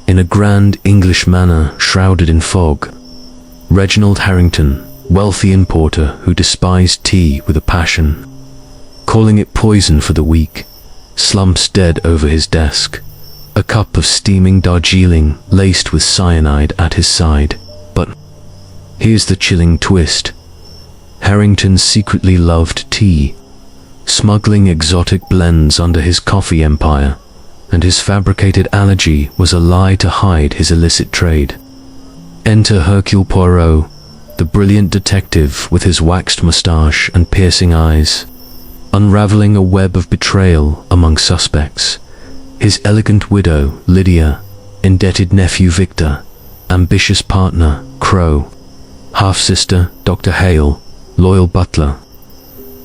in a grand English manor shrouded in fog. Reginald Harrington, wealthy importer who despised tea with a passion, calling it poison for the weak, slumps dead over his desk, a cup of steaming Darjeeling laced with cyanide at his side. But here's the chilling twist. Harrington secretly loved tea, smuggling exotic blends under his coffee empire, and his fabricated allergy was a lie to hide his illicit trade. Enter Hercule Poirot, the brilliant detective with his waxed moustache and piercing eyes, unraveling a web of betrayal among suspects. His elegant widow, Lydia, indebted nephew Victor, ambitious partner, Crowe, half-sister, Dr. Hale, loyal butler,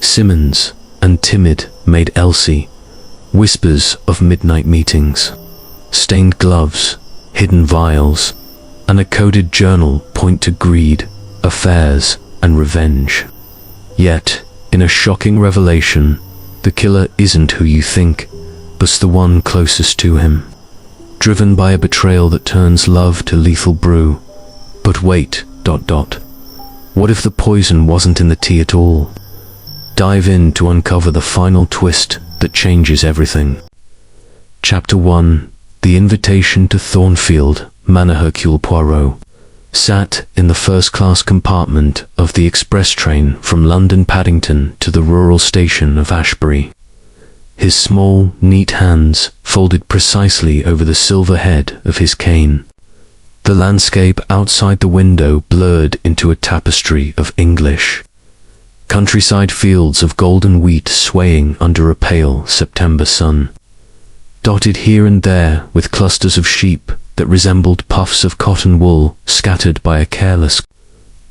Simmons, and timid, maid Elsie, whispers of midnight meetings, stained gloves, hidden vials, and a coded journal point to greed, affairs, and revenge. Yet, in a shocking revelation, the killer isn't who you think, but the one closest to him, driven by a betrayal that turns love to lethal brew. But wait, ... What if the poison wasn't in the tea at all? Dive in to uncover the final twist that changes everything. Chapter 1. The Invitation to Thornfield Manor. Hercule Poirot sat in the first-class compartment of the express train from London Paddington to the rural station of Ashbury. His small, neat hands folded precisely over the silver head of his cane. The landscape outside the window blurred into a tapestry of English. Countryside fields of golden wheat swaying under a pale September sun, dotted here and there with clusters of sheep that resembled puffs of cotton wool scattered by a careless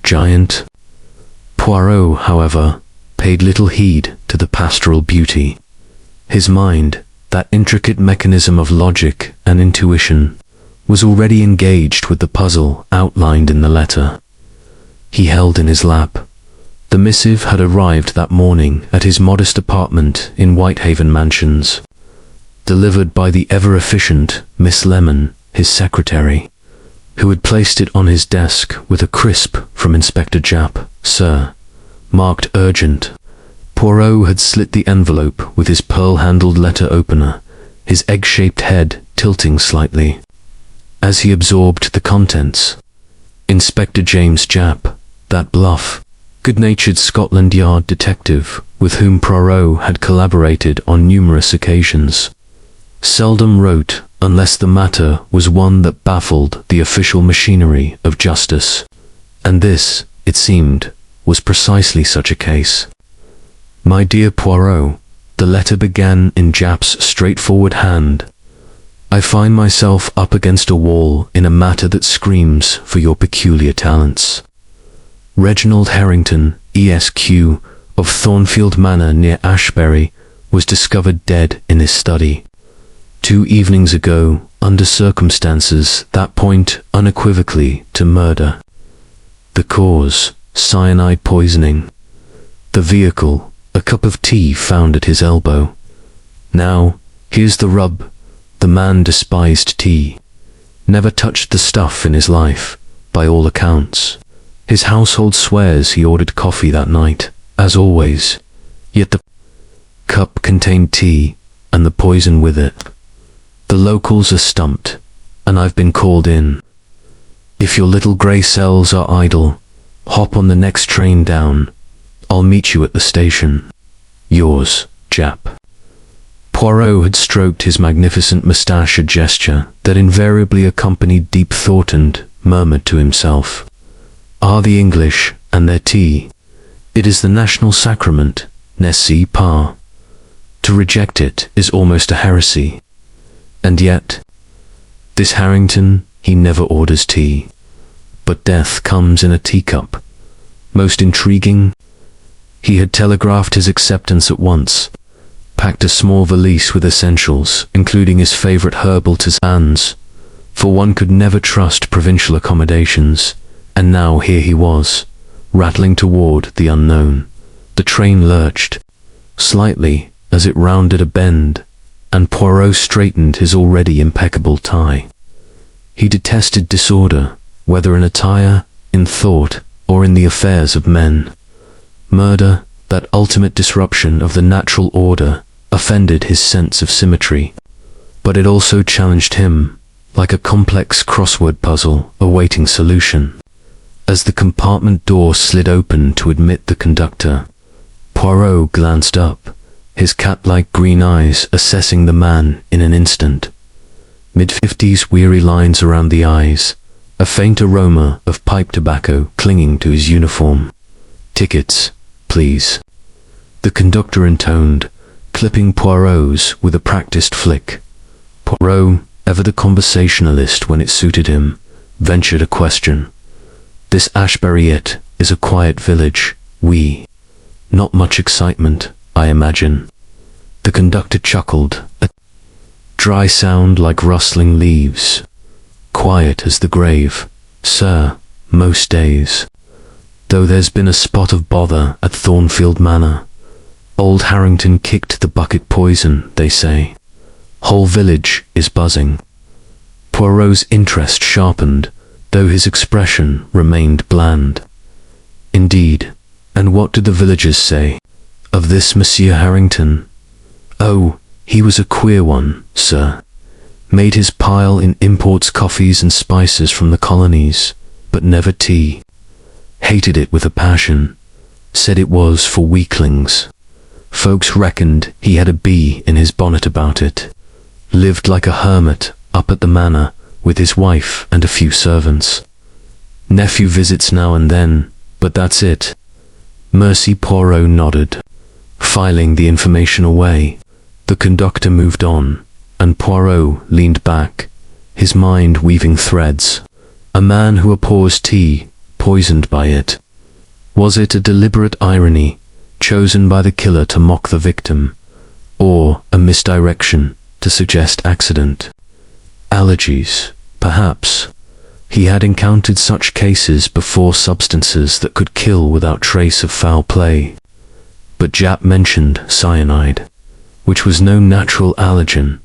giant. Poirot, however, paid little heed to the pastoral beauty. His mind, that intricate mechanism of logic and intuition, was already engaged with the puzzle outlined in the letter he held in his lap. The missive had arrived that morning at his modest apartment in Whitehaven Mansions, delivered by the ever-efficient Miss Lemon, his secretary, who had placed it on his desk with a crisp from Inspector Japp, "Sir," marked urgent. Poirot had slit the envelope with his pearl-handled letter opener, his egg-shaped head tilting slightly as he absorbed the contents. Inspector James Japp, that bluff, good-natured Scotland Yard detective with whom Poirot had collaborated on numerous occasions, seldom wrote unless the matter was one that baffled the official machinery of justice, and this, it seemed, was precisely such a case. "My dear Poirot," the letter began in Japp's straightforward hand, "I find myself up against a wall in a matter that screams for your peculiar talents. Reginald Harrington, ESQ, of Thornfield Manor near Ashbury, was discovered dead in his study 2 evenings ago, under circumstances that point unequivocally to murder. The cause, cyanide poisoning. The vehicle, a cup of tea found at his elbow. Now, here's the rub. The man despised tea, never touched the stuff in his life, by all accounts. His household swears he ordered coffee that night, as always, yet the cup contained tea, and the poison with it. The locals are stumped, and I've been called in. If your little grey cells are idle, hop on the next train down. I'll meet you at the station. Yours, Japp." Poirot had stroked his magnificent moustache, a gesture that invariably accompanied deep thought, and murmured to himself, "Ah, the English and their tea. It is the national sacrament, n'est-ce pas? To reject it is almost a heresy. And yet, this Harrington, he never orders tea. But death comes in a teacup. Most intriguing. He had telegraphed his acceptance at once, packed a small valise with essentials, including his favorite herbal tisanes, for one could never trust provincial accommodations, and now here he was, rattling toward the unknown. The train lurched slightly as it rounded a bend, and Poirot straightened his already impeccable tie. He detested disorder, whether in attire, in thought, or in the affairs of men. Murder, that ultimate disruption of the natural order, offended his sense of symmetry. But it also challenged him, like a complex crossword puzzle awaiting solution. As the compartment door slid open to admit the conductor, Poirot glanced up, his cat-like green eyes assessing the man in an instant. Mid-50s weary lines around the eyes, a faint aroma of pipe tobacco clinging to his uniform. "Tickets, please," the conductor intoned, clipping Poirot's with a practiced flick. Poirot, ever the conversationalist when it suited him, ventured a question. "This Ashbury-it is a quiet village, not much excitement, I imagine." The conductor chuckled, a dry sound like rustling leaves. "Quiet as the grave, sir, most days. Though there's been a spot of bother at Thornfield Manor. Old Harrington kicked the bucket poison, they say. Whole village is buzzing." Poirot's interest sharpened, though his expression remained bland. "Indeed, and what did the villagers say of this Monsieur Harrington?" "Oh, he was a queer one, sir. Made his pile in imports coffees and spices from the colonies, but never tea. Hated it with a passion. Said it was for weaklings. Folks reckoned he had a bee in his bonnet about it. Lived like a hermit up at the manor with his wife and a few servants. Nephew visits now and then, but that's it." Mercy Poirot nodded, filing the information away. The conductor moved on, and Poirot leaned back, his mind weaving threads. A man who abhors tea, poisoned by it. Was it a deliberate irony, chosen by the killer to mock the victim, or a misdirection to suggest accident? Allergies, perhaps. He had encountered such cases before, substances that could kill without trace of foul play. But Japp mentioned cyanide, which was no natural allergen.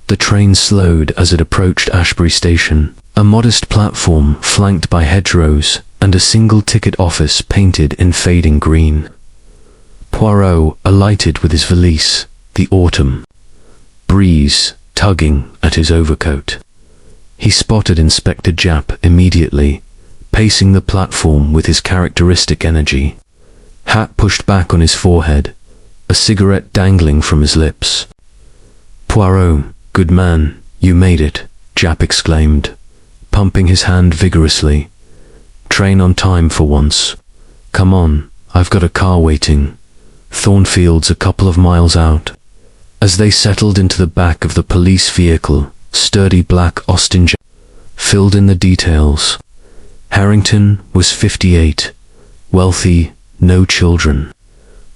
The train slowed as it approached Ashbury Station, a modest platform flanked by hedgerows and a single ticket office painted in fading green. Poirot alighted with his valise, the autumn breeze tugging at his overcoat. He spotted Inspector Japp immediately, pacing the platform with his characteristic energy. Hat pushed back on his forehead, a cigarette dangling from his lips. "Poirot, good man, you made it," Japp exclaimed, pumping his hand vigorously. "Train on time for once. Come on, I've got a car waiting. Thornfield's a couple of miles out." As they settled into the back of the police vehicle, sturdy black Austin Japp filled in the details. Harrington was 58, wealthy, no children.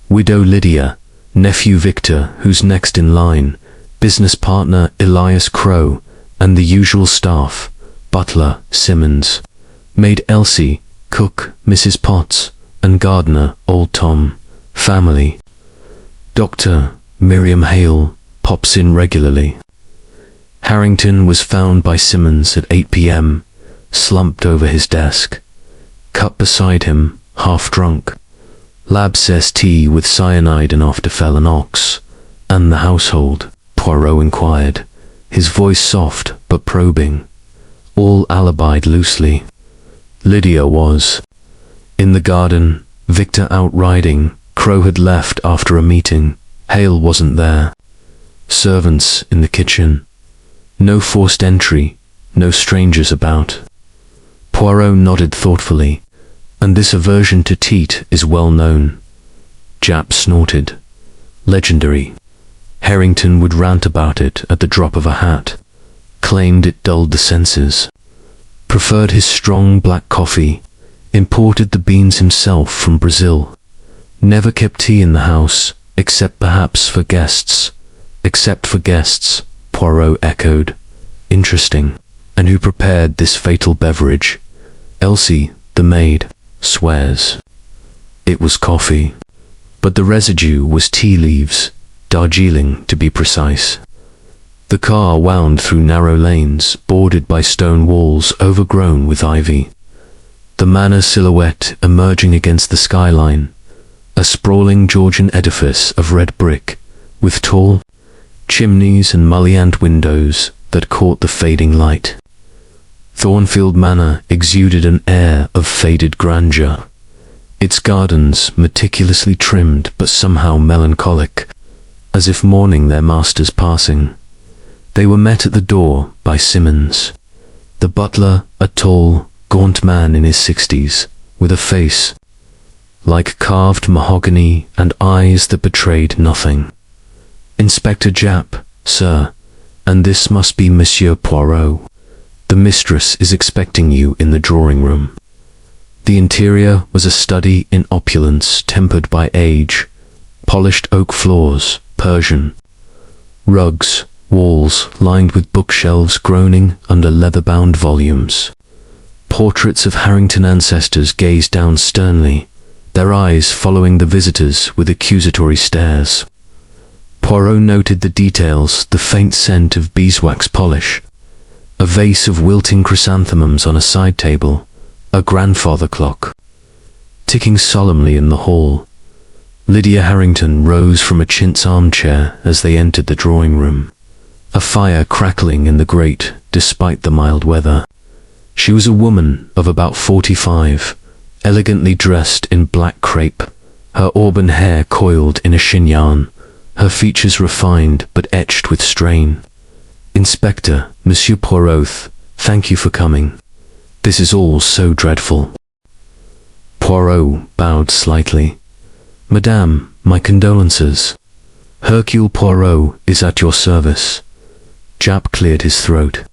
Widow Lydia, nephew Victor, who's next in line, business partner Elias Crowe, and the usual staff, butler Simmons, maid Elsie, cook Mrs. Potts, and gardener old Tom. Family. Dr. Miriam Hale pops in regularly. Harrington was found by Simmons at 8 p.m., slumped over his desk. Cut beside him, half drunk. Lab says tea with cyanide and after fell an ox. "And the household?" Poirot inquired, his voice soft but probing. All alibied loosely. Lydia was. In the garden, Victor out riding, Crowe had left after a meeting. Hale wasn't there. Servants in the kitchen. No forced entry, no strangers about. Poirot nodded thoughtfully. "And this aversion to teat is well known." Japp snorted. "Legendary. Harrington would rant about it at the drop of a hat. Claimed it dulled the senses. Preferred his strong black coffee. Imported the beans himself from Brazil. Never kept tea in the house, except perhaps for guests." "Except for guests," Poirot echoed. "Interesting. And who prepared this fatal beverage?" "Elsie, the maid, swears. It was coffee. But the residue was tea leaves, Darjeeling to be precise." The car wound through narrow lanes, bordered by stone walls overgrown with ivy. The manor silhouette emerging against the skyline, a sprawling Georgian edifice of red brick, with tall chimneys and mullioned windows that caught the fading light. Thornfield Manor exuded an air of faded grandeur, its gardens meticulously trimmed but somehow melancholic, as if mourning their master's passing. They were met at the door by Simmons, the butler, a tall, gaunt man in his 60s, with a face like carved mahogany and eyes that betrayed nothing. "Inspector Japp, sir, and this must be Monsieur Poirot. The mistress is expecting you in the drawing-room." The interior was a study in opulence tempered by age, polished oak floors, Persian rugs, walls lined with bookshelves groaning under leather-bound volumes. Portraits of Harrington ancestors gazed down sternly, their eyes following the visitors with accusatory stares. Poirot noted the details, the faint scent of beeswax polish, a vase of wilting chrysanthemums on a side table, a grandfather clock ticking solemnly in the hall. Lydia Harrington rose from a chintz armchair as they entered the drawing-room, a fire crackling in the grate despite the mild weather. She was a woman of about 45, elegantly dressed in black crepe, her auburn hair coiled in a chignon, her features refined but etched with strain. "Inspector, Monsieur Poirot, thank you for coming. This is all so dreadful." Poirot bowed slightly. "Madame, my condolences. Hercule Poirot is at your service." Japp cleared his throat.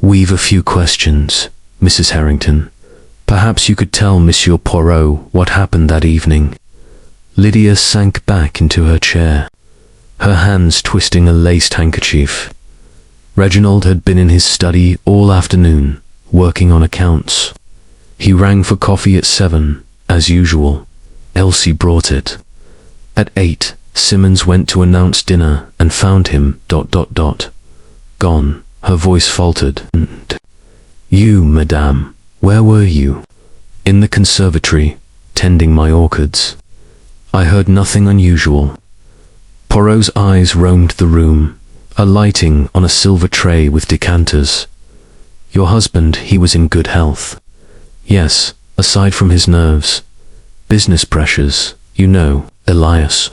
"We've a few questions, Mrs. Harrington. Perhaps you could tell Monsieur Poirot what happened that evening." Lydia sank back into her chair, her hands twisting a laced handkerchief. Reginald had been in his study all afternoon, working on accounts. He rang for coffee at 7, as usual. Elsie brought it. At 8, Simmons went to announce dinner and found him ... Gone. Her voice faltered. "You, madame, where were you?" "In the conservatory, tending my orchids. I heard nothing unusual." Poirot's eyes roamed the room, alighting on a silver tray with decanters. "Your husband, he was in good health?" "Yes, aside from his nerves. Business pressures, you know, Elias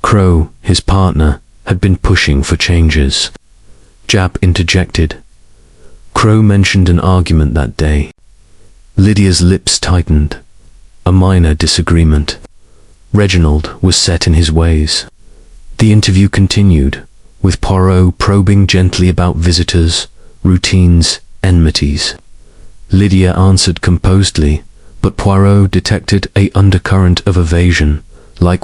Crowe, his partner, had been pushing for changes." Japp interjected. "Crowe mentioned an argument that day." Lydia's lips tightened. A minor disagreement. Reginald was set in his ways. The interview continued, with Poirot probing gently about visitors, routines, enmities. Lydia answered composedly, but Poirot detected an undercurrent of evasion, like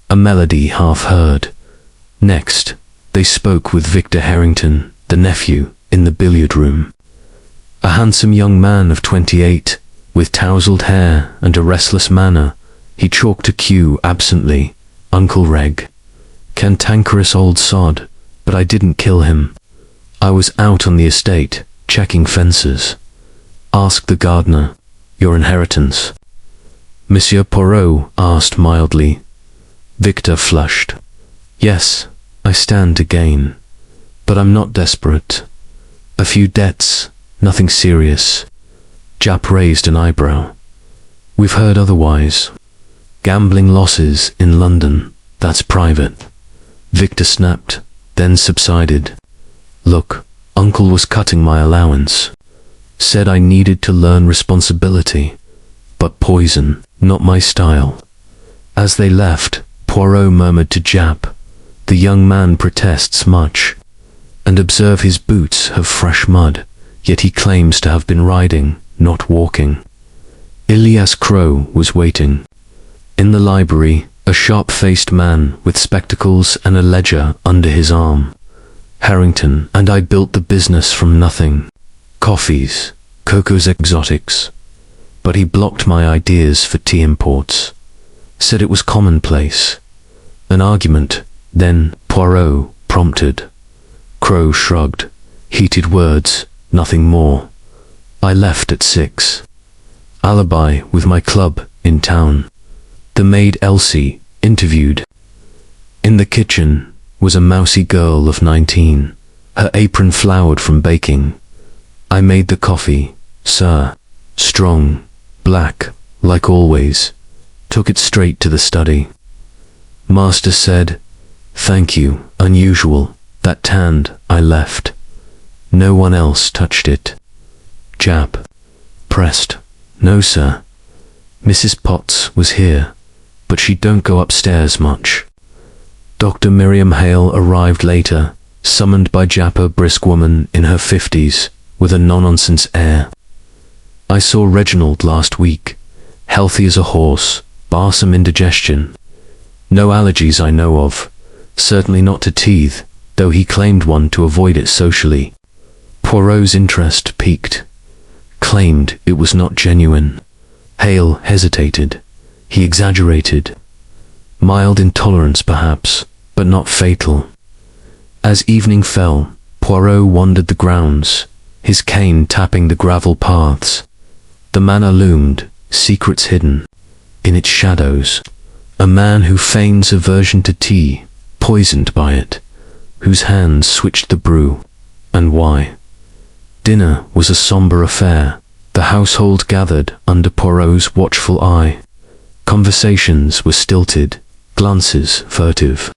a melody half heard. Next, they spoke with Victor Harrington, the nephew, in the billiard room. A handsome young man of 28, with tousled hair and a restless manner, he chalked a cue absently, "Uncle Reg. Cantankerous old sod, but I didn't kill him. I was out on the estate, checking fences. Ask the gardener. Your inheritance." Monsieur Poirot asked mildly. Victor flushed. "Yes, I stand to gain. But I'm not desperate. A few debts, nothing serious." Japp raised an eyebrow. "We've heard otherwise. Gambling losses in London, that's private." Victor snapped, then subsided. "Look, Uncle was cutting my allowance. Said I needed to learn responsibility. But poison, not my style." As they left, Poirot murmured to Japp, "The young man protests much. And observe his boots have fresh mud, yet he claims to have been riding, not walking." Elias Crowe was waiting. In the library, a sharp-faced man with spectacles and a ledger under his arm. "Harrington and I built the business from nothing. Coffees, Coco's exotics. But he blocked my ideas for tea imports. Said it was commonplace." An argument, then Poirot prompted. Crowe shrugged. Heated words, nothing more. I left at 6. Alibi with my club in town. The maid Elsie interviewed. In the kitchen was a mousy girl of 19, her apron floured from baking. I made the coffee, sir. Strong, black, like always. Took it straight to the study. Master said, "Thank you, unusual, that tanned, I left. No one else touched it." Jap. Pressed. "No, sir. Mrs. Potts was here, but she don't go upstairs much." Dr. Miriam Hale arrived later, summoned by Jap, a brisk woman in her 50s, with a no-nonsense air. "I saw Reginald last week. Healthy as a horse, bar some indigestion. No allergies I know of. Certainly not to teeth, though he claimed one to avoid it socially." Poirot's interest piqued. Claimed it was not genuine. Hale hesitated. He exaggerated. Mild intolerance perhaps, but not fatal. As evening fell, Poirot wandered the grounds, his cane tapping the gravel paths. The manor loomed, secrets hidden. In its shadows, a man who feigns aversion to tea, poisoned by it, whose hands switched the brew, and why. Dinner was a somber affair. The household gathered under Poirot's watchful eye. Conversations were stilted, glances furtive.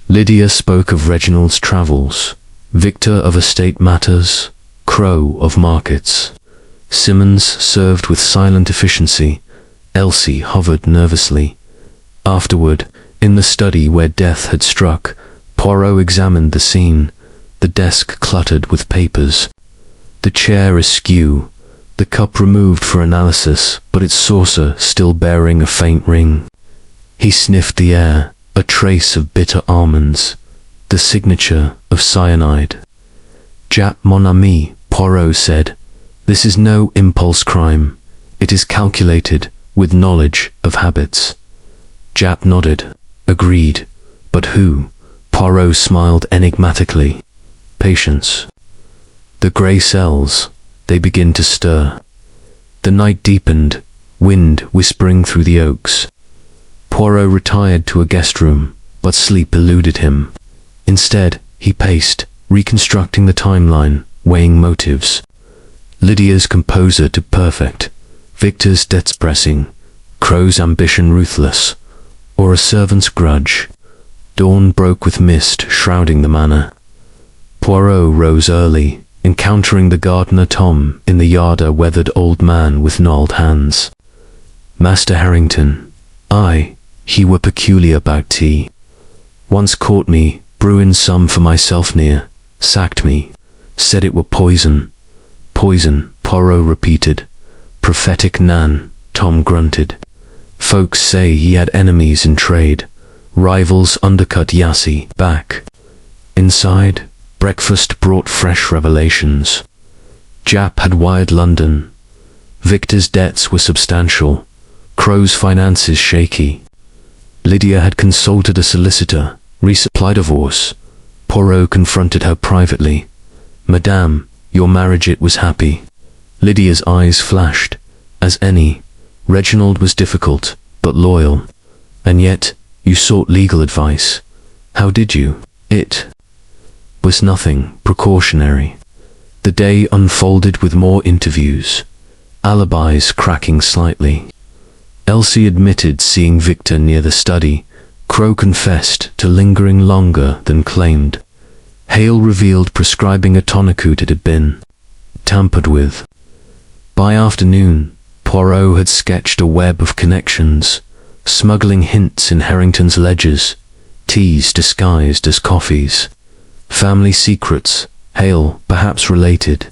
Lydia spoke of Reginald's travels, Victor of estate matters, Crowe of markets. Simmons served with silent efficiency. Elsie hovered nervously. Afterward, in the study where death had struck, Poirot examined the scene, the desk cluttered with papers. The chair askew, the cup removed for analysis, but its saucer still bearing a faint ring. He sniffed the air, a trace of bitter almonds, the signature of cyanide. "Jap, mon ami," Poirot said. "This is no impulse crime. It is calculated, with knowledge of habits." Jap nodded. Agreed. But who? Poirot smiled enigmatically. Patience. The grey cells, they begin to stir. The night deepened, wind whispering through the oaks. Poirot retired to a guest room, but sleep eluded him. Instead, he paced, reconstructing the timeline, weighing motives. Lydia's composure to perfect, Victor's debts pressing, Crowe's ambition ruthless, or a servant's grudge. Dawn broke with mist shrouding the manor. Poirot rose early, encountering the gardener Tom in the yard, a weathered old man with gnarled hands. "Master Harrington, he were peculiar about tea. Once caught me, brewing some for myself near, sacked me, said it were poison." "Poison," Poirot repeated. "Prophetic Nan," Tom grunted. "Folks say he had enemies in trade. Rivals undercut Yassi back." Inside, breakfast brought fresh revelations. Jap had wired London. Victor's debts were substantial. Crowe's finances shaky. Lydia had consulted a solicitor, resupply divorce. Poirot confronted her privately. "Madame, your marriage it was happy." Lydia's eyes flashed. As any, Reginald was difficult, but loyal. "And yet, you sought legal advice. How did you?" "It was nothing, precautionary." The day unfolded with more interviews, alibis cracking slightly. Elsie admitted seeing Victor near the study. Crowe confessed to lingering longer than claimed. Hale revealed prescribing a tonicoot it had been tampered with. By afternoon, Poirot had sketched a web of connections, smuggling hints in Harrington's ledgers, teas disguised as coffees, family secrets, Hale perhaps related,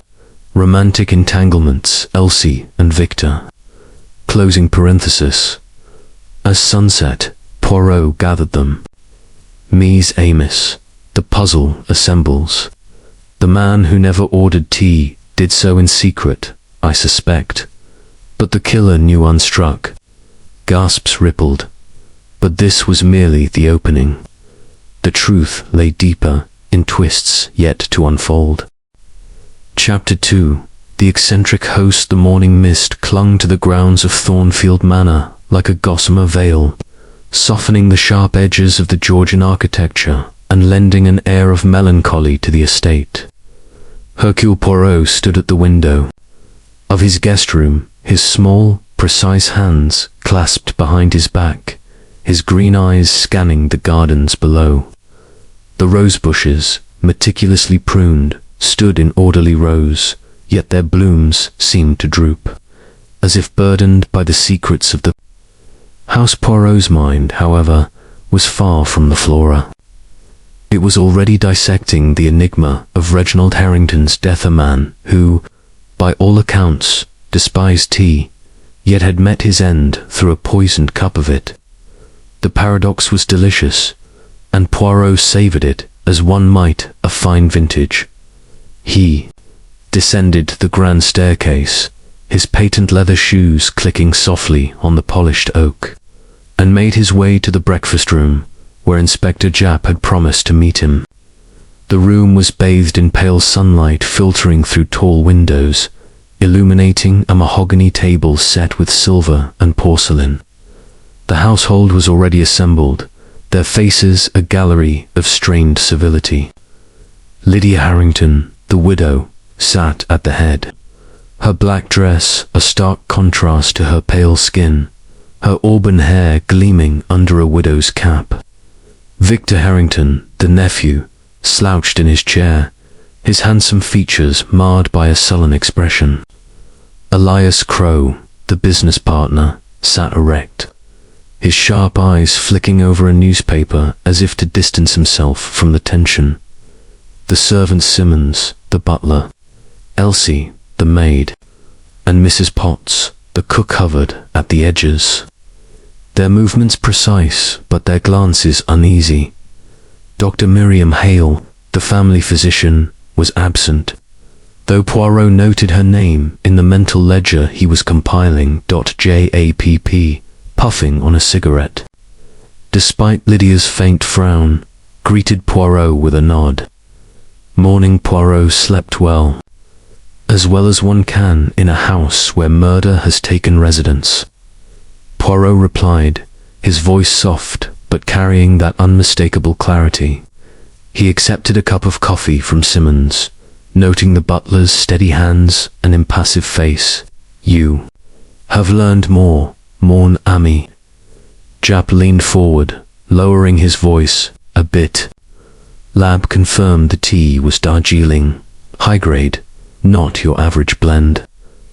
romantic entanglements, Elsie and Victor. Closing parenthesis. As sunset, Poirot gathered them. Mise Amos. The puzzle assembles. The man who never ordered tea did so in secret, I suspect. But the killer knew unstruck. Gasps rippled. But this was merely the opening. The truth lay deeper, in twists yet to unfold. Chapter 2. The eccentric host. The morning mist clung to the grounds of Thornfield Manor like a gossamer veil, softening the sharp edges of the Georgian architecture and lending an air of melancholy to the estate. Hercule Poirot stood at the window of his guest room, his small, precise hands clasped behind his back, his green eyes scanning the gardens below. The rose bushes, meticulously pruned, stood in orderly rows, yet their blooms seemed to droop, as if burdened by the secrets of the house. Poirot's mind, however, was far from the flora. It was already dissecting the enigma of Reginald Harrington's death, a man who, by all accounts, despised tea, yet had met his end through a poisoned cup of it. The paradox was delicious, and Poirot savoured it as one might a fine vintage. He descended the grand staircase, his patent leather shoes clicking softly on the polished oak, and made his way to the breakfast room, where Inspector Japp had promised to meet him. The room was bathed in pale sunlight filtering through tall windows, illuminating a mahogany table set with silver and porcelain. The household was already assembled, their faces a gallery of strained civility. Lydia Harrington, the widow, sat at the head, her black dress a stark contrast to her pale skin, her auburn hair gleaming under a widow's cap. Victor Harrington, the nephew, slouched in his chair, his handsome features marred by a sullen expression. Elias Crowe, the business partner, sat erect, his sharp eyes flicking over a newspaper as if to distance himself from the tension. The servants Simmons, the butler, Elsie, the maid, and Mrs. Potts, the cook, hovered at the edges, their movements precise but their glances uneasy. Dr. Miriam Hale, the family physician, was absent, though Poirot noted her name in the mental ledger he was compiling. Japp, puffing on a cigarette, despite Lydia's faint frown, greeted Poirot with a nod. Morning. Poirot slept well as one can in a house where murder has taken residence. Poirot replied, his voice soft but carrying that unmistakable clarity. He accepted a cup of coffee from Simmons, noting the butler's steady hands and impassive face. You have learned more, mon ami. Japp leaned forward, lowering his voice a bit. Lab confirmed the tea was Darjeeling, high grade, not your average blend.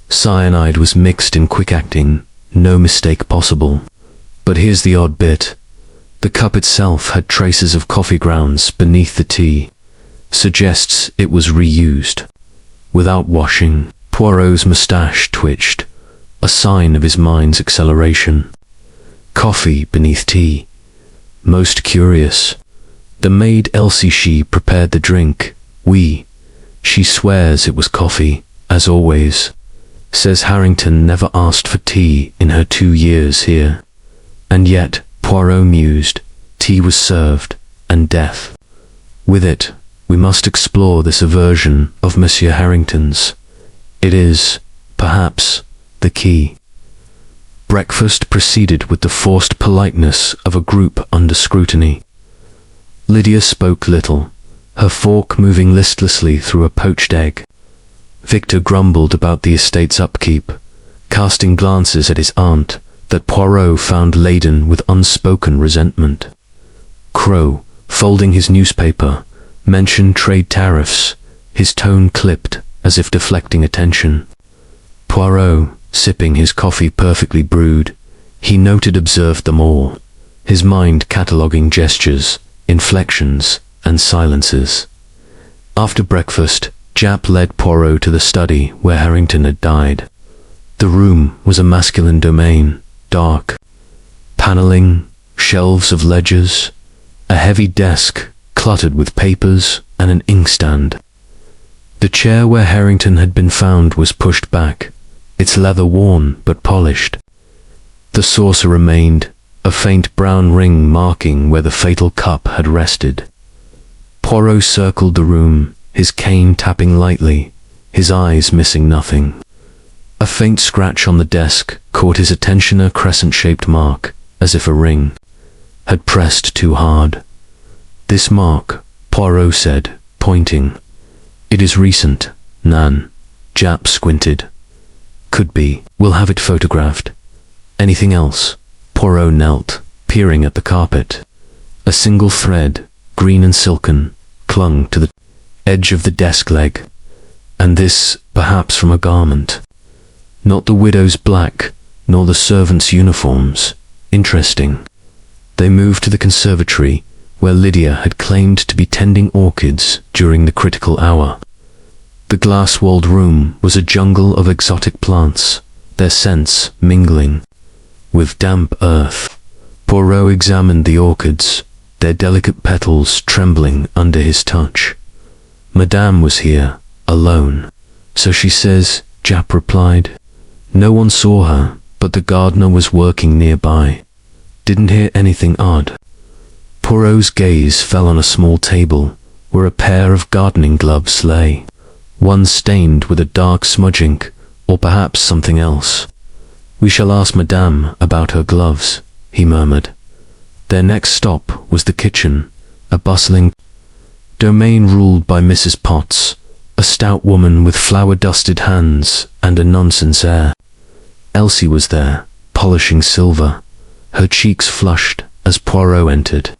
Cyanide was mixed in quick-acting, no mistake possible. But here's the odd bit. The cup itself had traces of coffee grounds beneath the tea. Suggests it was reused. Without washing. Poirot's moustache twitched, a sign of his mind's acceleration. Coffee beneath tea. Most curious. The maid Elsie, she prepared the drink. She swears it was coffee, as always. Says Harrington never asked for tea in her 2 years here. And yet, Poirot mused, tea was served, and death. With it, we must explore this aversion of Monsieur Harrington's. It is, perhaps, the key. Breakfast proceeded with the forced politeness of a group under scrutiny. Lydia spoke little, her fork moving listlessly through a poached egg. Victor grumbled about the estate's upkeep, casting glances at his aunt that Poirot found laden with unspoken resentment. Crowe, folding his newspaper, mentioned trade tariffs, his tone clipped as if deflecting attention. Poirot, sipping his coffee perfectly brewed, he observed them all, his mind cataloguing gestures, inflections, and silences. After breakfast, Japp led Poirot to the study where Harrington had died. The room was a masculine domain, dark. Panelling, shelves of ledgers, a heavy desk cluttered with papers, and an inkstand. The chair where Harrington had been found was pushed back, its leather worn but polished. The saucer remained, a faint brown ring marking where the fatal cup had rested. Poirot circled the room, his cane tapping lightly, his eyes missing nothing. A faint scratch on the desk caught his attention, a crescent-shaped mark, as if a ring had pressed too hard. "This mark," Poirot said, pointing. "It is recent, Nan." Jap squinted. "Could be. We'll have it photographed." "Anything else?" Poirot knelt, peering at the carpet. A single thread, green and silken, clung to the edge of the desk leg. And this, perhaps from a garment. Not the widow's black, nor the servants' uniforms. Interesting. They moved to the conservatory, where Lydia had claimed to be tending orchids during the critical hour. The glass-walled room was a jungle of exotic plants, their scents mingling with damp earth. Poirot examined the orchids, their delicate petals trembling under his touch. "Madame was here, alone." "So she says," Jap replied. "No one saw her, but the gardener was working nearby. Didn't hear anything odd." Poirot's gaze fell on a small table, where a pair of gardening gloves lay, one stained with a dark smudge ink, or perhaps something else. "We shall ask Madame about her gloves," he murmured. Their next stop was the kitchen, a bustling domain ruled by Mrs. Potts, a stout woman with flour-dusted hands and a nonsense air. Elsie was there, polishing silver, her cheeks flushed as Poirot entered.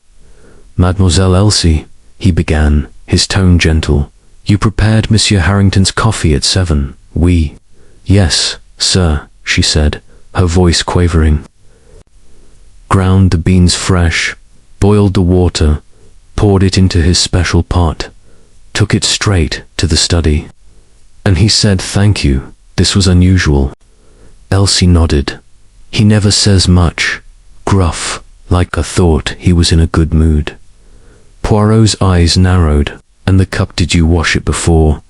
"Mademoiselle Elsie," he began, his tone gentle, "you prepared Monsieur Harrington's coffee at 7. "Oui. Yes, sir," she said, her voice quavering. "Ground the beans fresh, boiled the water, poured it into his special pot, took it straight to the study. And he said thank you. This was unusual." Elsie nodded. "He never says much. Gruff, like I thought he was in a good mood." Poirot's eyes narrowed. "And the cup, did you wash it before?"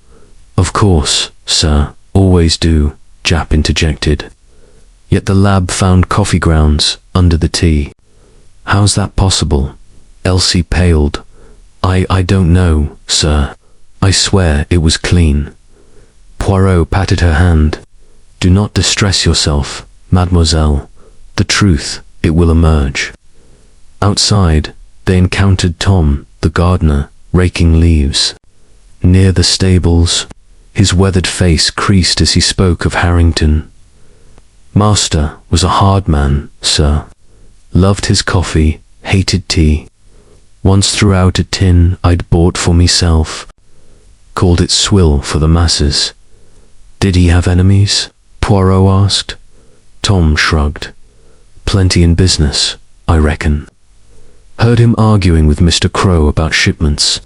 "Of course, sir, always do," Jap interjected. "Yet the lab found coffee grounds under the tea." "How's that possible?" Elsie paled. I don't know, sir. I swear it was clean." Poirot patted her hand. "Do not distress yourself, mademoiselle. The truth, it will emerge." Outside, they encountered Tom, the gardener, raking leaves. Near the stables, his weathered face creased as he spoke of Harrington. "Master was a hard man, sir. Loved his coffee, hated tea. Once threw out a tin I'd bought for meself. Called it swill for the masses." "Did he have enemies?" Poirot asked. Tom shrugged. "Plenty in business, I reckon. Heard him arguing with Mr. Crowe about shipments,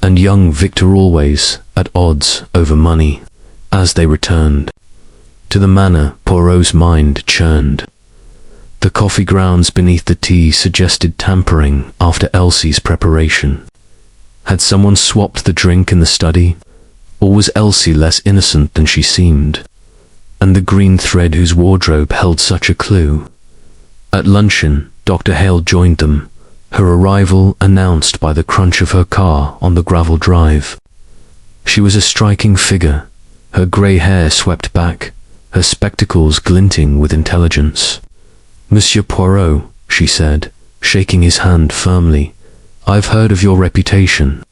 and young Victor always at odds over money." As they returned to the manor, Poirot's mind churned. The coffee grounds beneath the tea suggested tampering after Elsie's preparation. Had someone swapped the drink in the study? Or was Elsie less innocent than she seemed? And the green thread whose wardrobe held such a clue? At luncheon, Dr. Hale joined them, her arrival announced by the crunch of her car on the gravel drive. She was a striking figure, her grey hair swept back, her spectacles glinting with intelligence. "Monsieur Poirot," she said, shaking his hand firmly, "I've heard of your reputation.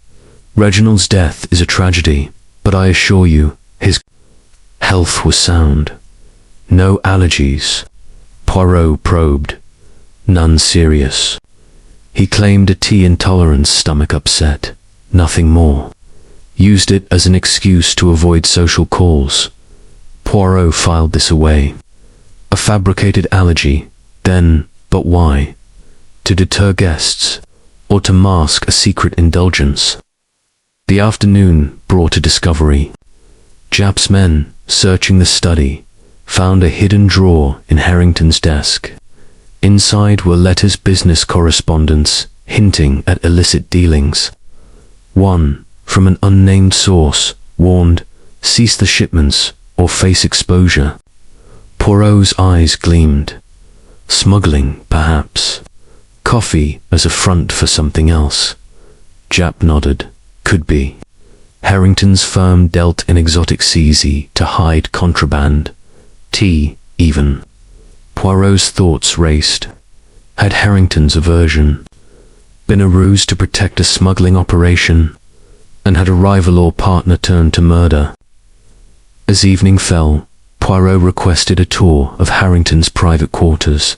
Reginald's death is a tragedy, but I assure you, his health was sound. No allergies." Poirot probed. "None serious. He claimed a tea intolerance, stomach upset. Nothing more. Used it as an excuse to avoid social calls." Poirot filed this away. "A fabricated allergy. Then, but why? To deter guests, or to mask a secret indulgence?" The afternoon brought a discovery. Jap's men, searching the study, found a hidden drawer in Harrington's desk. Inside were letters, business correspondence, hinting at illicit dealings. One, from an unnamed source, warned, "Cease the shipments, or face exposure." Poirot's eyes gleamed. Smuggling, perhaps. Coffee as a front for something else. Jap nodded. could be. Harrington's firm dealt in exotic seizee to hide contraband. Tea, even. Poirot's thoughts raced. Had Harrington's aversion been a ruse to protect a smuggling operation, and had a rival or partner turned to murder? As evening fell, Poirot requested a tour of Harrington's private quarters.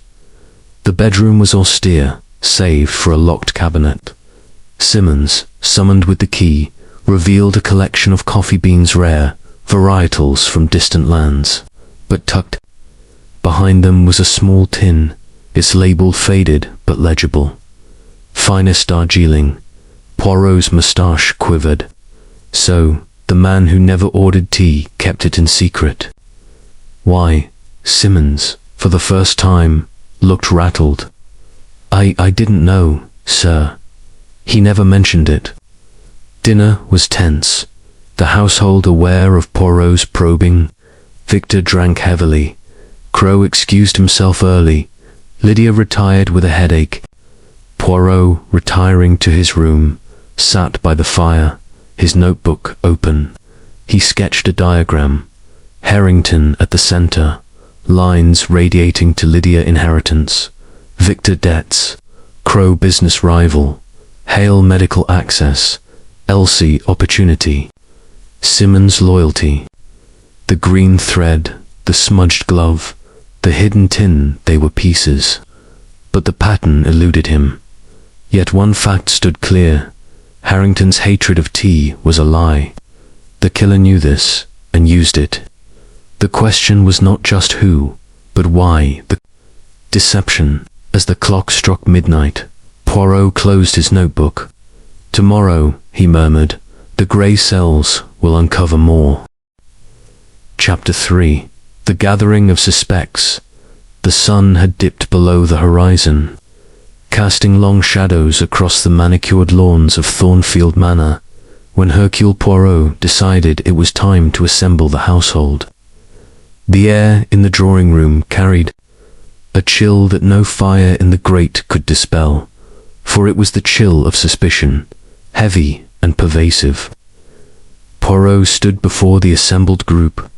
The bedroom was austere, save for a locked cabinet. Simmons, summoned with the key, revealed a collection of coffee beans rare, varietals from distant lands, but tucked behind them was a small tin, its label faded but legible. Finest Darjeeling. Poirot's moustache quivered. So, the man who never ordered tea kept it in secret. Why, Simmons, for the first time, looked rattled. I didn't know, sir. He never mentioned it. Dinner was tense, the household aware of Poirot's probing. Victor drank heavily. Crowe excused himself early. Lydia retired with a headache. Poirot, retiring to his room, sat by the fire, his notebook open. He sketched a diagram. Harrington at the center, lines radiating to Lydia inheritance, Victor debts, Crowe business rival, Hale medical access, Elsie opportunity, Simmons loyalty. The green thread, the smudged glove, the hidden tin, they were pieces. But the pattern eluded him. Yet one fact stood clear. Harrington's hatred of tea was a lie. The killer knew this, and used it. The question was not just who, but why. The deception. As the clock struck midnight, Poirot closed his notebook. "Tomorrow," he murmured, "the grey cells will uncover more." Chapter 3. The gathering of suspects. The sun had dipped below the horizon, casting long shadows across the manicured lawns of Thornfield Manor, when Hercule Poirot decided it was time to assemble the household. The air in the drawing-room carried a chill that no fire in the grate could dispel, for it was the chill of suspicion, heavy and pervasive. Poirot stood before the assembled group,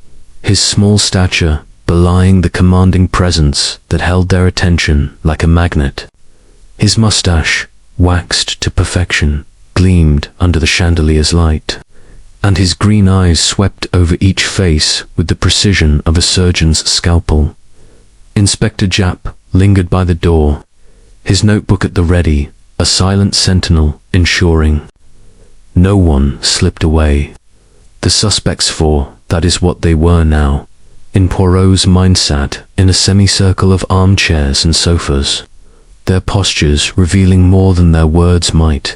his small stature belying the commanding presence that held their attention like a magnet. His moustache, waxed to perfection, gleamed under the chandelier's light, and his green eyes swept over each face with the precision of a surgeon's scalpel. Inspector Japp lingered by the door, his notebook at the ready, a silent sentinel ensuring no one slipped away. The suspects, for that is what they were now, in Poirot's mind, sat in a semicircle of armchairs and sofas, their postures revealing more than their words might.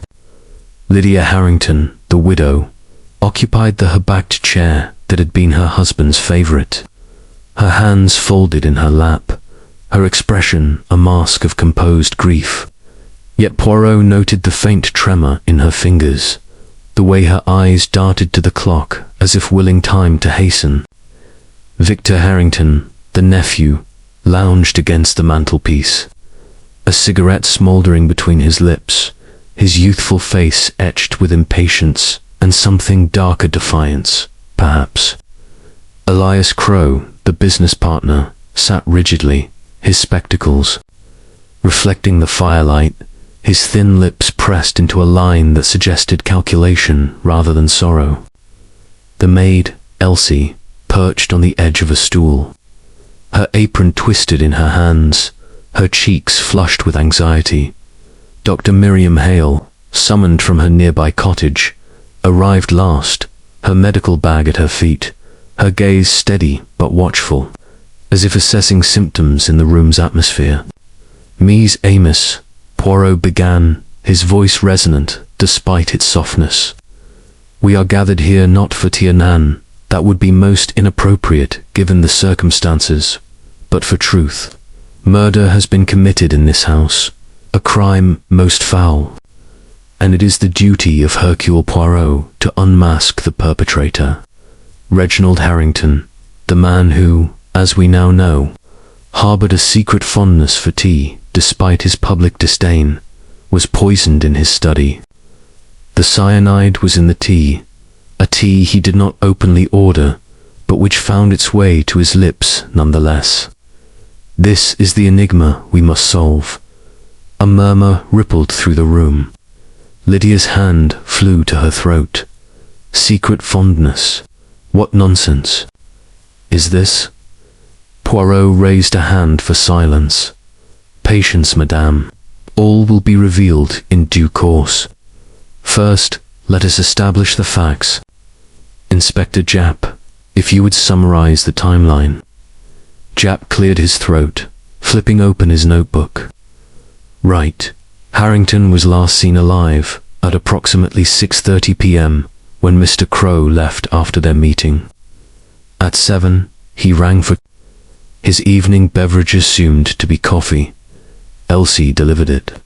Lydia Harrington, the widow, occupied the her-backed chair that had been her husband's favorite, her hands folded in her lap, her expression a mask of composed grief. Yet Poirot noted the faint tremor in her fingers, the way her eyes darted to the clock as if willing time to hasten. Victor Harrington, the nephew, lounged against the mantelpiece, a cigarette smouldering between his lips, his youthful face etched with impatience and something darker defiance, perhaps. Elias Crowe, the business partner, sat rigidly, his spectacles reflecting the firelight, his thin lips pressed into a line that suggested calculation rather than sorrow. The maid, Elsie, perched on the edge of a stool, her apron twisted in her hands, her cheeks flushed with anxiety. Dr. Miriam Hale, summoned from her nearby cottage, arrived last, her medical bag at her feet, her gaze steady but watchful, as if assessing symptoms in the room's atmosphere. "Mies Amos," Poirot began, his voice resonant despite its softness. "We are gathered here not for Tiernan, that would be most inappropriate given the circumstances, but for truth. Murder has been committed in this house, a crime most foul, and it is the duty of Hercule Poirot to unmask the perpetrator. Reginald Harrington, the man who, as we now know, harbored a secret fondness for tea despite his public disdain, was poisoned in his study. The cyanide was in the tea, a tea he did not openly order, but which found its way to his lips nonetheless. This is the enigma we must solve. A murmur rippled through the room. Lydia's hand flew to her throat. Secret fondness. What nonsense. Is this? Poirot raised a hand for silence. Patience, madame. All will be revealed in due course. First, let us establish the facts. Inspector Japp, if you would summarize the timeline. Japp cleared his throat, flipping open his notebook. Right. Harrington was last seen alive at approximately 6:30 p.m. when Mr. Crowe left after their meeting. At 7, he rang for his evening beverage, assumed to be coffee. Elsie delivered it.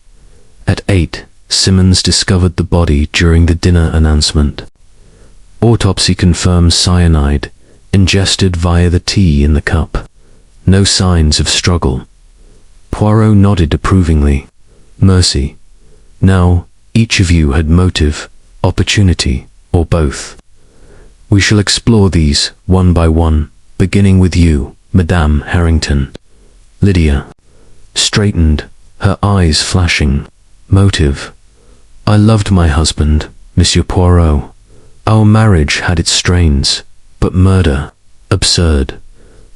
At 8, Simmons discovered the body during the dinner announcement. Autopsy confirms cyanide, ingested via the tea in the cup. No signs of struggle. Poirot nodded approvingly. Mercy. Now, each of you had motive, opportunity, or both. We shall explore these one by one, beginning with you, Madame Harrington. Lydia straightened, her eyes flashing. Motive. I loved my husband, Monsieur Poirot. Our marriage had its strains, but murder, absurd.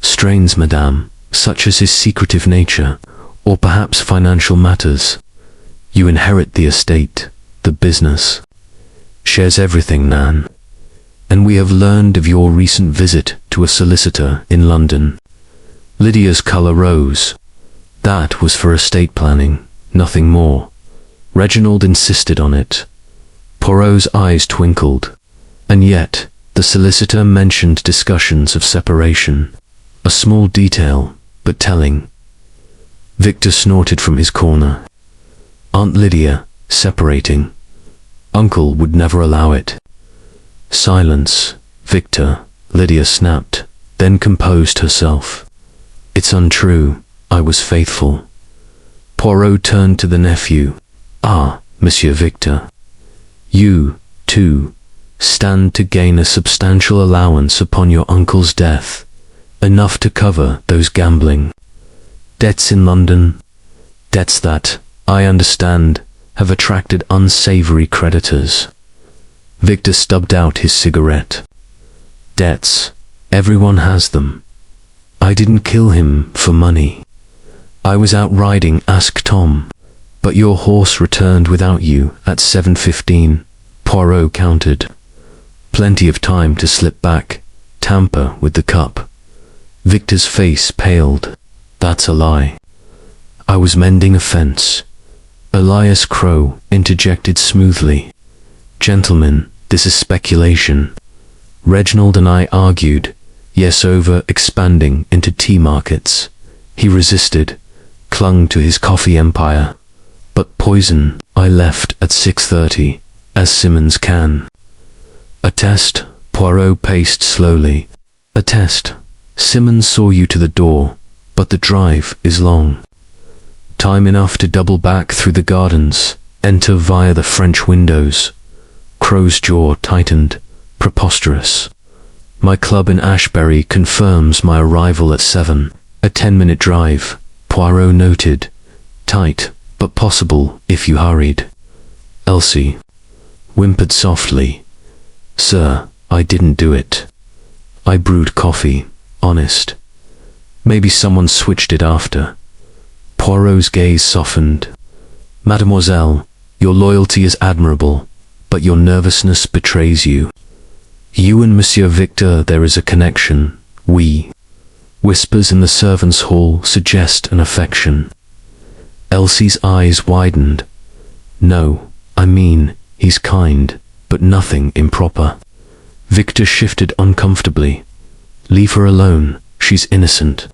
Strains, madame, such as his secretive nature, or perhaps financial matters. You inherit the estate, the business. Shares everything, Nan. And we have learned of your recent visit to a solicitor in London. Lydia's colour rose. That was for estate planning, nothing more. Reginald insisted on it. Poirot's eyes twinkled. And yet, the solicitor mentioned discussions of separation. A small detail, but telling. Victor snorted from his corner. Aunt Lydia, separating. Uncle would never allow it. Silence, Victor, Lydia snapped, then composed herself. It's untrue, I was faithful. Poirot turned to the nephew. Ah, Monsieur Victor. You, too, stand to gain a substantial allowance upon your uncle's death, enough to cover those gambling debts in London, debts that, I understand, have attracted unsavory creditors. Victor stubbed out his cigarette. Debts, everyone has them. I didn't kill him for money. I was out riding, ask Tom. But your horse returned without you at 7:15, Poirot countered. Plenty of time to slip back, tamper with the cup. Victor's face paled. That's a lie. I was mending a fence. Elias Crowe interjected smoothly. Gentlemen, this is speculation. Reginald and I argued, yes, over expanding into tea markets. He resisted, clung to his coffee empire. But poison, I left at 6:30, as Simmons can. A test? Poirot paced slowly. A test. Simmons saw you to the door, but the drive is long. Time enough to double back through the gardens, enter via the French windows. Crowe's jaw tightened. Preposterous. My club in Ashbury confirms my arrival at 7. A 10-minute drive, Poirot noted. Tight, but possible if you hurried. Elsie whimpered softly. Sir, I didn't do it. I brewed coffee, honest. Maybe someone switched it after. Poirot's gaze softened. Mademoiselle, your loyalty is admirable, but your nervousness betrays you. You and Monsieur Victor, there is a connection. We. Whispers in the servants' hall suggest an affection. Elsie's eyes widened. No, I mean, he's kind, but nothing improper. Victor shifted uncomfortably. Leave her alone, she's innocent.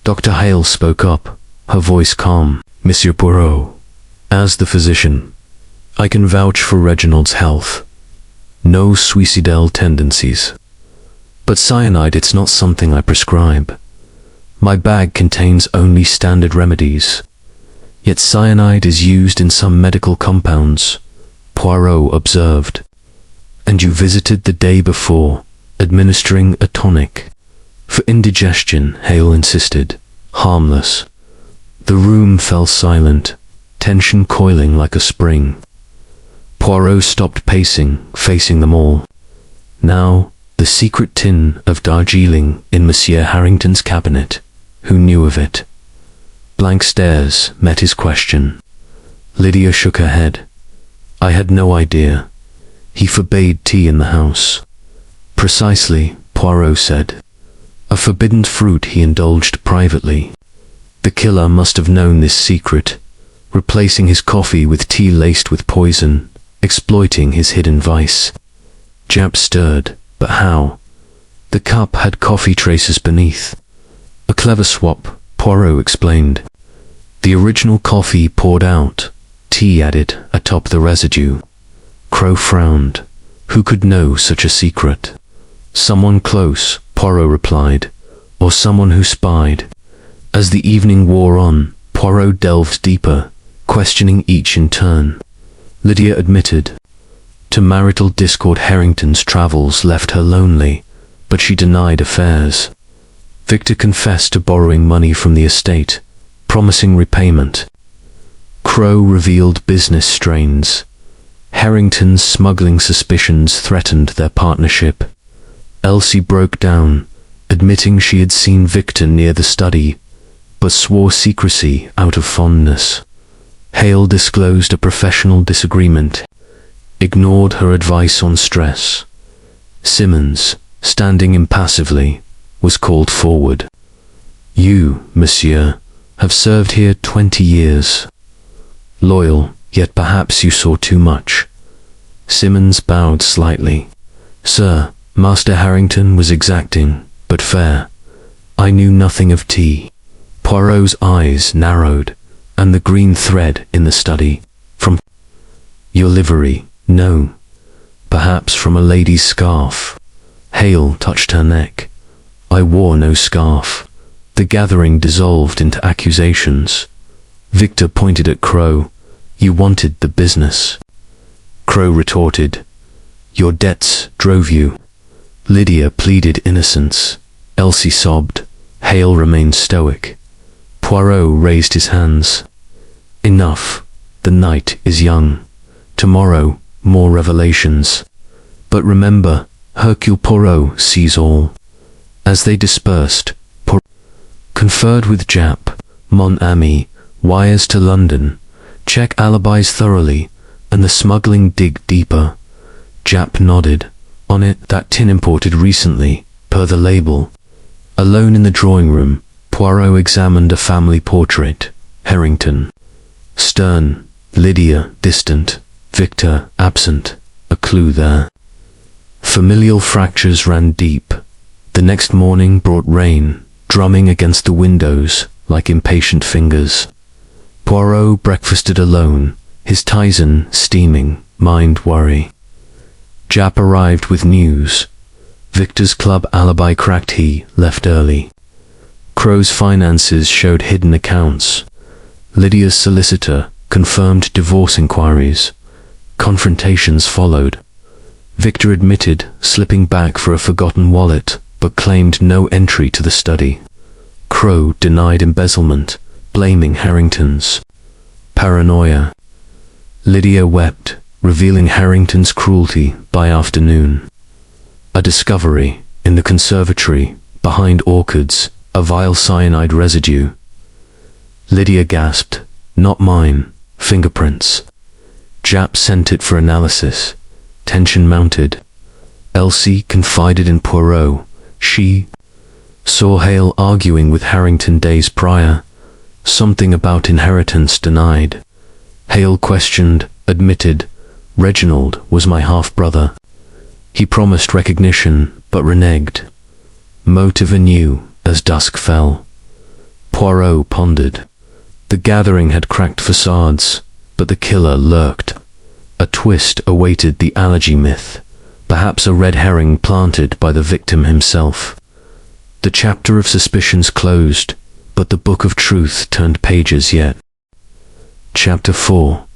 Dr. Hale spoke up, her voice calm. Monsieur Poirot, as the physician, I can vouch for Reginald's health. No suicidal tendencies. But cyanide, it's not something I prescribe. My bag contains only standard remedies. Yet cyanide is used in some medical compounds. Poirot observed. And you visited the day before, administering a tonic. For indigestion, Hale insisted. Harmless. The room fell silent, tension coiling like a spring. Poirot stopped pacing, facing them all. Now, the secret tin of Darjeeling in Monsieur Harrington's cabinet. Who knew of it? Blank stares met his question. Lydia shook her head. I had no idea. He forbade tea in the house. Precisely, Poirot said. A forbidden fruit he indulged privately. The killer must have known this secret, replacing his coffee with tea laced with poison, exploiting his hidden vice. Japp stirred, but how? The cup had coffee traces beneath. A clever swap, Poirot explained. The original coffee poured out, tea added atop the residue. Crowe frowned. Who could know such a secret? Someone close, Poirot replied, or someone who spied. As the evening wore on, Poirot delved deeper, questioning each in turn. Lydia admitted. To marital discord Harrington's travels left her lonely, but she denied affairs. Victor confessed to borrowing money from the estate, promising repayment. Crowe revealed business strains. Harrington's smuggling suspicions threatened their partnership. Elsie broke down, admitting she had seen Victor near the study, but swore secrecy out of fondness. Hale disclosed a professional disagreement, ignored her advice on stress. Simmons, standing impassively, was called forward. You, monsieur, have served here 20 years. Loyal, yet perhaps you saw too much. Simmons bowed slightly. Sir, Master Harrington was exacting, but fair. I knew nothing of tea. Poirot's eyes narrowed, and the green thread in the study. From your livery, no. Perhaps from a lady's scarf. Hale touched her neck. I wore no scarf. The gathering dissolved into accusations. Victor pointed at Crowe. You wanted the business. Crowe retorted. Your debts drove you. Lydia pleaded innocence. Elsie sobbed. Hale remained stoic. Poirot raised his hands. Enough. The night is young. Tomorrow, more revelations. But remember, Hercule Poirot sees all. As they dispersed, Poirot conferred with Japp. Mon ami, wires to London. Check alibis thoroughly, and the smuggling dig deeper. Japp nodded. On it, that tin imported recently, per the label. Alone in the drawing room, Poirot examined a family portrait. Harrington. Stern. Lydia, distant. Victor, absent. A clue there. Familial fractures ran deep. The next morning brought rain, drumming against the windows like impatient fingers. Poirot breakfasted alone, his Tizen steaming, mind worry. Japp arrived with news. Victor's club alibi cracked. He left early. Crowe's finances showed hidden accounts. Lydia's solicitor confirmed divorce inquiries. Confrontations followed. Victor admitted slipping back for a forgotten wallet, but claimed no entry to the study. Crowe denied embezzlement, blaming Harrington's paranoia. Lydia wept, revealing Harrington's cruelty by afternoon. A discovery, in the conservatory, behind orchids, a vial cyanide residue. Lydia gasped, not mine, fingerprints. Japp sent it for analysis. Tension mounted. Elsie confided in Poirot. She saw Hale arguing with Harrington days prior. Something about inheritance denied. Hale questioned, admitted, Reginald was my half-brother. He promised recognition, but reneged. Motive anew as dusk fell. Poirot pondered. The gathering had cracked facades, but the killer lurked. A twist awaited the allergy myth, perhaps a red herring planted by the victim himself. The chapter of suspicions closed, but the book of truth turned pages yet. Chapter 4.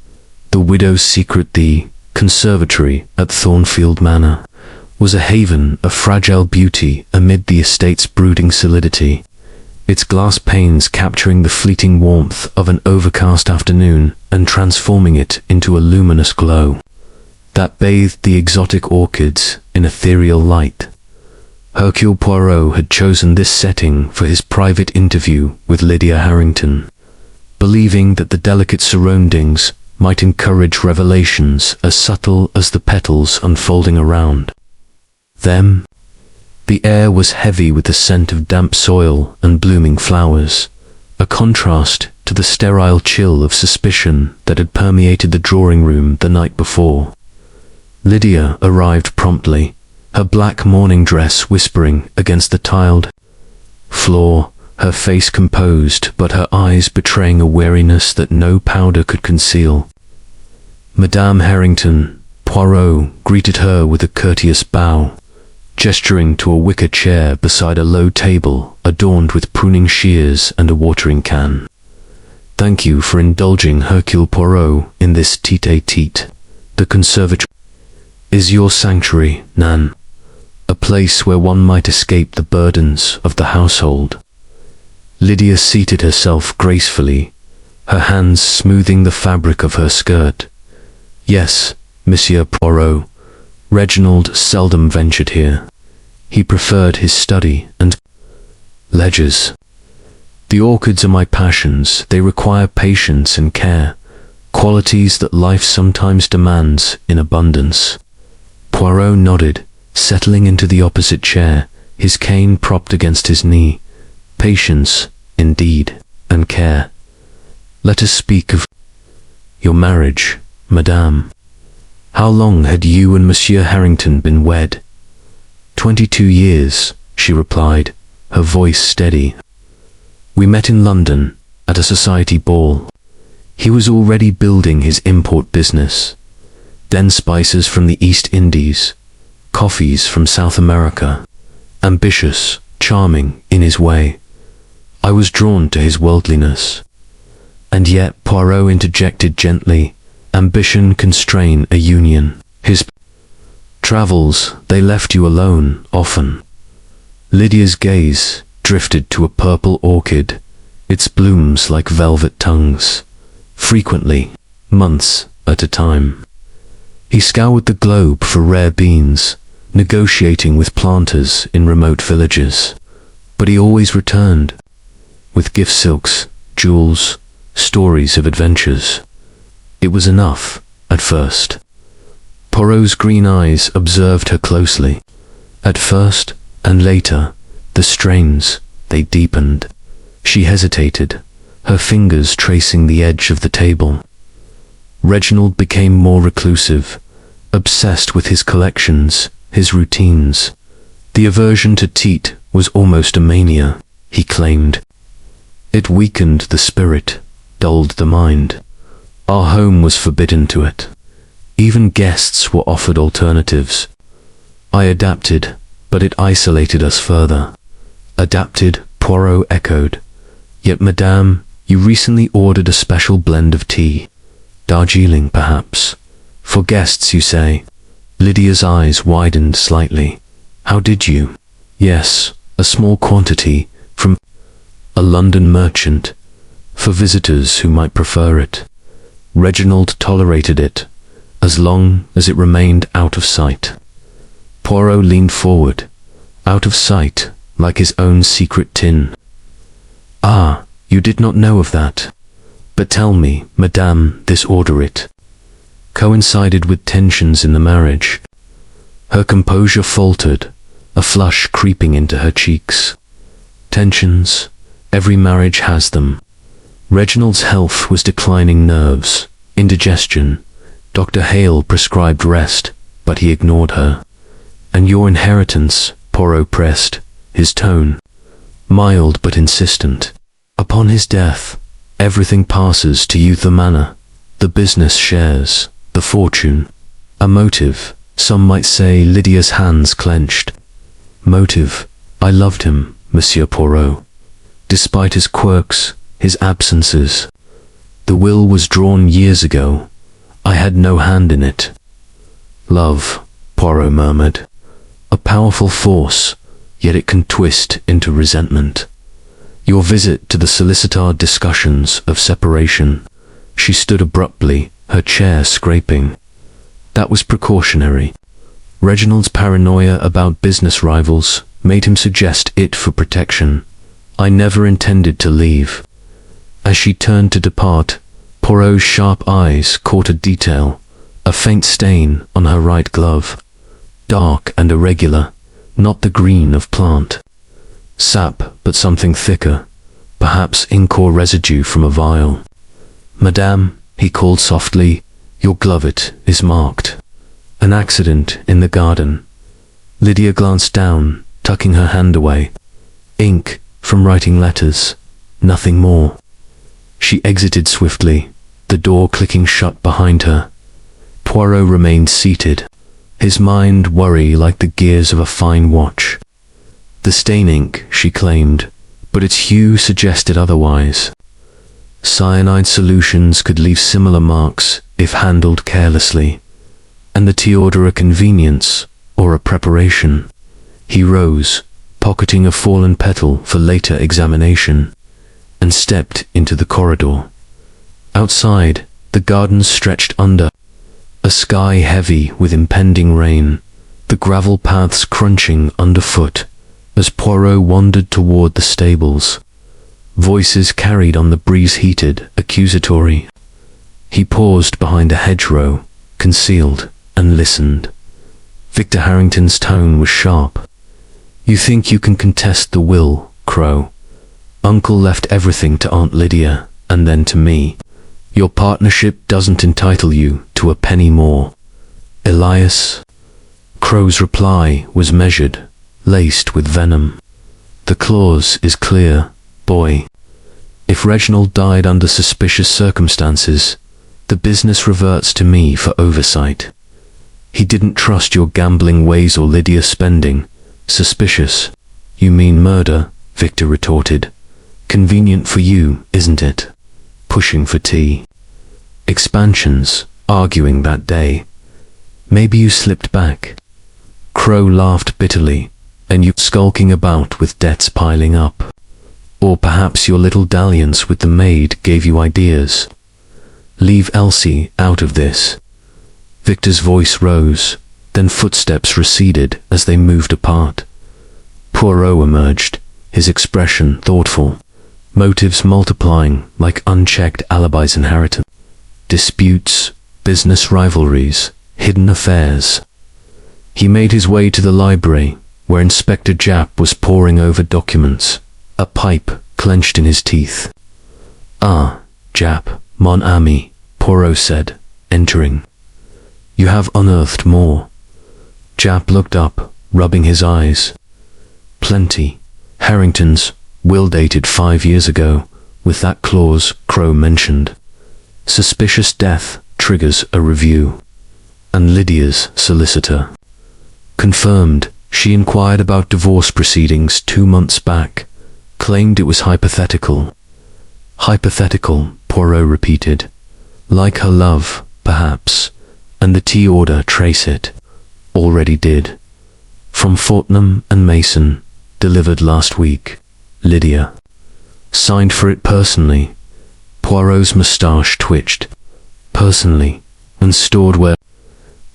The widow's secret. The conservatory at Thornfield Manor was a haven of fragile beauty amid the estate's brooding solidity, its glass panes capturing the fleeting warmth of an overcast afternoon and transforming it into a luminous glow that bathed the exotic orchids in ethereal light. Hercule Poirot had chosen this setting for his private interview with Lydia Harrington, believing that the delicate surroundings might encourage revelations as subtle as the petals unfolding around them. The air was heavy with the scent of damp soil and blooming flowers, a contrast to the sterile chill of suspicion that had permeated the drawing room the night before. Lydia arrived promptly, her black morning dress whispering against the tiled floor, her face composed but her eyes betraying a weariness that no powder could conceal. Madame Harrington, Poirot greeted her with a courteous bow, gesturing to a wicker chair beside a low table adorned with pruning shears and a watering can. "Thank you for indulging Hercule Poirot in this tete-a-tete. The conservatory is your sanctuary, Nan, a place where one might escape the burdens of the household." Lydia seated herself gracefully, her hands smoothing the fabric of her skirt. "Yes, Monsieur Poirot. Reginald seldom ventured here. He preferred his study and ledgers. The orchids are my passions. They require patience and care, qualities that life sometimes demands in abundance." Poirot nodded, settling into the opposite chair, his cane propped against his knee. "Patience, indeed, and care. Let us speak of your marriage, Madame. How long had you and Monsieur Harrington been wed?" 22 years, she replied, her voice steady. "We met in London, at a society ball. He was already building his import business. Then spices from the East Indies, coffees from South America. Ambitious, charming in his way. I was drawn to his worldliness." And yet, Poirot interjected gently, ambition constrained a union. "His travels, they left you alone, often." Lydia's gaze drifted to a purple orchid, its blooms like velvet tongues. "Frequently, months at a time. He scoured the globe for rare beans, negotiating with planters in remote villages. But he always returned, with gift silks, jewels, stories of adventures. It was enough, at first." Poirot's green eyes observed her closely. "At first, and later, the strains, they deepened." She hesitated, her fingers tracing the edge of the table. "Reginald became more reclusive, obsessed with his collections, his routines. The aversion to teat was almost a mania," he claimed. "It weakened the spirit, dulled the mind. Our home was forbidden to it. Even guests were offered alternatives. I adapted, but it isolated us further." "Adapted?" Poirot echoed. "Yet, Madame, you recently ordered a special blend of tea. Darjeeling, perhaps. For guests, you say?" Lydia's eyes widened slightly. "How did you?" "Yes, a small quantity, from a London merchant, for visitors who might prefer it. Reginald tolerated it, as long as it remained out of sight." Poirot leaned forward, out of sight, like his own secret tin. "Ah, you did not know of that. But tell me, Madame, this order it coincided with tensions in the marriage." Her composure faltered, a flush creeping into her cheeks. "Tensions? Every marriage has them. Reginald's health was declining, nerves, indigestion. Dr. Hale prescribed rest, but he ignored her. And your inheritance," Poirot pressed, his tone mild but insistent. "Upon his death, everything passes to you, the manor, the business shares, the fortune." "A motive," some might say. Lydia's hands clenched. "Motive? I loved him, Monsieur Poirot. Despite his quirks, his absences. The will was drawn years ago. I had no hand in it." Love, Poirot murmured. A powerful force, yet it can twist into resentment. Your visit to the solicitor discussions of separation. She stood abruptly, her chair scraping. That was precautionary. Reginald's paranoia about business rivals made him suggest it for protection. I never intended to leave. As she turned to depart, Poirot's sharp eyes caught a detail, a faint stain on her right glove. Dark and irregular, not the green of plant. Sap, but something thicker, perhaps ink or residue from a vial. Madame, he called softly, your glovet is marked. An accident in the garden. Lydia glanced down, tucking her hand away. Ink from writing letters, nothing more. She exited swiftly, the door clicking shut behind her. Poirot remained seated, his mind worry like the gears of a fine watch. The stain ink, she claimed, but its hue suggested otherwise. Cyanide solutions could leave similar marks if handled carelessly, and the tea order a convenience or a preparation. He rose, pocketing a fallen petal for later examination, and stepped into the corridor. Outside, the gardens stretched under, a sky heavy with impending rain, the gravel paths crunching underfoot as Poirot wandered toward the stables. Voices carried on the breeze-heated, accusatory. He paused behind a hedgerow, concealed, and listened. Victor Harrington's tone was sharp. You think you can contest the will, Crowe? Uncle left everything to Aunt Lydia, and then to me. Your partnership doesn't entitle you to a penny more. Elias? Crowe's reply was measured, laced with venom. The clause is clear, boy. If Reginald died under suspicious circumstances, the business reverts to me for oversight. He didn't trust your gambling ways or Lydia's spending. Suspicious? You mean murder, Victor retorted. Convenient for you, isn't it? Pushing for tea. Expansions, arguing that day. Maybe you slipped back. Crowe laughed bitterly, and you skulking about with debts piling up. Or perhaps your little dalliance with the maid gave you ideas. Leave Elsie out of this. Victor's voice rose, then footsteps receded as they moved apart. Poirot emerged, his expression thoughtful, motives multiplying like unchecked alibis inheritance. Disputes, business rivalries, hidden affairs. He made his way to the library, where Inspector Japp was poring over documents, a pipe clenched in his teeth. Ah, Japp, mon ami, Poirot said, entering. You have unearthed more. Japp looked up, rubbing his eyes. Plenty. Harrington's will dated 5 years ago, with that clause Crowe mentioned. Suspicious death triggers a review. And Lydia's solicitor. Confirmed, she inquired about divorce proceedings 2 months back, claimed it was hypothetical. Hypothetical, Poirot repeated. Like her love, perhaps, and the tea order trace it. Already did. From Fortnum and Mason, delivered last week. Lydia. Signed for it personally. Poirot's moustache twitched. Personally, and stored where?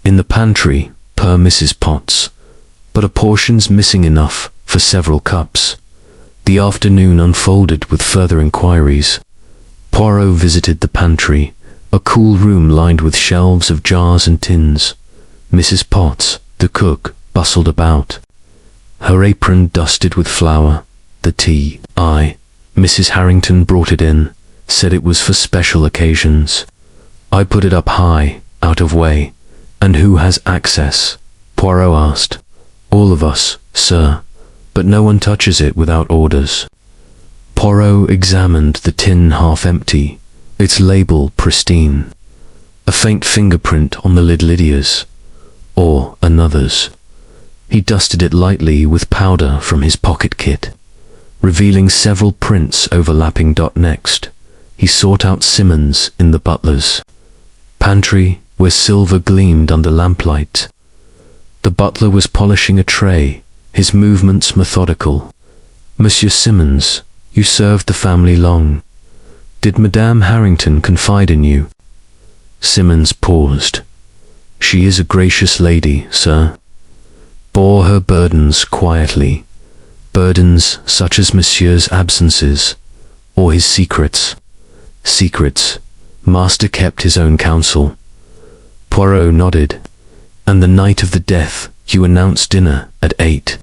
In the pantry, per Mrs. Potts, but a portion's missing enough for several cups. The afternoon unfolded with further inquiries. Poirot visited the pantry, a cool room lined with shelves of jars and tins. Mrs. Potts, the cook, bustled about, her apron dusted with flour. The tea, Mrs. Harrington brought it in, said it was for special occasions. I put it up high, out of way. And who has access? Poirot asked. All of us, sir, but no one touches it without orders. Poirot examined the tin half empty, its label pristine. A faint fingerprint on the lid, Lydia's, or another's. He dusted it lightly with powder from his pocket kit, revealing several prints overlapping. Next, he sought out Simmons in the butler's. Pantry, where silver gleamed under lamplight. The butler was polishing a tray, his movements methodical. "Monsieur Simmons, you served the family long. Did Madame Harrington confide in you?" Simmons paused. "She is a gracious lady, sir. Bore her burdens quietly, burdens such as Monsieur's absences, or his secrets. Secrets. Master kept his own counsel." Poirot nodded. "And the night of the death, you announced dinner at 8.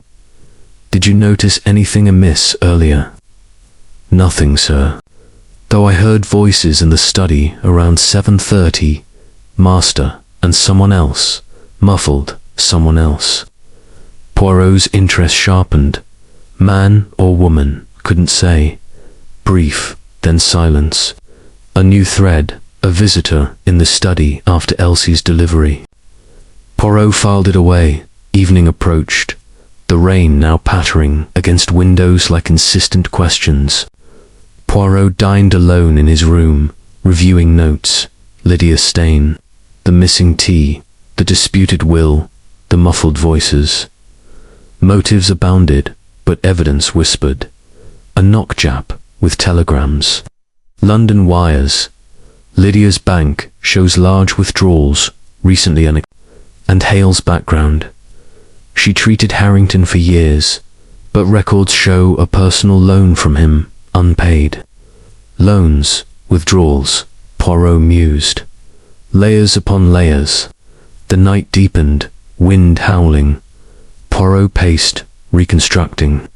Did you notice anything amiss earlier?" "Nothing, sir. Though I heard voices in the study around 7:30, master and someone else, muffled someone else." Poirot's interest sharpened. Man or woman, couldn't say. Brief, then silence. A new thread, a visitor in the study after Elsie's delivery. Poirot filed it away. Evening approached, the rain now pattering against windows like insistent questions. Poirot dined alone in his room, reviewing notes, Lydia's stain, the missing tea, the disputed will, the muffled voices. Motives abounded, but evidence whispered. A knockjap with telegrams. London wires. Lydia's bank shows large withdrawals, recently and Hale's background. She treated Harrington for years, but records show a personal loan from him, unpaid. Loans, withdrawals, Poirot mused. Layers upon layers. The night deepened, wind howling. Poirot paced, reconstructing.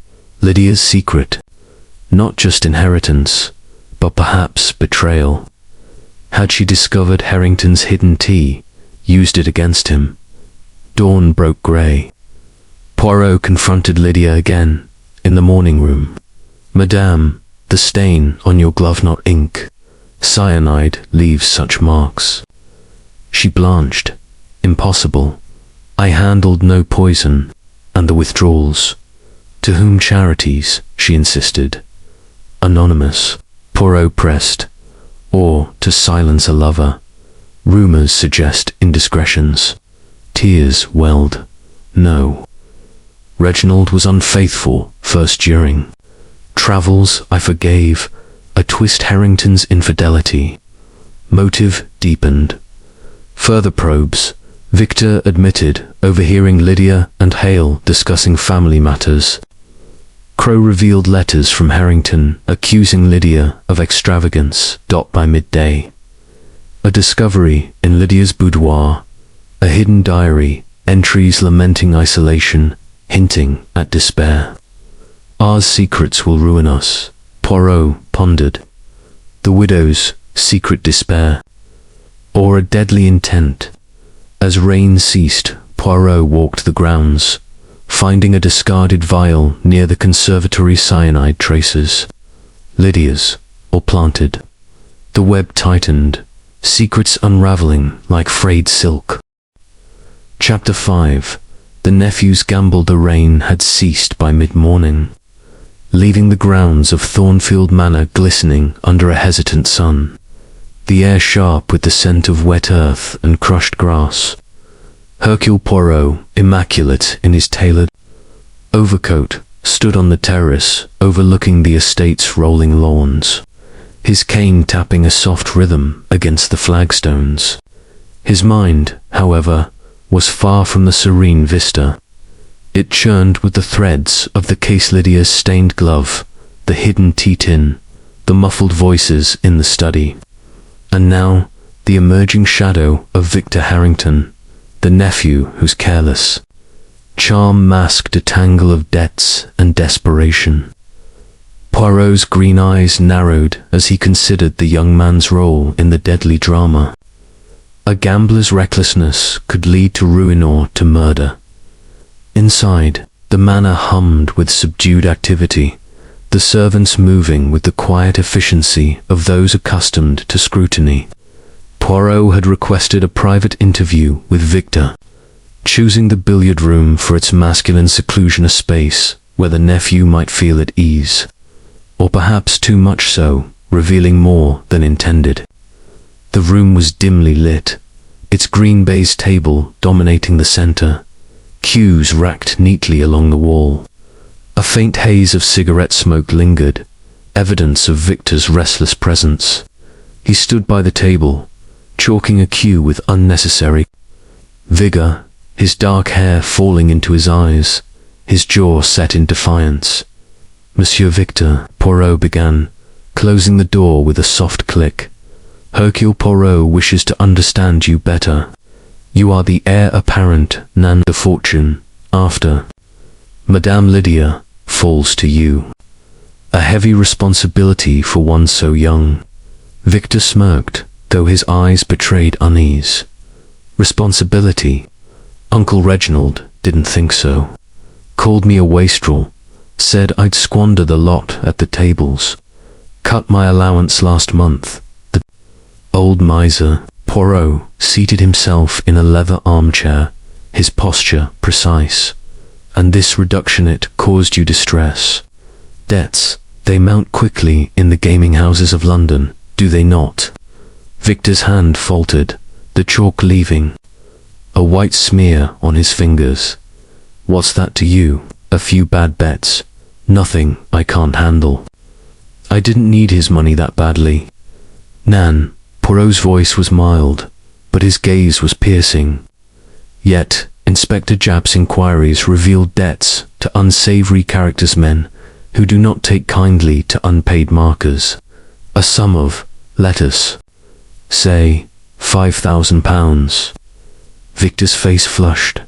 Lydia's secret. Not just inheritance, but perhaps betrayal. Had she discovered Harrington's hidden tea, used it against him? Dawn broke grey. Poirot confronted Lydia again, in the morning room. "Madame, the stain on your glove, not ink. Cyanide leaves such marks." She blanched. "Impossible. I handled no poison, and the withdrawals. To whom charities?" she insisted. "Anonymous," Poirot pressed. "Or to silence a lover. Rumors suggest indiscretions. Tears welled. No. Reginald was unfaithful, first during. Travels I forgave. I twist Harrington's infidelity. Motive deepened. Further probes. Victor admitted overhearing Lydia and Hale discussing family matters. Crowe revealed letters from Harrington accusing Lydia of extravagance. By midday. A discovery in Lydia's boudoir. A hidden diary, entries lamenting isolation, hinting at despair. "Our secrets will ruin us," Poirot pondered. The widow's secret despair. Or a deadly intent. As rain ceased, Poirot walked the grounds, finding a discarded vial near the conservatory cyanide traces. Lydia's, or planted. The web tightened, secrets unraveling like frayed silk. Chapter 5. The nephews gambled. The rain had ceased by mid-morning, leaving the grounds of Thornfield Manor glistening under a hesitant sun, the air sharp with the scent of wet earth and crushed grass. Hercule Poirot, immaculate in his tailored overcoat, stood on the terrace overlooking the estate's rolling lawns, his cane tapping a soft rhythm against the flagstones. His mind, however, was far from the serene vista. It churned with the threads of the case, Lydia's stained glove, the hidden tea tin, the muffled voices in the study. And now, the emerging shadow of Victor Harrington, the nephew whose careless charm masked a tangle of debts and desperation. Poirot's green eyes narrowed as he considered the young man's role in the deadly drama. A gambler's recklessness could lead to ruin or to murder. Inside, the manor hummed with subdued activity, the servants moving with the quiet efficiency of those accustomed to scrutiny. Poirot had requested a private interview with Victor, choosing the billiard room for its masculine seclusion, a space where the nephew might feel at ease, or perhaps too much so, revealing more than intended. The room was dimly lit, its green baize table dominating the center, cues racked neatly along the wall. A faint haze of cigarette smoke lingered, evidence of Victor's restless presence. He stood by the table, chalking a cue with unnecessary vigor, his dark hair falling into his eyes, his jaw set in defiance. "Monsieur Victor," Poirot began, closing the door with a soft click. "Hercule Poirot wishes to understand you better. You are the heir apparent, nan de fortune, after Madame Lydia falls to you. A heavy responsibility for one so young." Victor smirked, though his eyes betrayed unease. "Responsibility? Uncle Reginald didn't think so. Called me a wastrel, said I'd squander the lot at the tables. Cut my allowance last month. The old miser." Poirot seated himself in a leather armchair, his posture precise. "And this reductionate caused you distress. Debts, they mount quickly in the gaming houses of London, do they not?" Victor's hand faltered, the chalk leaving a white smear on his fingers. "What's that to you? A few bad bets. Nothing I can't handle. I didn't need his money that badly." "Nan," Poirot's voice was mild, but his gaze was piercing. Yet, Inspector Japp's inquiries revealed debts to unsavory characters, men who do not take kindly to unpaid markers. A sum of, let us say, £5,000. Victor's face flushed,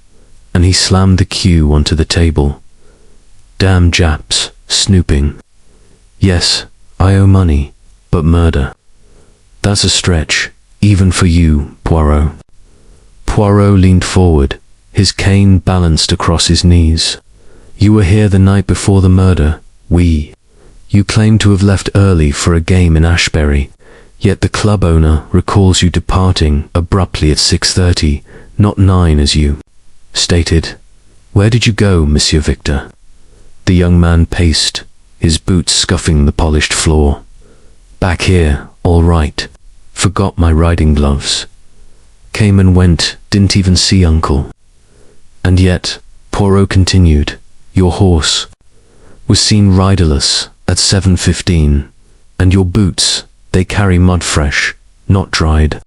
and he slammed the cue onto the table. "Damn Japs, snooping. Yes, I owe money, but murder. That's a stretch, even for you, Poirot." Poirot leaned forward, his cane balanced across his knees. "You were here the night before the murder. You claim to have left early for a game in Ashbury, yet the club owner recalls you departing abruptly at 6:30, not 9 as you stated. Where did you go, Monsieur Victor?" The young man paced, his boots scuffing the polished floor. "Back here, all right. Forgot my riding gloves. Came and went, didn't even see Uncle." "And yet," Poirot continued, "your horse was seen riderless at 7:15, and your boots, they carry mud fresh, not dried.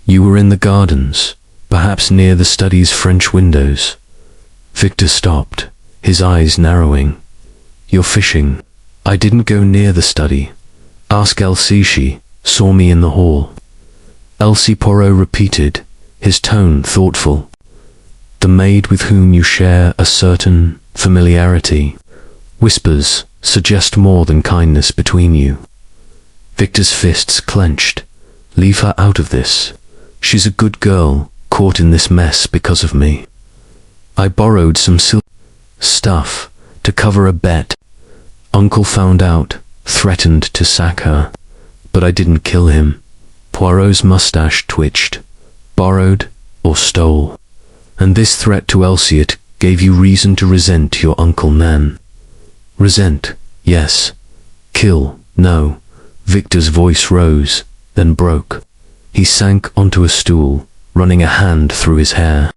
You were in the gardens, perhaps near the study's French windows." Victor stopped, his eyes narrowing. "You're fishing." "I didn't go near the study. Ask Elsie, she saw me in the hall." "Elsie," Poirot repeated, his tone thoughtful. "The maid with whom you share a certain familiarity. Whispers suggest more than kindness between you." Victor's fists clenched. "Leave her out of this. She's a good girl, caught in this mess because of me. I borrowed some stuff to cover a bet. Uncle found out, threatened to sack her, but I didn't kill him." Poirot's mustache twitched. "Borrowed or stole? And this threat to Elsie, it gave you reason to resent your Uncle Nan?" "Resent, yes. Kill, no." Victor's voice rose, then broke. He sank onto a stool, running a hand through his hair.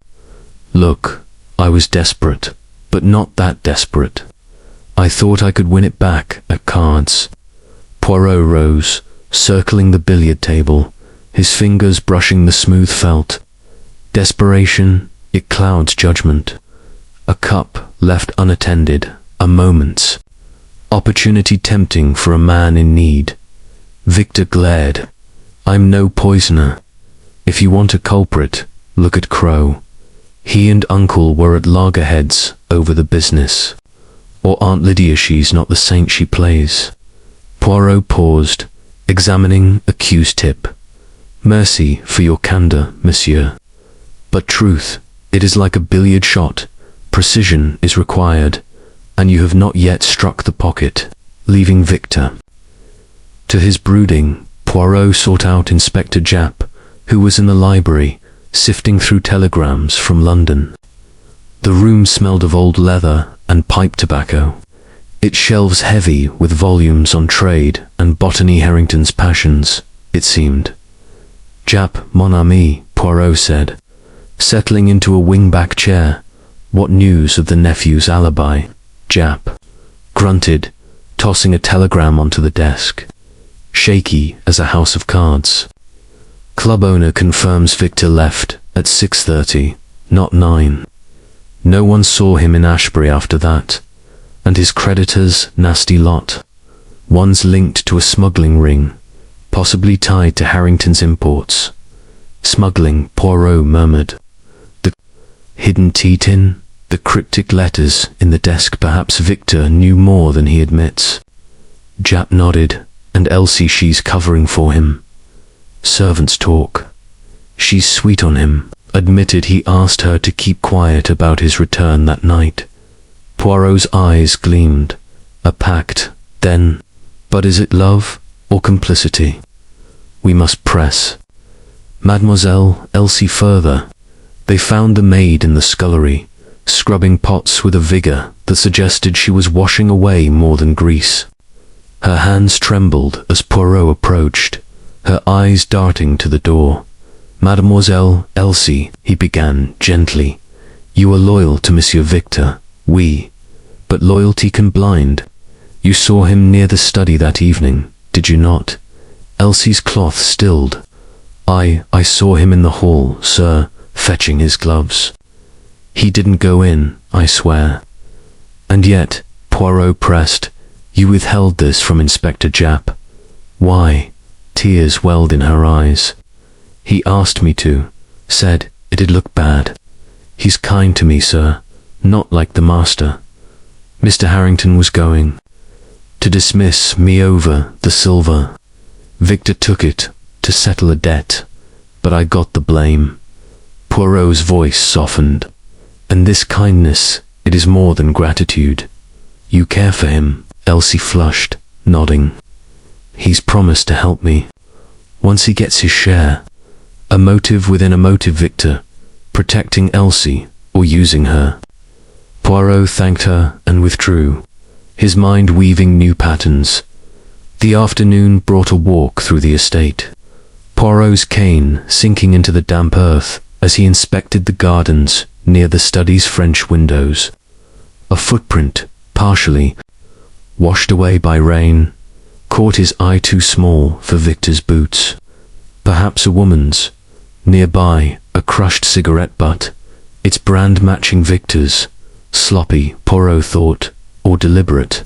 "Look, I was desperate, but not that desperate. I thought I could win it back at cards." Poirot rose, circling the billiard table, his fingers brushing the smooth felt. "Desperation, it clouds judgment. A cup left unattended, a moment's opportunity tempting for a man in need." Victor glared. "I'm no poisoner. If you want a culprit, look at Crowe. He and Uncle were at loggerheads over the business. Or Aunt Lydia, she's not the saint she plays." Poirot paused, examining a cue's tip. "Mercy for your candor, monsieur. But truth, it is like a billiard shot. Precision is required, and you have not yet struck the pocket," leaving Victor to his brooding. Poirot sought out Inspector Japp, who was in the library, sifting through telegrams from London. The room smelled of old leather and pipe tobacco, its shelves heavy with volumes on trade and botany. Harrington's passions, it seemed. Jap, mon ami, Poirot said, settling into a wing-back chair. What news of the nephew's alibi? Jap grunted, tossing a telegram onto the desk. Shaky as a house of cards. Club owner confirms Victor left at 6:30, not 9. No one saw him in Ashbury after that. And his creditors, nasty lot. One's linked to a smuggling ring, possibly tied to Harrington's imports. Smuggling, Poirot murmured. The hidden tea tin, the cryptic letters in the desk. Perhaps Victor knew more than he admits. Jap nodded. And Elsie, she's covering for him. Servants talk. She's sweet on him. Admitted he asked her to keep quiet about his return that night. Poirot's eyes gleamed. A pact, then. But is it love or complicity? We must press. Mademoiselle Elsie further. They found the maid in the scullery, scrubbing pots with a vigour that suggested she was washing away more than grease. Her hands trembled as Poirot approached, her eyes darting to the door. Mademoiselle Elsie, he began gently, you are loyal to Monsieur Victor. Oui, but loyalty can blind. You saw him near the study that evening, did you not? Elsie's cloth stilled. I saw him in the hall, sir, fetching his gloves. He didn't go in, I swear. And yet, Poirot pressed, you withheld this from Inspector Jap. Why? Tears welled in her eyes. He asked me to, said it'd look bad. He's kind to me, sir, not like the master. Mr. Harrington was going to dismiss me over the silver. Victor took it to settle a debt, but I got the blame. Poirot's voice softened. And this kindness, it is more than gratitude. You care for him, Elsie flushed, nodding. He's promised to help me. Once he gets his share. A motive within a motive, Victor. Protecting Elsie, or using her. Poirot thanked her and withdrew, his mind weaving new patterns. The afternoon brought a walk through the estate. Poirot's cane sinking into the damp earth as he inspected the gardens near the study's French windows. A footprint, partially washed away by rain, caught his eye too small for Victor's boots. Perhaps a woman's. Nearby, a crushed cigarette butt, its brand matching Victor's. Sloppy, Poirot thought, or deliberate.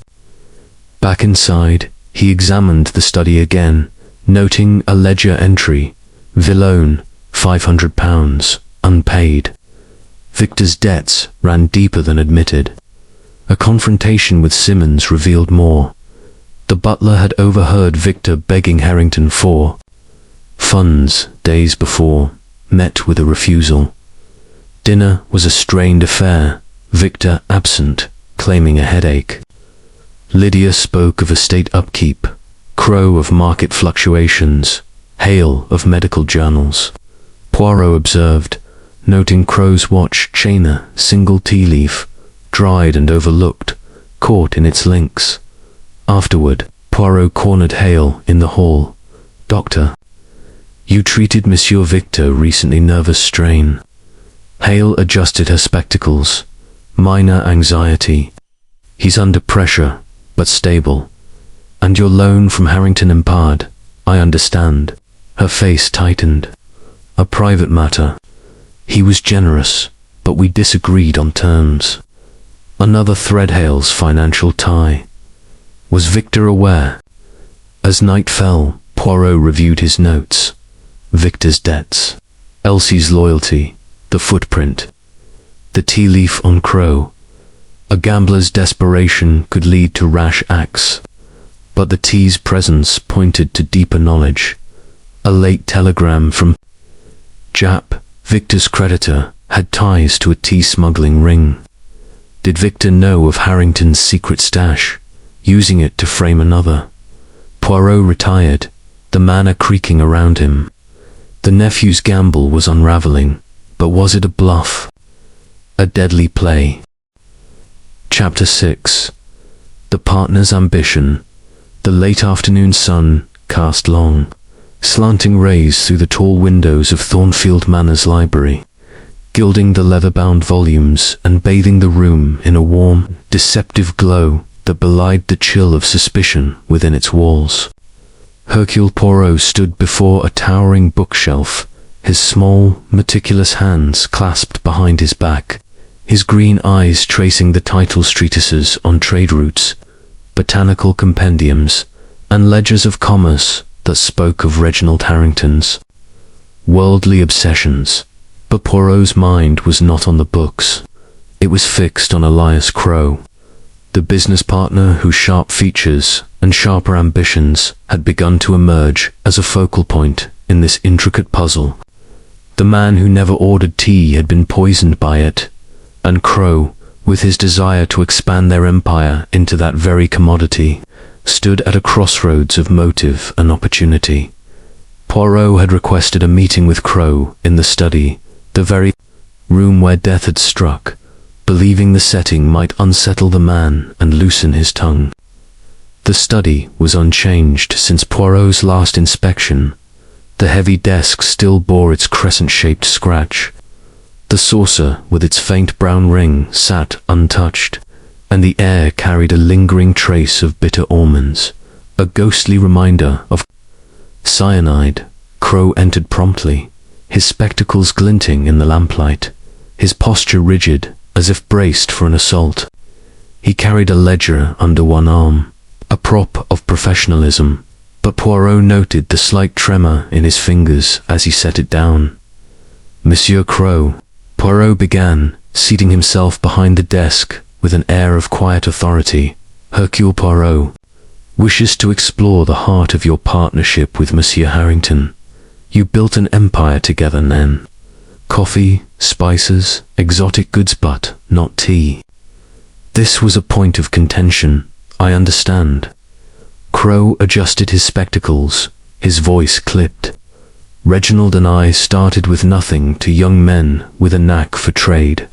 Back inside, he examined the study again, noting a ledger entry. Villone, £500, unpaid. Victor's debts ran deeper than admitted. A confrontation with Simmons revealed more. The butler had overheard Victor begging Harrington for funds days before, met with a refusal. Dinner was a strained affair, Victor absent, claiming a headache. Lydia spoke of estate upkeep, Crowe of market fluctuations, Hale of medical journals. Poirot observed, noting Crowe's watch chainer, single tea leaf, dried and overlooked, caught in its links. Afterward, Poirot cornered Hale in the hall. Doctor, you treated Monsieur Victor recently nervous strain. Hale adjusted her spectacles. Minor anxiety. He's under pressure, but stable. And your loan from Harrington and Pard, I understand. Her face tightened. A private matter. He was generous, but we disagreed on terms. Another thread Hale's financial tie. Was Victor aware? As night fell, Poirot reviewed his notes. Victor's debts. Elsie's loyalty. The footprint. The tea leaf on Crowe. A gambler's desperation could lead to rash acts. But the tea's presence pointed to deeper knowledge. A late telegram from Jap, Victor's creditor, had ties to a tea smuggling ring. Did Victor know of Harrington's secret stash, using it to frame another? Poirot retired, the manor creaking around him. The nephew's gamble was unraveling, but was it a bluff? A deadly play? Chapter 6. The partner's ambition. The late afternoon sun cast long, slanting rays through the tall windows of Thornfield Manor's library, gilding the leather-bound volumes and bathing the room in a warm, deceptive glow that belied the chill of suspicion within its walls. Hercule Poirot stood before a towering bookshelf, his small, meticulous hands clasped behind his back, his green eyes tracing the title treatises on trade routes, botanical compendiums, and ledgers of commerce that spoke of Reginald Harrington's worldly obsessions. But Poirot's mind was not on the books. It was fixed on Elias Crowe, the business partner whose sharp features and sharper ambitions had begun to emerge as a focal point in this intricate puzzle. The man who never ordered tea had been poisoned by it, and Crowe, with his desire to expand their empire into that very commodity, stood at a crossroads of motive and opportunity. Poirot had requested a meeting with Crowe in the study, the very room where death had struck, believing the setting might unsettle the man and loosen his tongue. The study was unchanged since Poirot's last inspection. The heavy desk still bore its crescent-shaped scratch. The saucer, with its faint brown ring, sat untouched, and the air carried a lingering trace of bitter almonds, a ghostly reminder of cyanide. Crowe entered promptly, his spectacles glinting in the lamplight, his posture rigid, as if braced for an assault. He carried a ledger under one arm, a prop of professionalism, but Poirot noted the slight tremor in his fingers as he set it down. "Monsieur Crowe," Poirot began, seating himself behind the desk with an air of quiet authority, "Hercule Poirot wishes to explore the heart of your partnership with Monsieur Harrington. You built an empire together then. Coffee, spices, exotic goods, but not tea. This was a point of contention, I understand." Crowe adjusted his spectacles, his voice clipped. "Reginald and I started with nothing to young men with a knack for trade.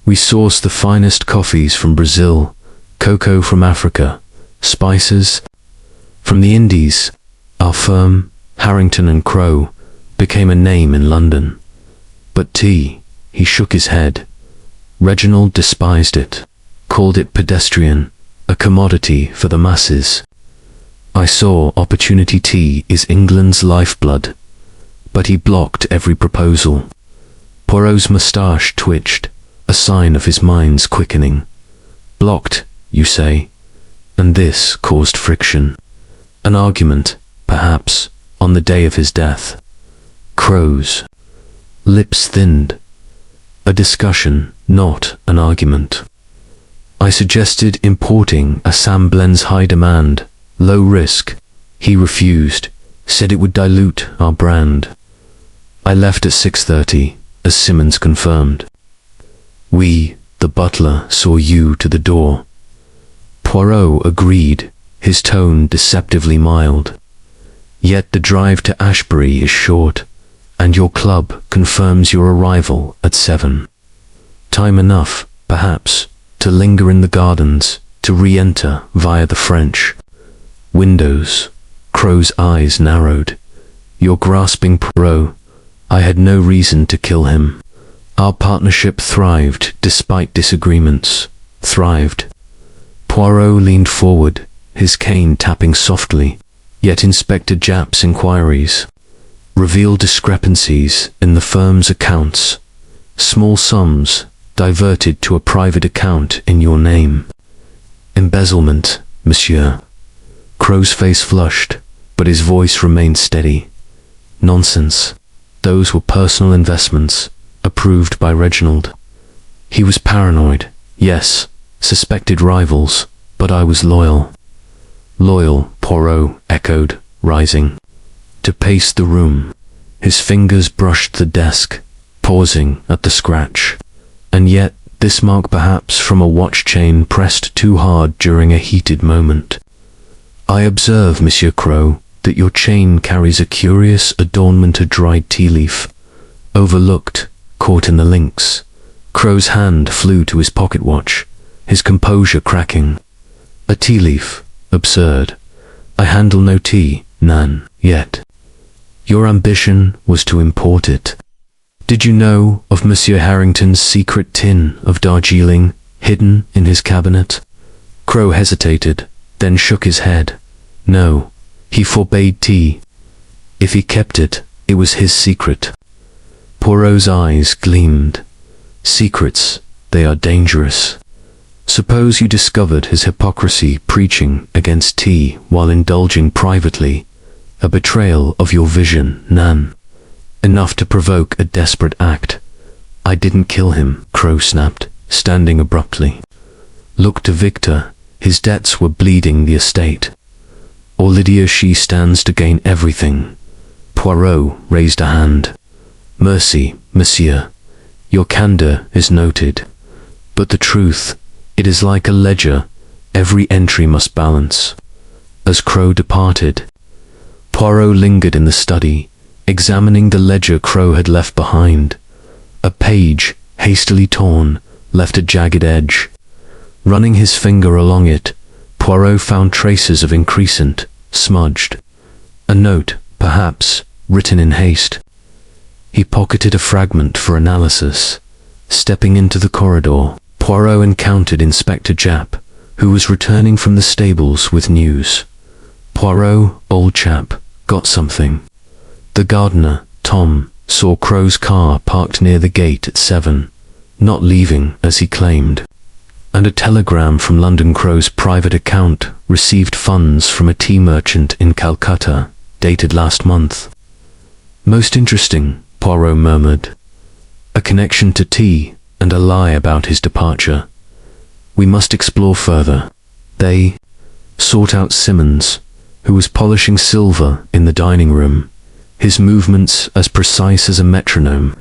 We sourced the finest coffees from Brazil, cocoa from Africa, spices from the Indies. Our firm, Harrington and Crowe, became a name in London. But tea," he shook his head. "Reginald despised it, called it pedestrian, a commodity for the masses. I saw opportunity tea is England's lifeblood, but he blocked every proposal." Poirot's moustache twitched, a sign of his mind's quickening. "Blocked, you say? And this caused friction. An argument, perhaps, on the day of his death." Crowe's lips thinned. "A discussion, not an argument. I suggested importing a Sam Blend's high demand, low risk. He refused, said it would dilute our brand. I left at 6:30, as Simmons confirmed. We, the butler, saw you to the door." Poirot agreed, his tone deceptively mild. "Yet the drive to Ashbury is short, and your club confirms your arrival at 7. Time enough, perhaps, to linger in the gardens, to re-enter via the French windows." Crowe's eyes narrowed. "You're grasping, Poirot. I had no reason to kill him. Our partnership thrived despite disagreements. Thrived." Poirot leaned forward, his cane tapping softly, yet Inspector Japp's inquiries revealed discrepancies in the firm's accounts, small sums diverted to a private account in your name. "Embezzlement, monsieur." Crowe's face flushed, but his voice remained steady. "Nonsense. Those were personal investments, approved by Reginald. He was paranoid, yes, suspected rivals, but I was loyal." "Loyal," Poirot echoed, rising to pace the room. His fingers brushed the desk, pausing at the scratch. "And yet, this mark perhaps from a watch chain pressed too hard during a heated moment. I observe, Monsieur Crowe, that your chain carries a curious adornment of dried tea leaf, overlooked, caught in the links." Crowe's hand flew to his pocket watch, his composure cracking. "A tea leaf? Absurd. I handle no tea, nan, yet." Your ambition was to import it. Did you know of Monsieur Harrington's secret tin of Darjeeling hidden in his cabinet? Crowe hesitated, then shook his head. No, he forbade tea. If he kept it, it was his secret. Poirot's eyes gleamed. Secrets, they are dangerous. Suppose you discovered his hypocrisy preaching against tea while indulging privately. A betrayal of your vision, Nan. Enough to provoke a desperate act. I didn't kill him, Crowe snapped, standing abruptly. Look to Victor. His debts were bleeding the estate. Or Lydia, she stands to gain everything. Poirot raised a hand. Mercy, monsieur. Your candor is noted. But the truth, it is like a ledger. Every entry must balance. As Crowe departed, Poirot lingered in the study, examining the ledger Crowe had left behind. A page, hastily torn, left a jagged edge. Running his finger along it, Poirot found traces of increscent, smudged. A note, perhaps, written in haste. He pocketed a fragment for analysis. Stepping into the corridor, Poirot encountered Inspector Japp, who was returning from the stables with news. Poirot, old chap, got something. The gardener, Tom, saw Crowe's car parked near the gate at 7, not leaving as he claimed. And a telegram from London. Crowe's private account received funds from a tea merchant in Calcutta, dated last month. Most interesting, Poirot murmured. A connection to tea and a lie about his departure. We must explore further. They sought out Simmons, who was polishing silver in the dining room, his movements as precise as a metronome.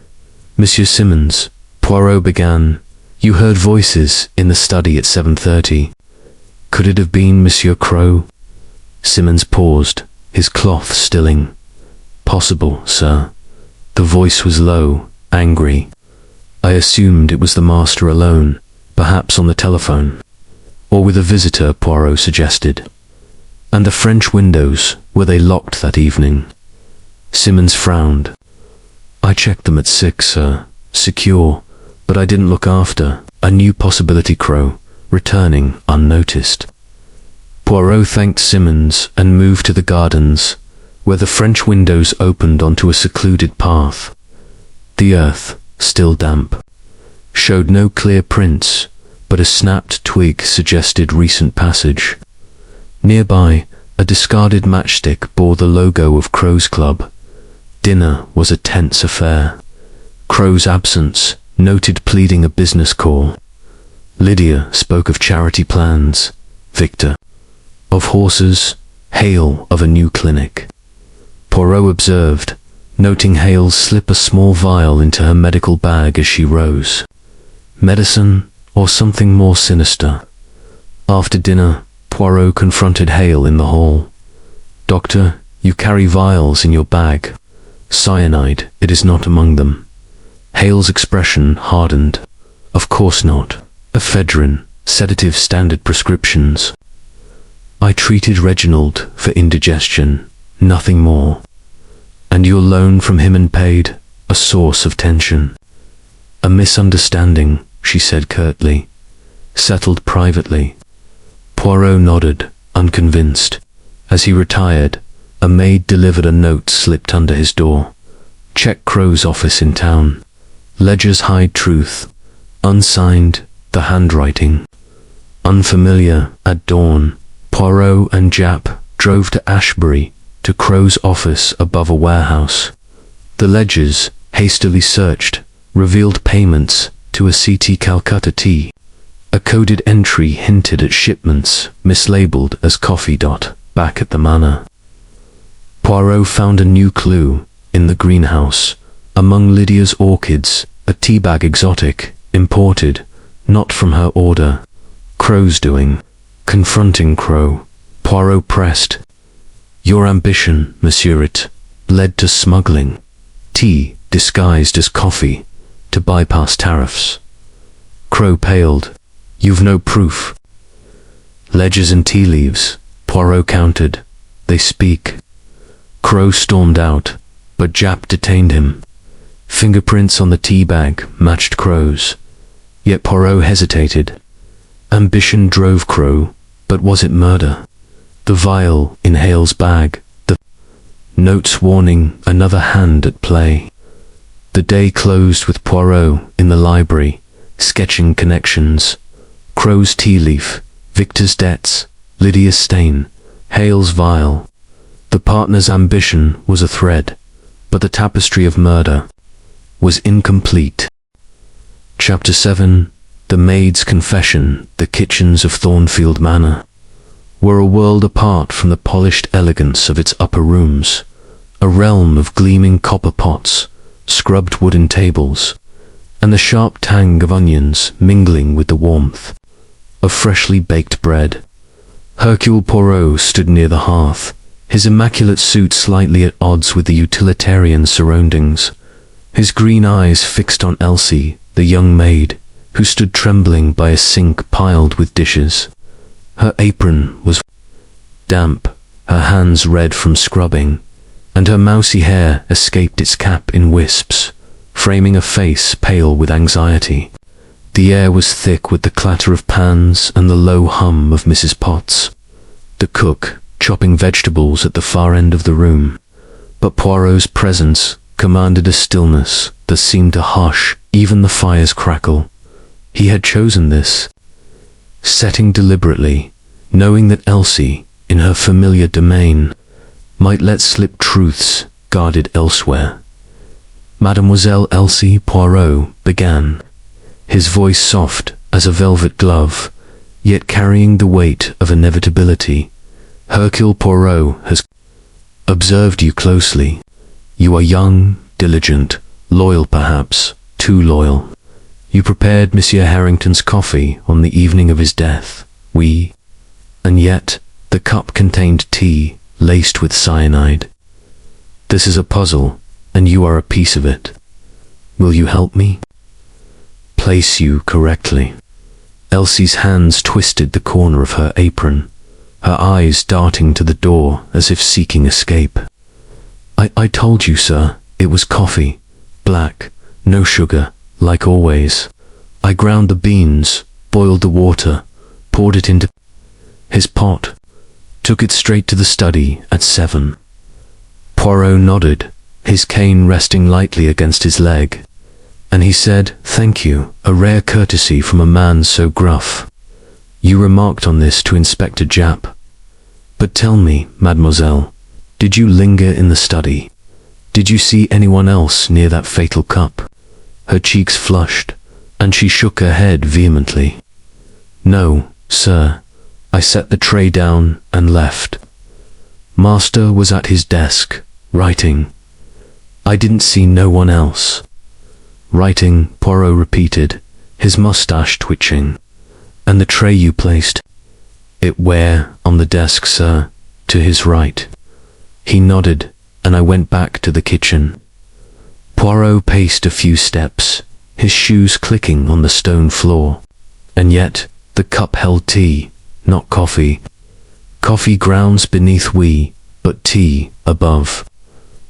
Monsieur Simmons, Poirot began. You heard voices in the study at 7:30. Could it have been Monsieur Crowe? Simmons paused, his cloth stilling. Possible, sir. The voice was low, angry. I assumed it was the master alone, perhaps on the telephone. Or with a visitor, Poirot suggested. And the French windows, were they locked that evening? Simmons frowned. I checked them at 6, sir. Secure. But I didn't look after. A new possibility, Crowe, returning unnoticed. Poirot thanked Simmons and moved to the gardens, where the French windows opened onto a secluded path. The earth, still damp, showed no clear prints, but a snapped twig suggested recent passage. Nearby, a discarded matchstick bore the logo of Crowe's Club. Dinner was a tense affair. Crowe's absence, noted pleading a business call. Lydia spoke of charity plans. Victor of horses, Hale of a new clinic. Poirot observed, noting Hale slip a small vial into her medical bag as she rose. Medicine or something more sinister? After dinner, Poirot confronted Hale in the hall. Doctor, you carry vials in your bag. Cyanide, it is not among them. Hale's expression hardened. Of course not. Ephedrine, sedative standard prescriptions. I treated Reginald for indigestion, nothing more. And your loan from him and paid, a source of tension. A misunderstanding, she said curtly. Settled privately. Poirot nodded, unconvinced. As he retired, a maid delivered a note slipped under his door. Check Crowe's office in town. Ledgers hide truth. Unsigned, the handwriting. Unfamiliar, at dawn, Poirot and Japp drove to Ashbury, to Crowe's office above a warehouse. The ledgers, hastily searched, revealed payments to a CT Calcutta tea. A coded entry hinted at shipments mislabeled as coffee. Back at the manor. Poirot found a new clue in the greenhouse. Among Lydia's orchids, a tea-bag exotic, imported, not from her order. Crowe's doing. Confronting Crowe, Poirot pressed. Your ambition, monsieur, it led to smuggling. Tea disguised as coffee, to bypass tariffs. Crowe paled. You've no proof. Ledgers and tea leaves, Poirot countered. They speak. Crowe stormed out, But Japp detained him. Fingerprints on the tea bag matched Crowe's. Yet Poirot hesitated. Ambition drove Crowe, but was it murder? The vial in Hale's bag, the notes warning another hand at play. The day closed with Poirot in the library, sketching connections. Crowe's tea leaf, Victor's debts, Lydia's stain, Hale's vial. The partner's ambition was a thread, but the tapestry of murder was incomplete. Chapter 7. The maid's confession. The kitchens of Thornfield Manor were a world apart from the polished elegance of its upper rooms, a realm of gleaming copper pots, scrubbed wooden tables, and the sharp tang of onions mingling with the warmth of freshly baked bread. Hercule Poirot stood near the hearth, his immaculate suit slightly at odds with the utilitarian surroundings, his green eyes fixed on Elsie, the young maid, who stood trembling by a sink piled with dishes. Her apron was damp, her hands red from scrubbing, and her mousy hair escaped its cap in wisps, framing a face pale with anxiety. The air was thick with the clatter of pans and the low hum of Mrs. Potts, the cook, chopping vegetables at the far end of the room. But Poirot's presence commanded a stillness that seemed to hush even the fire's crackle. He had chosen this setting deliberately, knowing that Elsie, in her familiar domain, might let slip truths guarded elsewhere. Mademoiselle Elsie, Poirot began, his voice soft as a velvet glove, yet carrying the weight of inevitability. Hercule Poirot has observed you closely. You are young, diligent, loyal perhaps, too loyal. You prepared Monsieur Harrington's coffee on the evening of his death. And yet the cup contained tea laced with cyanide. This is a puzzle, and you are a piece of it. Will you help me? Place you correctly. Elsie's hands twisted the corner of her apron, her eyes darting to the door as if seeking escape. I told you, sir, it was coffee. Black, no sugar, like always. I ground the beans, boiled the water, poured it into his pot, took it straight to the study at 7. Poirot nodded, his cane resting lightly against his leg, and he said, "Thank you, a rare courtesy from a man so gruff. You remarked on this to Inspector Japp. But tell me, mademoiselle, did you linger in the study? Did you see anyone else near that fatal cup?" Her cheeks flushed, and she shook her head vehemently. "No, sir. I set the tray down and left. Master was at his desk, writing. I didn't see no one else." "Writing," Poirot repeated, his moustache twitching. "And the tray you placed it where on the desk, sir, to his right." He nodded, and I went back to the kitchen. Poirot paced a few steps, his shoes clicking on the stone floor. And yet the cup held tea, not coffee. Coffee grounds beneath but tea above.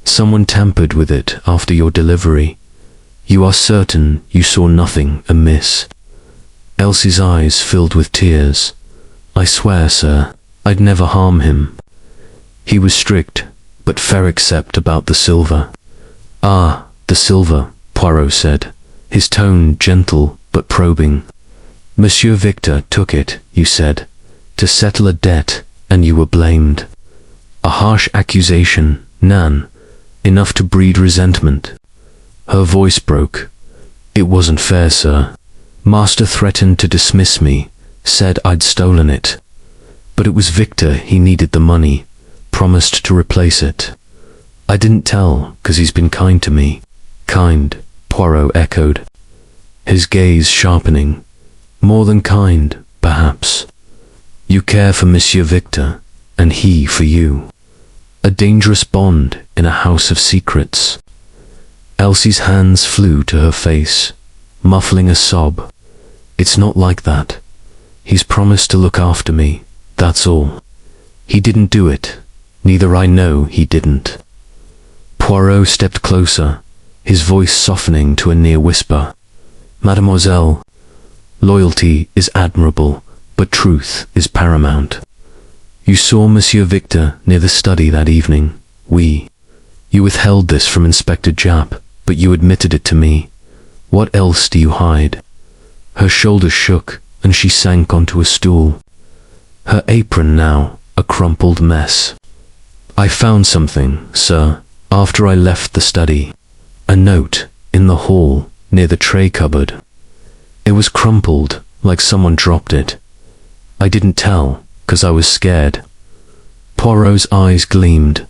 Someone tampered with it after your delivery. You are certain you saw nothing amiss?" Elsie's eyes filled with tears. "I swear, sir, I'd never harm him. He was strict, but fair except about the silver." "Ah, the silver," Poirot said, his tone gentle but probing. "Monsieur Victor took it, you said, to settle a debt, and you were blamed. A harsh accusation, Nan, enough to breed resentment." Her voice broke. "It wasn't fair, sir. Master threatened to dismiss me, said I'd stolen it. But it was Victor, he needed the money, promised to replace it. I didn't tell, 'cause he's been kind to me." "Kind," Poirot echoed, his gaze sharpening. "More than kind, perhaps. You care for Monsieur Victor, and he for you. A dangerous bond in a house of secrets." Elsie's hands flew to her face, muffling a sob. "It's not like that. He's promised to look after me, that's all. He didn't do it. Neither I know he didn't." Poirot stepped closer, his voice softening to a near whisper. Mademoiselle, loyalty is admirable, but truth is paramount. You saw Monsieur Victor near the study that evening. You withheld this from Inspector Japp, but you admitted it to me. What else do you hide? Her shoulders shook, and she sank onto a stool. Her apron now a crumpled mess. I found something, sir, after I left the study. A note in the hall near the tray cupboard. It was crumpled, like someone dropped it. I didn't tell, 'cause I was scared. Poirot's eyes gleamed.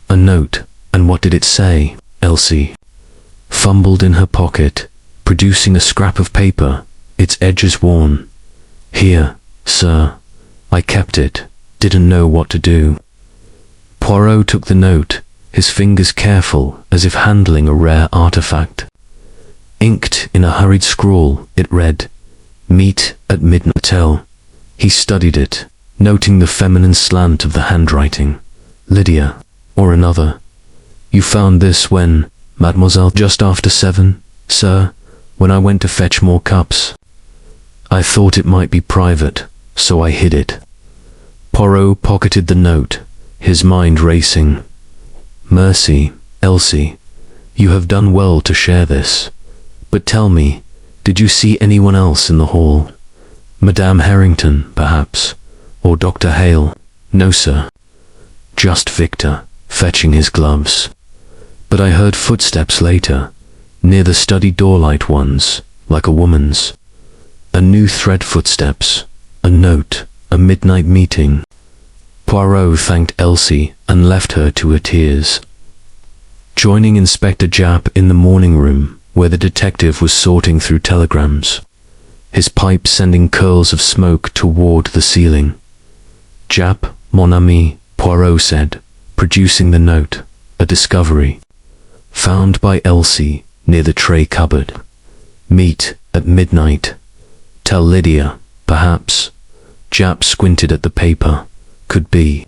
A note, and what did it say? Elsie fumbled in her pocket, producing a scrap of paper, its edges worn. Here, sir. I kept it, didn't know what to do. Poirot took the note, his fingers careful as if handling a rare artifact. Inked in a hurried scrawl, it read, "Meet at midnight." He studied it, noting the feminine slant of the handwriting. Lydia, or another. You found this when, mademoiselle, just after 7, sir, when I went to fetch more cups. I thought it might be private, so I hid it. Poirot pocketed the note, his mind racing. Mercy, Elsie, you have done well to share this. But tell me, did you see anyone else in the hall? Madame Harrington, perhaps, or Dr. Hale? No, sir. Just Victor, fetching his gloves. But I heard footsteps later, near the study doorlight ones, like a woman's. A new thread footsteps, a note, a midnight meeting. Poirot thanked Elsie and left her to her tears. Joining Inspector Japp in the morning room, where the detective was sorting through telegrams, his pipe sending curls of smoke toward the ceiling. Japp, mon ami, Poirot said, producing the note, a discovery. Found by Elsie near the tray cupboard. Meet at midnight. Tell Lydia, perhaps. Japp squinted at the paper. Could be.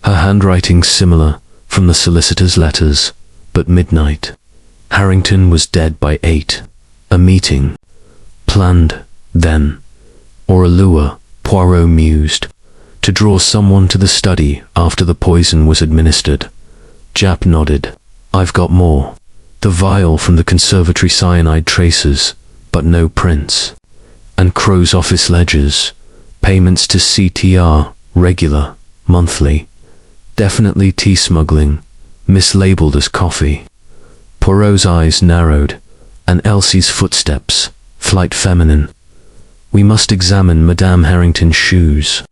Her handwriting similar from the solicitor's letters, but midnight. Harrington was dead by 8. A meeting. Planned, then. Or a lure, Poirot mused, to draw someone to the study after the poison was administered. Japp nodded. I've got more. The vial from the conservatory cyanide traces, but no prints. And Crowe's office ledgers. Payments to CTR, regular, monthly. Definitely tea smuggling, mislabeled as coffee. Poirot's eyes narrowed, and Elsie's footsteps, flight feminine. We must examine Madame Harrington's shoes.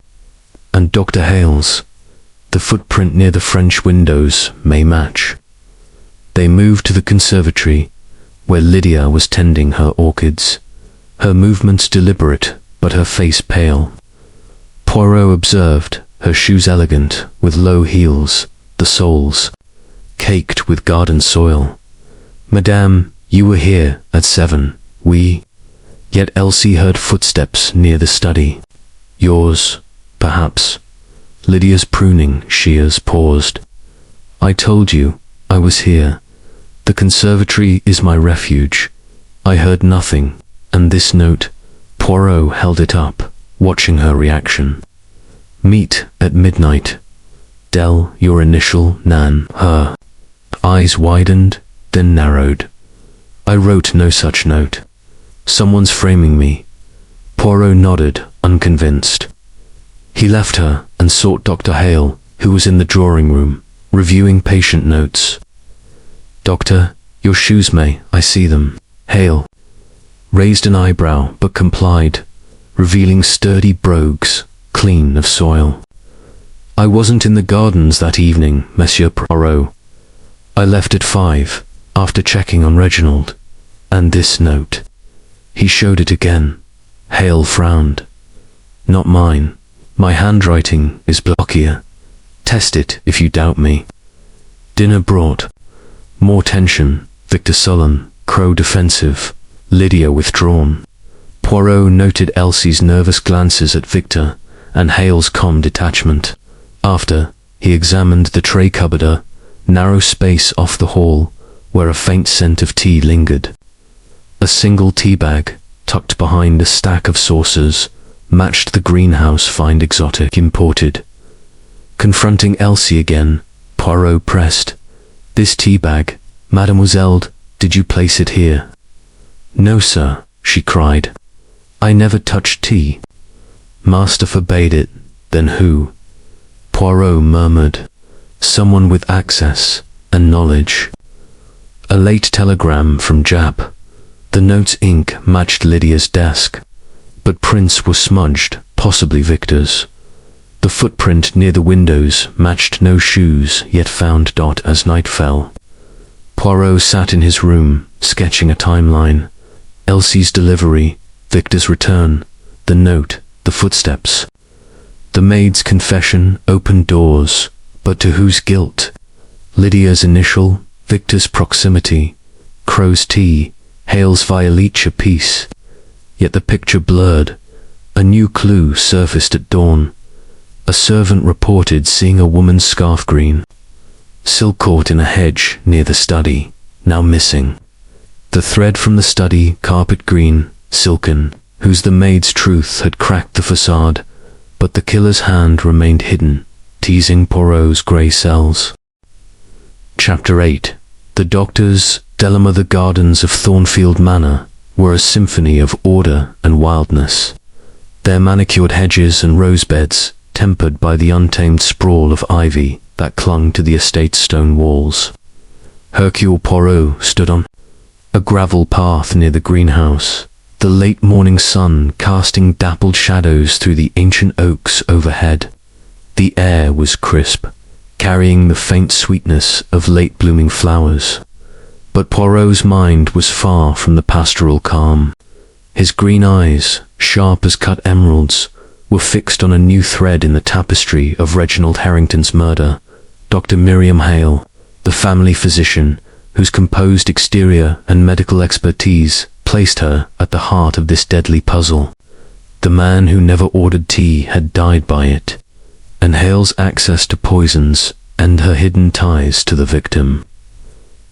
And Dr. Hale's. The footprint near the French windows may match. They moved to the conservatory, where Lydia was tending her orchids, her movements deliberate, but her face pale. Poirot observed, her shoes elegant, with low heels, the soles caked with garden soil. Madame, you were here at 7, Yet Elsie heard footsteps near the study. Yours, perhaps. Lydia's pruning shears paused. I told you, I was here. The conservatory is my refuge. I heard nothing, and this note. Poirot held it up, watching her reaction. Meet at midnight. Del, your initial, Nan, her. Eyes widened, then narrowed. I wrote no such note. Someone's framing me. Poirot nodded, unconvinced. He left her and sought Dr. Hale, who was in the drawing room, reviewing patient notes. Doctor, your shoes may, I see them. Hale raised an eyebrow but complied, revealing sturdy brogues, clean of soil. I wasn't in the gardens that evening, Monsieur Poirot. I left at 5, after checking on Reginald. And this note. He showed it again. Hale frowned. Not mine. My handwriting is blockier. Test it if you doubt me. Dinner brought. More tension. Victor sullen, Crowe defensive, Lydia withdrawn. Poirot noted Elsie's nervous glances at Victor and Hale's calm detachment. After, he examined the tray cupboard, narrow space off the hall where a faint scent of tea lingered. A single tea bag, tucked behind a stack of saucers, matched the greenhouse find exotic imported. Confronting Elsie again, Poirot pressed, "This tea bag, mademoiselle, did you place it here?" "No, sir," she cried. "I never touched tea." "Master forbade it. Then who?" Poirot murmured. "Someone with access and knowledge." A late telegram from Jap. The note's ink matched Lydia's desk, but prints were smudged, possibly Victor's. The footprint near the windows matched no shoes, yet found as night fell. Poirot sat in his room, sketching a timeline. Elsie's delivery, Victor's return, the note, the footsteps. The maid's confession opened doors, but to whose guilt? Lydia's initial, Victor's proximity, Crowe's tea, Hale's vial each a piece. Yet the picture blurred. A new clue surfaced at dawn. A servant reported seeing a woman's scarf green, silk caught in a hedge near the study, now missing. The thread from the study, carpet green, silken, whose the maid's truth had cracked the facade, but the killer's hand remained hidden, teasing Poirot's grey cells. Chapter 8. The doctor's dilemma. The gardens of Thornfield Manor were a symphony of order and wildness, their manicured hedges and rose beds tempered by the untamed sprawl of ivy that clung to the estate's stone walls. Hercule Poirot stood on a gravel path near the greenhouse, the late morning sun casting dappled shadows through the ancient oaks overhead. The air was crisp, carrying the faint sweetness of late-blooming flowers. But Poirot's mind was far from the pastoral calm. His green eyes, sharp as cut emeralds, were fixed on a new thread in the tapestry of Reginald Harrington's murder. Dr. Miriam Hale, the family physician, whose composed exterior and medical expertise placed her at the heart of this deadly puzzle. The man who never ordered tea had died by it, and Hale's access to poisons and her hidden ties to the victim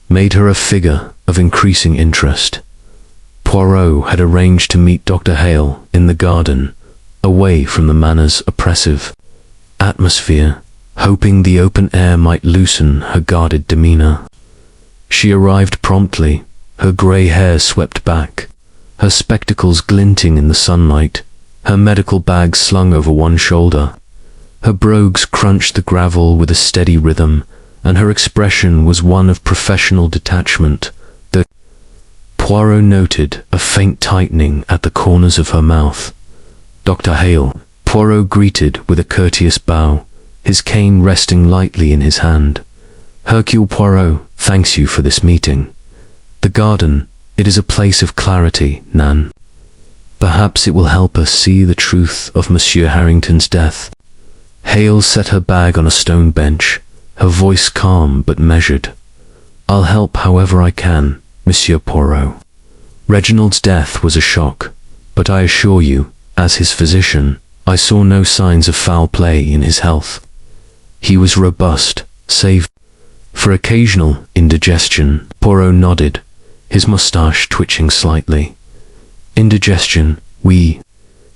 made her a figure of increasing interest. Poirot had arranged to meet Dr. Hale in the garden, away from the manor's oppressive atmosphere, hoping the open air might loosen her guarded demeanor. She arrived promptly, her grey hair swept back, her spectacles glinting in the sunlight, her medical bag slung over one shoulder. Her brogues crunched the gravel with a steady rhythm, and her expression was one of professional detachment. The Poirot noted a faint tightening at the corners of her mouth. "Dr. Hale," Poirot greeted with a courteous bow, his cane resting lightly in his hand. "Hercule Poirot thanks you for this meeting. The garden, it is a place of clarity, Nan. Perhaps it will help us see the truth of Monsieur Harrington's death." Hale set her bag on a stone bench, her voice calm but measured. "I'll help however I can, Monsieur Poirot. Reginald's death was a shock, but I assure you, as his physician, I saw no signs of foul play in his health. He was robust, save for occasional indigestion." Poirot nodded, his moustache twitching slightly. "Indigestion, oui.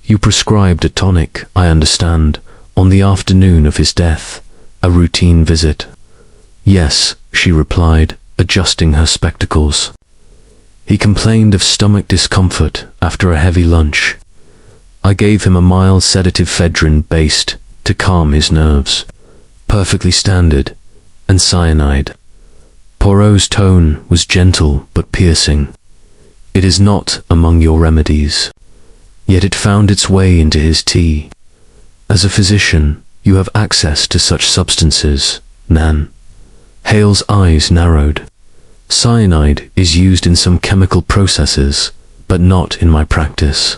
You prescribed a tonic, I understand, on the afternoon of his death, a routine visit." "Yes," she replied, adjusting her spectacles. "He complained of stomach discomfort after a heavy lunch. I gave him a mild sedative ephedrine-based to calm his nerves, perfectly standard, and cyanide." Poirot's tone was gentle but piercing. "It is not among your remedies, yet it found its way into his tea. As a physician, you have access to such substances, Nan." Hale's eyes narrowed. "Cyanide is used in some chemical processes, but not in my practice.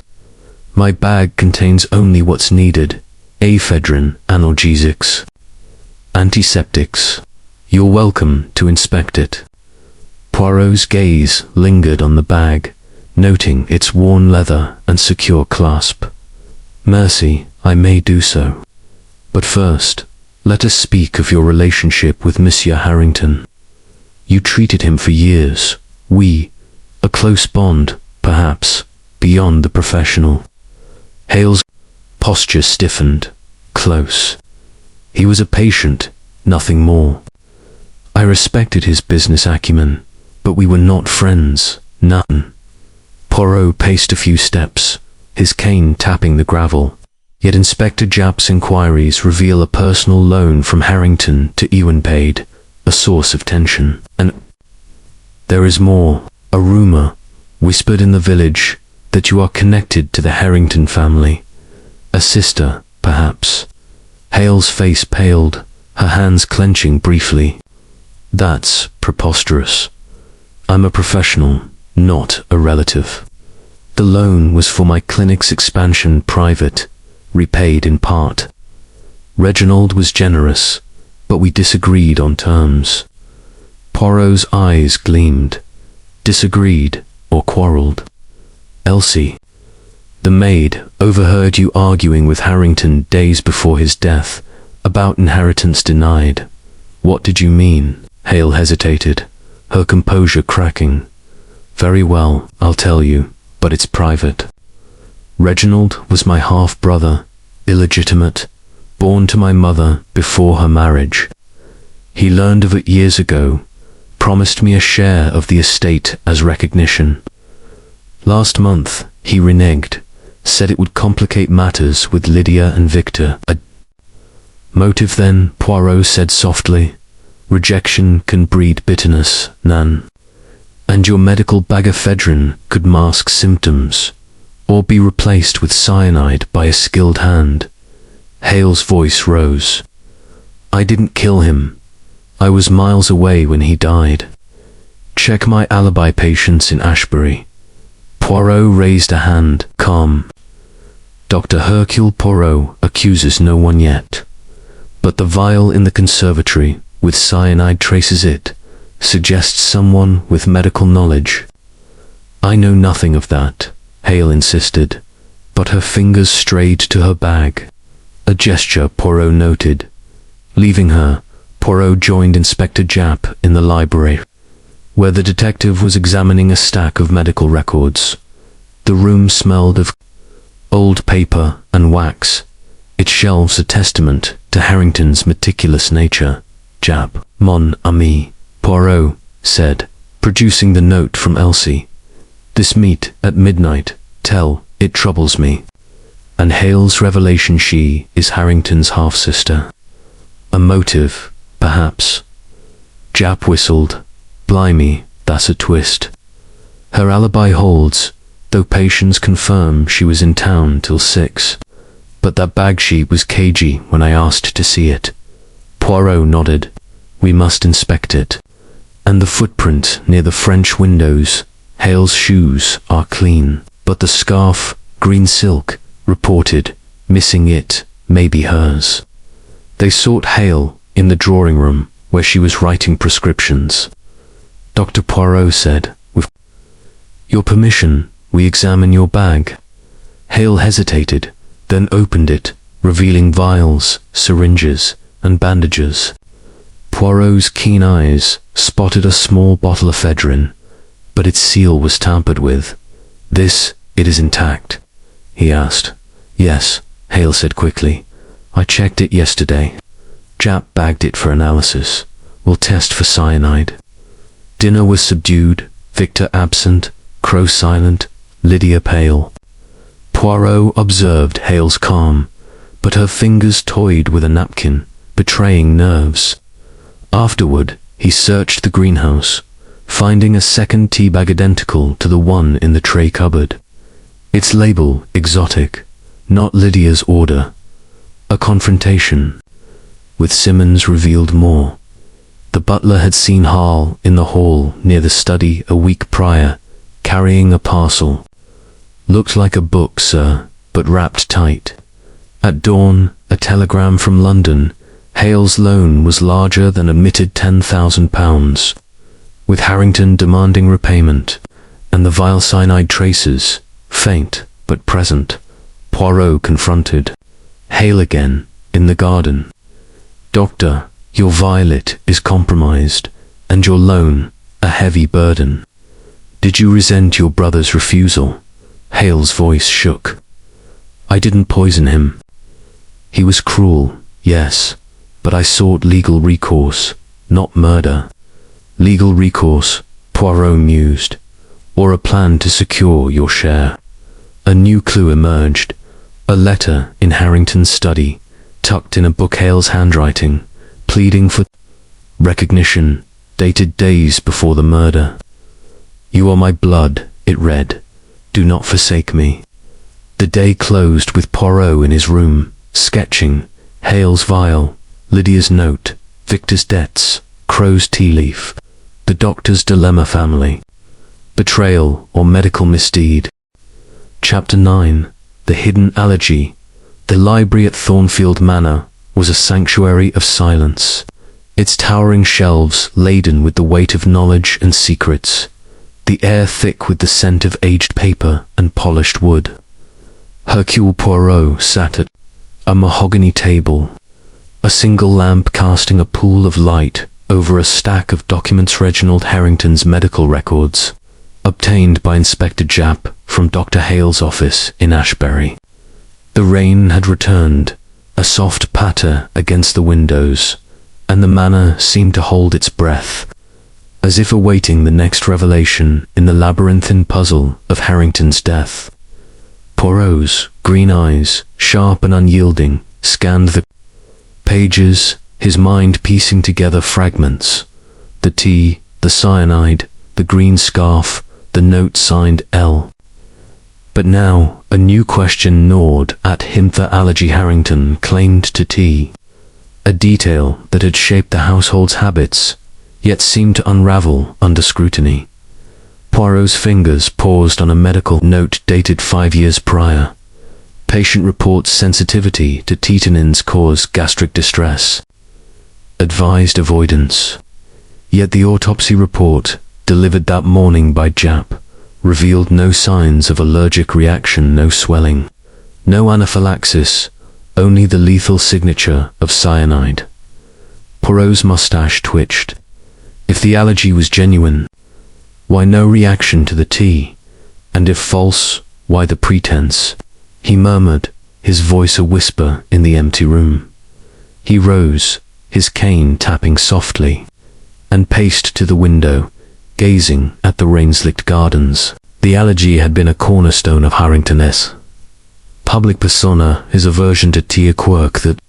My bag contains only what's needed: ephedrine, analgesics, antiseptics. You're welcome to inspect it." Poirot's gaze lingered on the bag, noting its worn leather and secure clasp. "Merci, I may do so. But first, Let us speak of your relationship with Monsieur Harrington. You treated him for years. A close bond, perhaps, beyond the professional. Hale's posture stiffened. Close. He was a patient, nothing more. I respected his business acumen, but we were not friends, none. Poirot paced a few steps, his cane tapping the gravel. Yet Inspector Japp's inquiries reveal a personal loan from Harrington to Ewenpaid, a source of tension. And there is more, a rumor, whispered in the village, that you are connected to the Harrington family. A sister, perhaps. Hale's face paled, her hands clenching briefly. That's preposterous. I'm a professional, not a relative. The loan was for my clinic's expansion, private, repaid in part. Reginald was generous, but we disagreed on terms. Poirot's eyes gleamed. Disagreed or quarreled. Elsie, the maid, overheard you arguing with Harrington days before his death about inheritance denied. What did you mean? Hale hesitated, her composure cracking. Very well, I'll tell you, but it's private. Reginald was my half-brother, illegitimate, born to my mother before her marriage. He learned of it years ago, promised me a share of the estate as recognition. Last month, he reneged, said it would complicate matters with Lydia and Victor. A motive then, Poirot said softly. Rejection can breed bitterness, Nan. And your medical bagaphedrine could mask symptoms, or be replaced with cyanide by a skilled hand. Hale's voice rose. I didn't kill him. I was miles away when he died. Check my alibi patients in Ashbury. Poirot raised a hand, calm. Dr. Hercule Poirot accuses no one yet. But the vial in the conservatory, with cyanide traces it, suggests someone with medical knowledge. I know nothing of that, Hale insisted, but her fingers strayed to her bag. A gesture Poirot noted. Leaving her, Poirot joined Inspector Japp in the library, where the detective was examining a stack of medical records. The room smelled of old paper and wax, its shelves a testament to Harrington's meticulous nature. Japp, mon ami, Poirot said, producing the note from Elsie. This meet at midnight, tell, it troubles me. And Hale's revelation she is Harrington's half-sister. A motive, perhaps. Japp whistled. Blimey, that's a twist. Her alibi holds, though patients confirm she was in town till 6. But that bag sheet was cagey when I asked to see it. Poirot nodded. We must inspect it. And the footprint near the French windows. Hale's shoes are clean, but the scarf, green silk, reported, missing it, may be hers. They sought Hale in the drawing room, where she was writing prescriptions. Dr. Poirot said, with your permission, we examine your bag. Hale hesitated, then opened it, revealing vials, syringes, and bandages. Poirot's keen eyes spotted a small bottle of ephedrine, but its seal was tampered with. This, it is intact, he asked. Yes, Hale said quickly. I checked it yesterday. Japp bagged it for analysis. We'll test for cyanide. Dinner was subdued, Victor absent, Crowe silent, Lydia pale. Poirot observed Hale's calm, but her fingers toyed with a napkin, betraying nerves. Afterward, he searched the greenhouse, finding a second tea bag identical to the one in the tray cupboard. Its label exotic, not Lydia's order. A confrontation with Simmons revealed more. The butler had seen Hale in the hall near the study a week prior, carrying a parcel. Looked like a book, sir, but wrapped tight. At dawn, a telegram from London. Hale's loan was larger than admitted £10,000, with Harrington demanding repayment, and the vial cyanide traces, faint but present. Poirot confronted Hale again, in the garden. Doctor, your violet is compromised, and your loan a heavy burden. Did you resent your brother's refusal? Hale's voice shook. I didn't poison him. He was cruel, yes, but I sought legal recourse, not murder. Legal recourse, Poirot mused, or a plan to secure your share. A new clue emerged, a letter in Harrington's study, tucked in a book, Hale's handwriting, pleading for recognition, dated days before the murder. You are my blood, it read. Do not forsake me. The day closed with Poirot in his room, sketching Hale's vial, Lydia's note, Victor's debts, Crowe's tea leaf, the doctor's dilemma family, betrayal or medical misdeed. Chapter 9. The Hidden Allergy. The library at Thornfield Manor was a sanctuary of silence, its towering shelves laden with the weight of knowledge and secrets, the air thick with the scent of aged paper and polished wood. Hercule Poirot sat at a mahogany table, a single lamp casting a pool of light over a stack of documents, Reginald Harrington's medical records, obtained by Inspector Japp from Dr. Hale's office in Ashbury. The rain had returned, a soft patter against the windows, and the manor seemed to hold its breath, as if awaiting the next revelation in the labyrinthine puzzle of Harrington's death. Poirot's green eyes, sharp and unyielding, scanned the pages, his mind piecing together fragments. The tea, the cyanide, the green scarf, the note signed L. But now a new question gnawed at him. The allergy Harrington claimed to tea, a detail that had shaped the household's habits, yet seemed to unravel under scrutiny. Poirot's fingers paused on a medical note dated 5 years prior. Patient reports sensitivity to titanins cause gastric distress. Advised avoidance. Yet the autopsy report, delivered that morning by Japp, revealed no signs of allergic reaction, no swelling, no anaphylaxis, only the lethal signature of cyanide. Poirot's mustache twitched. If the allergy was genuine, why no reaction to the tea? And if false, why the pretense? He murmured, his voice a whisper in the empty room. He rose, his cane tapping softly, and paced to the window, gazing at the rain-slicked gardens. The allergy had been a cornerstone of Harrington's public persona, his aversion to tea, a quirk that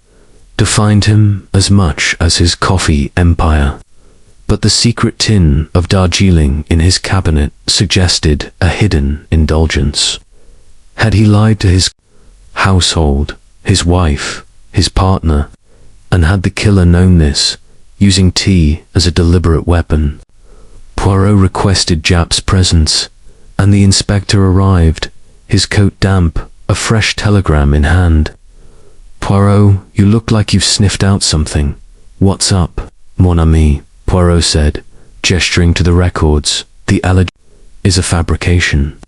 defined him as much as his coffee empire. But the secret tin of Darjeeling in his cabinet suggested a hidden indulgence. Had he lied to his household, his wife, his partner, and had the killer known this, using tea as a deliberate weapon? Poirot requested Japp's presence, and the inspector arrived, his coat damp, a fresh telegram in hand. Poirot, you look like you've sniffed out something. What's up, mon ami? Poirot said, gesturing to the records. The allergy is a fabrication.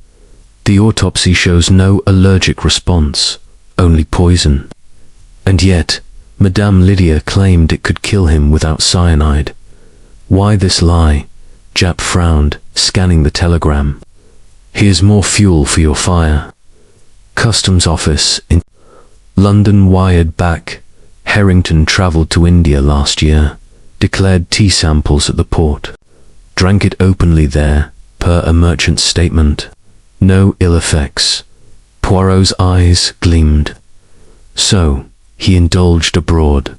The autopsy shows no allergic response, only poison. And yet, Madame Lydia claimed it could kill him without cyanide. Why this lie? Japp frowned, scanning the telegram. Here's more fuel for your fire. Customs office in London wired back. Harrington travelled to India last year, declared tea samples at the port, drank it openly there, per a merchant's statement. No ill effects. Poirot's eyes gleamed. So, he indulged abroad.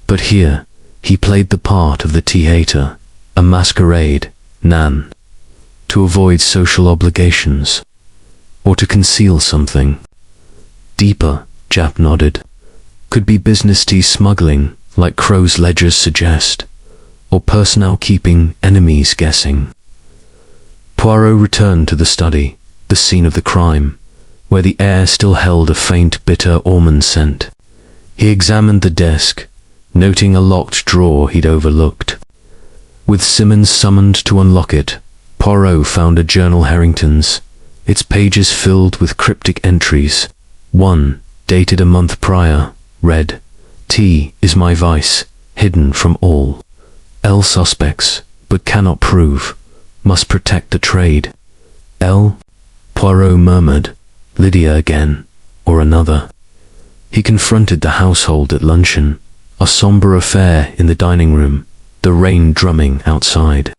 But here, he played the part of the tea hater, a masquerade, nan. To avoid social obligations, or to conceal something. Deeper, Japp nodded. Could be business tea smuggling, like Crowe's ledgers suggest, or personnel keeping enemies guessing. Poirot returned to the study, the scene of the crime, where the air still held a faint bitter almond scent. He examined the desk, noting a locked drawer he'd overlooked. With Simmons summoned to unlock it, Poirot found a journal, Harrington's, its pages filled with cryptic entries. One, dated a month prior, read, "Tea is my vice, hidden from all. L suspects, but cannot prove. Must protect the trade. L. Poirot murmured. Lydia again, or another. He confronted the household at luncheon, a sombre affair in the dining room, the rain drumming outside.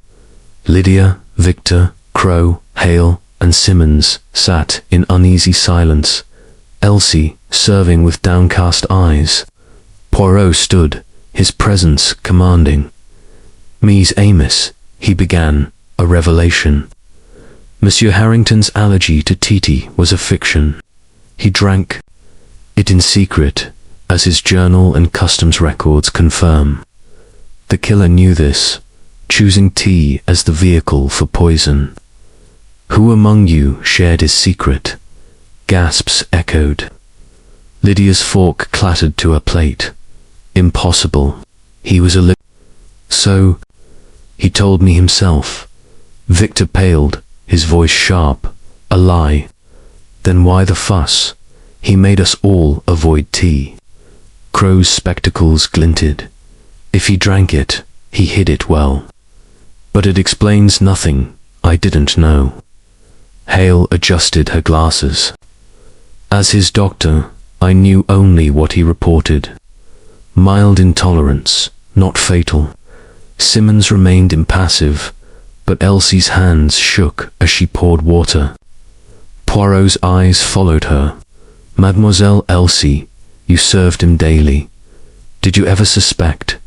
Lydia, Victor, Crowe, Hale, and Simmons sat in uneasy silence, Elsie serving with downcast eyes. Poirot stood, his presence commanding. Mies Amos, he began, a revelation. Monsieur Harrington's allergy to tea was a fiction. He drank it in secret, as his journal and customs records confirm. The killer knew this, choosing tea as the vehicle for poison. Who among you shared his secret? Gasps echoed. Lydia's fork clattered to her plate. Impossible. He was a So, he told me himself. Victor paled, his voice sharp. A lie. Then why the fuss? He made us all avoid tea. Crowe's spectacles glinted. If he drank it, he hid it well. But it explains nothing I didn't know. Hale adjusted her glasses. As his doctor, I knew only what he reported. Mild intolerance, not fatal. Simmons remained impassive, but Elsie's hands shook as she poured water. Poirot's eyes followed her. Mademoiselle Elsie, you served him daily. Did you ever suspect?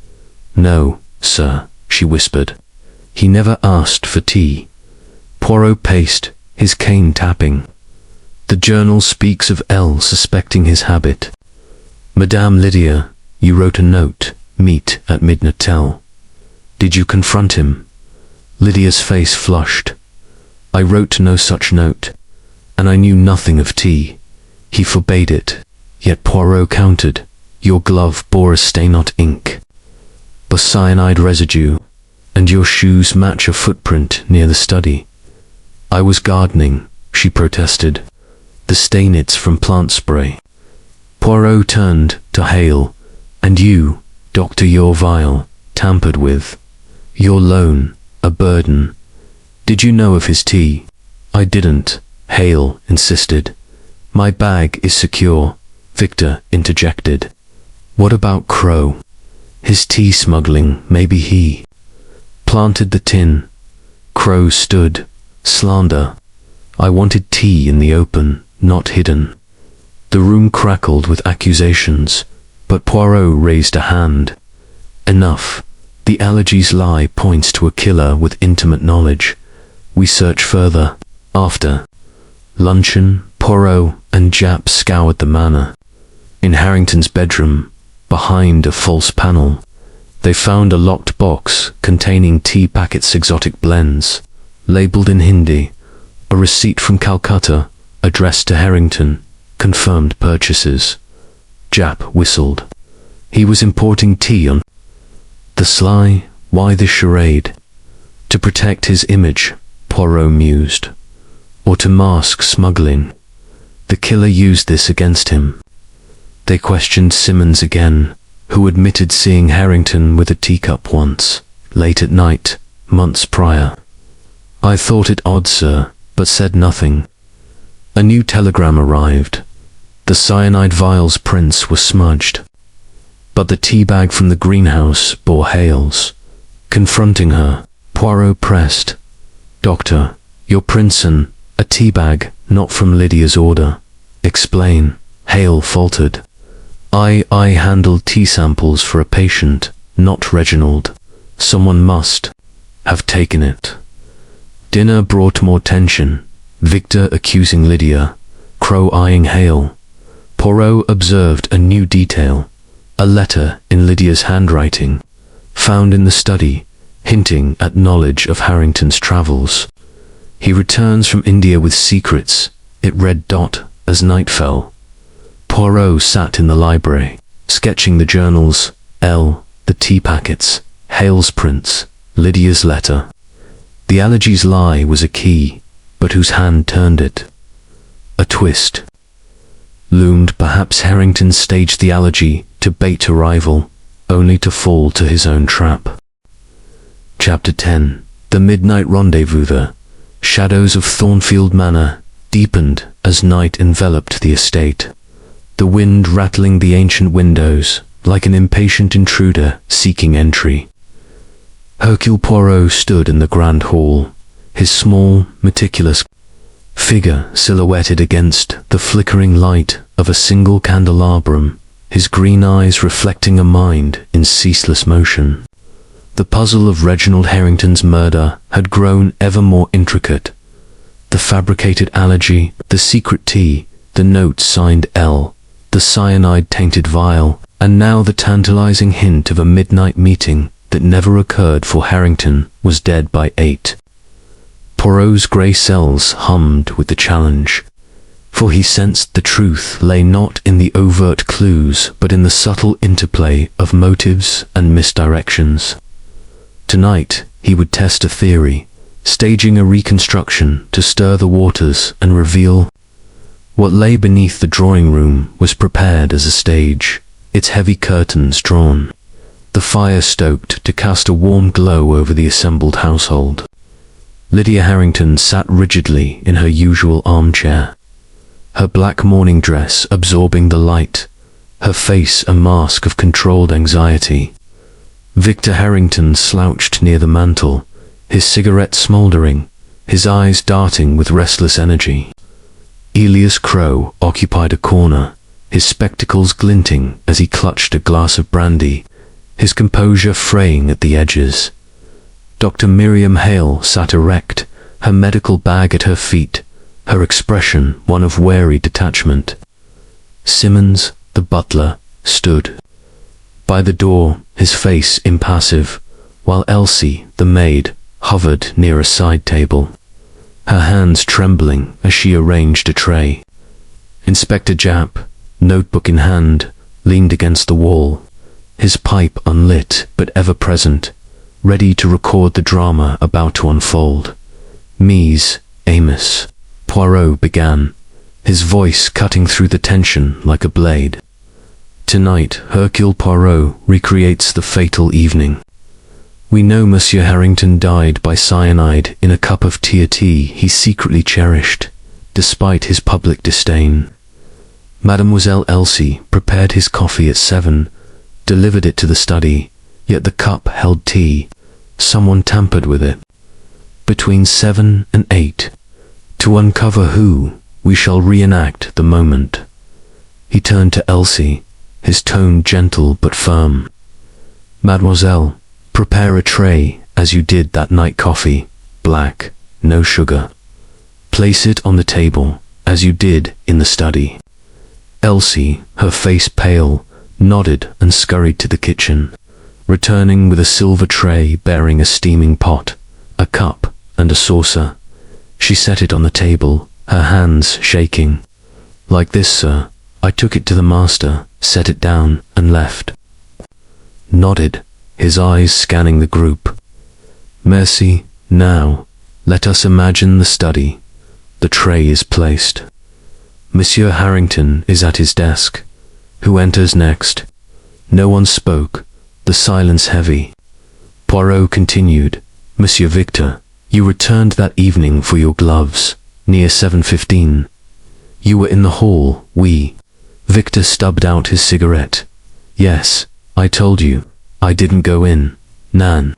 No, sir, she whispered. He never asked for tea. Poirot paced, his cane tapping. The journal speaks of L suspecting his habit. Madame Lydia, you wrote a note, meet at midnight. Did you confront him? Lydia's face flushed. I wrote no such note, and I knew nothing of tea. He forbade it, yet Poirot countered. Your glove bore a stain, not ink, but cyanide residue, and your shoes match a footprint near the study. I was gardening, she protested. The stain it's from plant spray. Poirot turned to Hale. And you, doctor, your vial, tampered with. Your loan, a burden. Did you know of his tea? I didn't, Hale insisted. My bag is secure, Victor interjected. What about Crowe? His tea smuggling, maybe he planted the tin. Crowe stood. Slander. I wanted tea in the open, not hidden. The room crackled with accusations, but Poirot raised a hand. Enough. The allergy's lie points to a killer with intimate knowledge. We search further. After luncheon, Poirot and Japp scoured the manor. In Harrington's bedroom, behind a false panel, they found a locked box containing tea packets, exotic blends, labeled in Hindi. A receipt from Calcutta, addressed to Harrington, confirmed purchases. Japp whistled. He was importing tea on the sly. Why this charade? To protect his image, Poirot mused. Or to mask smuggling. The killer used this against him. They questioned Simmons again, who admitted seeing Harrington with a teacup once, late at night, months prior. I thought it odd, sir, but said nothing. A new telegram arrived. The cyanide vial's prints were smudged. But the tea bag from the greenhouse bore Hale's. Confronting her, Poirot pressed. Doctor, your prints and a tea bag, not from Lydia's order. Explain. Hale faltered. I handled tea samples for a patient, not Reginald. Someone must have taken it. Dinner brought more tension. Victor accusing Lydia, Crowe eyeing Hale. Poirot observed a new detail. A letter in Lydia's handwriting, found in the study, hinting at knowledge of Harrington's travels. He returns from India with secrets. It read as night fell. Poirot sat in the library, sketching the journals, the tea packets, Hale's prints, Lydia's letter. The allergy's lie was a key, but whose hand turned it? A twist loomed. Perhaps Harrington staged the allergy to bait a rival. only to fall to his own trap. Chapter 10. The Midnight Rendezvous. The shadows of Thornfield Manor deepened as night enveloped the estate, the wind rattling the ancient windows like an impatient intruder seeking entry. Hercule Poirot stood in the grand hall, his small, meticulous figure silhouetted against the flickering light of a single candelabrum, his green eyes reflecting a mind in ceaseless motion. The puzzle of Reginald Harrington's murder had grown ever more intricate. The fabricated allergy, the secret tea, the note signed L, the cyanide-tainted vial, and now the tantalizing hint of a midnight meeting that never occurred, for Harrington was dead by 8. Poirot's grey cells hummed with the challenge, for he sensed the truth lay not in the overt clues but in the subtle interplay of motives and misdirections. Tonight he would test a theory, staging a reconstruction to stir the waters and reveal what lay beneath. The drawing room was prepared as a stage, its heavy curtains drawn, the fire stoked to cast a warm glow over the assembled household. Lydia Harrington sat rigidly in her usual armchair, her black morning dress absorbing the light, her face a mask of controlled anxiety. Victor Harrington slouched near the mantel, his cigarette smouldering, his eyes darting with restless energy. Elias Crowe occupied a corner, his spectacles glinting as he clutched a glass of brandy, his composure fraying at the edges. Dr. Miriam Hale sat erect, her medical bag at her feet, her expression one of wary detachment. Simmons, the butler, stood by the door, his face impassive, while Elsie, the maid, hovered near a side table, her hands trembling as she arranged a tray. Inspector Japp, notebook in hand, leaned against the wall, his pipe unlit but ever present, ready to record the drama about to unfold. Mies, Amos, Poirot began, his voice cutting through the tension like a blade. Tonight, Hercule Poirot recreates the fatal evening. We know Monsieur Harrington died by cyanide in a cup of tea he secretly cherished, despite his public disdain. Mademoiselle Elsie prepared his coffee at 7, delivered it to the study, yet the cup held tea. Someone tampered with it. Between 7 and 8, to uncover who, we shall reenact the moment. He turned to Elsie, his tone gentle but firm. Mademoiselle, prepare a tray as you did that night coffee, black, no sugar. Place it on the table as you did in the study. Elsie, her face pale, nodded and scurried to the kitchen, returning with a silver tray bearing a steaming pot, a cup and a saucer. She set it on the table, her hands shaking. Like this, sir. I took it to the master, set it down, and left. Nodded, his eyes scanning the group. Merci. Now, let us imagine the study. The tray is placed. Monsieur Harrington is at his desk. Who enters next? No one spoke, the silence heavy. Poirot continued. Monsieur Victor, you returned that evening for your gloves, near 7:15. You were in the hall, Victor stubbed out his cigarette. Yes, I told you. I didn't go in. Nan.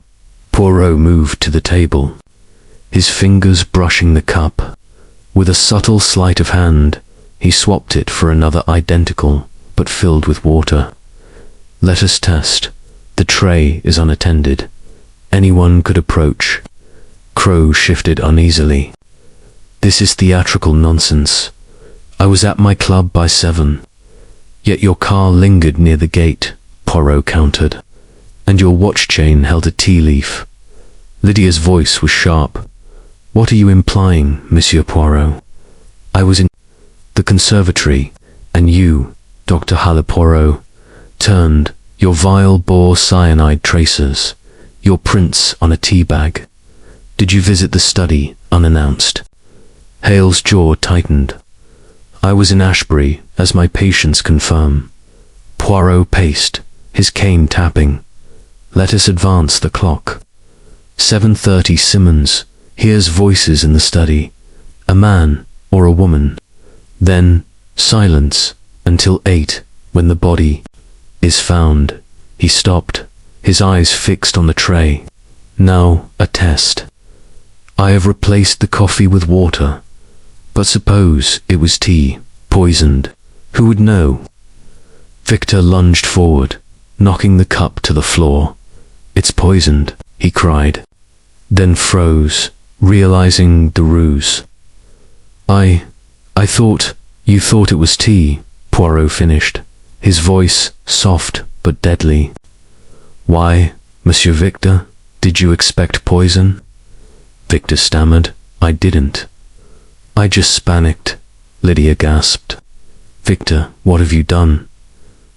Poirot moved to the table, his fingers brushing the cup. With a subtle sleight of hand, he swapped it for another identical, but filled with water. Let us test. The tray is unattended. Anyone could approach. Crowe shifted uneasily. This is theatrical nonsense. I was at my club by 7. Yet your car lingered near the gate, Poirot countered, and your watch chain held a tea leaf. Lydia's voice was sharp. What are you implying, Monsieur Poirot? I was in the conservatory, and you, Dr. Poirot, turned. Your vial bore cyanide tracers, your prints on a tea bag. Did you visit the study unannounced? Hale's jaw tightened. I was in Ashbury, as my patients confirm. Poirot paced, his cane tapping. Let us advance the clock. 7:30. Simmons hears voices in the study. A man or a woman. Then silence until 8, when the body is found. He stopped, his eyes fixed on the tray. Now a test. I have replaced the coffee with water. But suppose it was tea, poisoned. Who would know? Victor lunged forward, knocking the cup to the floor. It's poisoned, he cried. Then froze, realizing the ruse. I thought you thought it was tea, Poirot finished, his voice soft but deadly. Why, Monsieur Victor, did you expect poison? Victor stammered. I didn't. I just panicked, Lydia gasped. Victor, what have you done?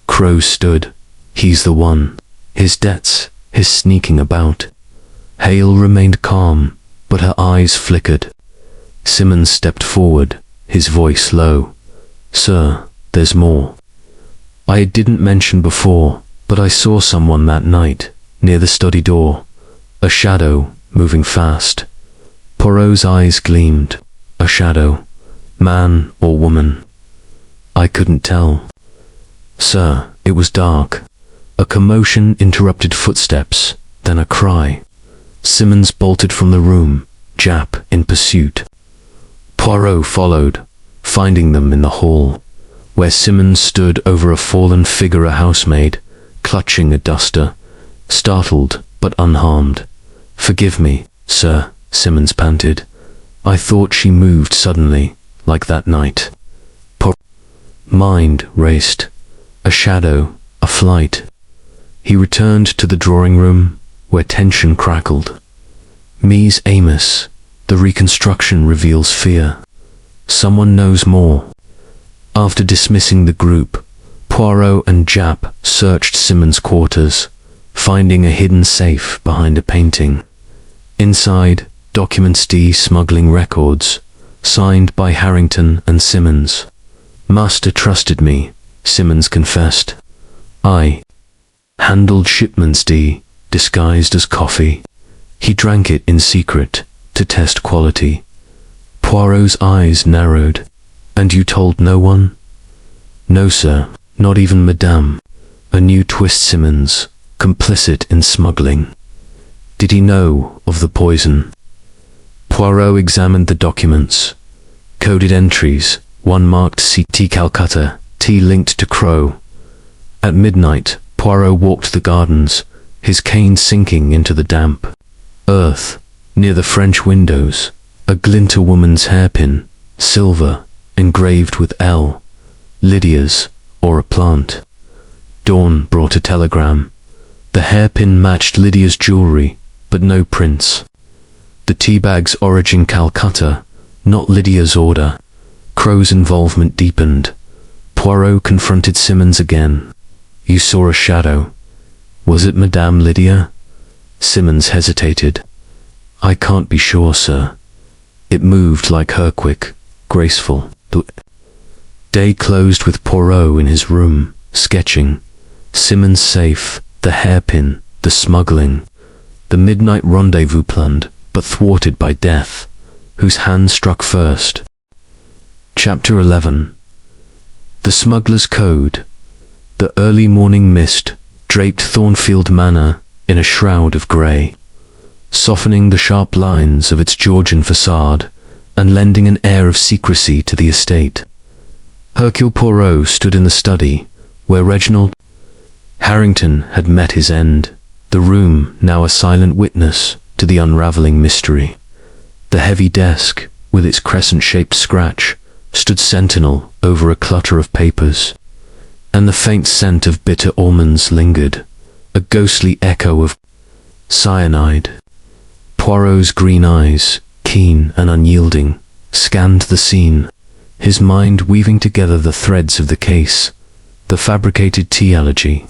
Crowe stood. He's the one. His debts, his sneaking about. Hale remained calm, but her eyes flickered. Simmons stepped forward, his voice low. Sir, there's more. I didn't mention before, but I saw someone that night, near the study door. A shadow, moving fast. Poirot's eyes gleamed. A shadow. Man or woman? I couldn't tell. Sir, it was dark. A commotion interrupted footsteps, then a cry. Simmons bolted from the room, Jap in pursuit. Poirot followed, finding them in the hall, where Simmons stood over a fallen figure, a housemaid, clutching a duster, startled but unharmed. Forgive me, sir, Simmons panted. I thought she moved suddenly, like that night. Mind raced. A shadow, a flight. He returned to the drawing room, where tension crackled. Mies Amos, the reconstruction reveals fear. Someone knows more. After dismissing the group, Poirot and Jap searched Simmons' quarters, finding a hidden safe behind a painting. Inside, documents smuggling records, signed by Harrington and Simmons. Master trusted me, Simmons confessed. I handled shipments disguised as coffee. He drank it in secret, to test quality. Poirot's eyes narrowed. And you told no one? No, sir, not even Madame. A new twist. Simmons, complicit in smuggling. Did he know of the poison? Poirot examined the documents. Coded entries, one marked CT Calcutta, T linked to Crowe. At midnight, Poirot walked the gardens, his cane sinking into the damp earth. Near the French windows, a glint, a woman's hairpin, silver, engraved with L. Lydia's, or a plant. Dawn brought a telegram. The hairpin matched Lydia's jewelry, but no prints. The teabag's origin Calcutta, not Lydia's order. Crowe's involvement deepened. Poirot confronted Simmons again. You saw a shadow. Was it Madame Lydia? Simmons hesitated. I can't be sure, sir. It moved like her, quick, graceful. The day closed with Poirot in his room, sketching. Simmons safe, the hairpin, the smuggling. The midnight rendezvous planned, but thwarted by death. Whose hand struck first? Chapter 11. The Smuggler's Code. The early morning mist draped Thornfield Manor in a shroud of grey, softening the sharp lines of its Georgian facade and lending an air of secrecy to the estate. Hercule Poirot stood in the study, where Reginald Harrington had met his end, the room now a silent witness to the unravelling mystery. The heavy desk, with its crescent-shaped scratch, stood sentinel over a clutter of papers, and the faint scent of bitter almonds lingered, a ghostly echo of cyanide. Poirot's green eyes, keen and unyielding, scanned the scene, his mind weaving together the threads of the case, the fabricated tea allergy,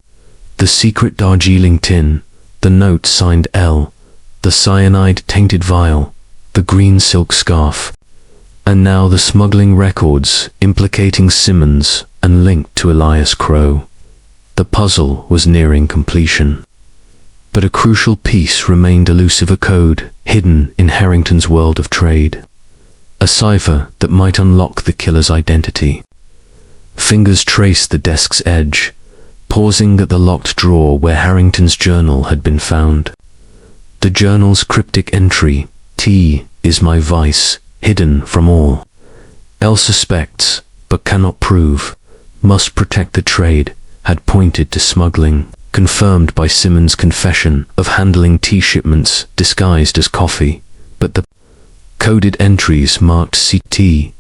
the secret Darjeeling tin, the note signed L, the cyanide-tainted vial, the green silk scarf, and now the smuggling records implicating Simmons and linked to Elias Crowe. The puzzle was nearing completion. But a crucial piece remained elusive, a code hidden in Harrington's world of trade. A cipher that might unlock the killer's identity. Fingers traced the desk's edge, pausing at the locked drawer where Harrington's journal had been found. The journal's cryptic entry, "Tea is my vice, hidden from all. Elle suspects, but cannot prove, must protect the trade," had pointed to smuggling, confirmed by Simmons' confession of handling tea shipments disguised as coffee. But the coded entries marked CT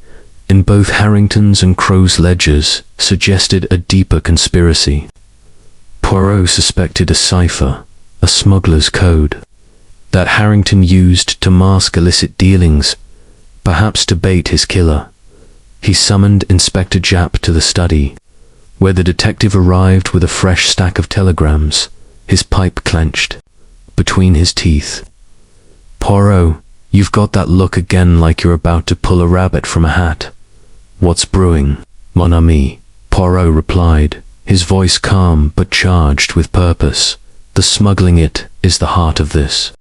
in both Harrington's and Crowe's ledgers suggested a deeper conspiracy. Poirot suspected a cipher, a smuggler's code, that Harrington used to mask illicit dealings, perhaps to bait his killer. He summoned Inspector Japp to the study, where the detective arrived with a fresh stack of telegrams, his pipe clenched between his teeth. "Poirot, you've got that look again, like you're about to pull a rabbit from a hat. What's brewing, mon ami?" Poirot replied, his voice calm but charged with purpose. "The smuggling it is the heart of this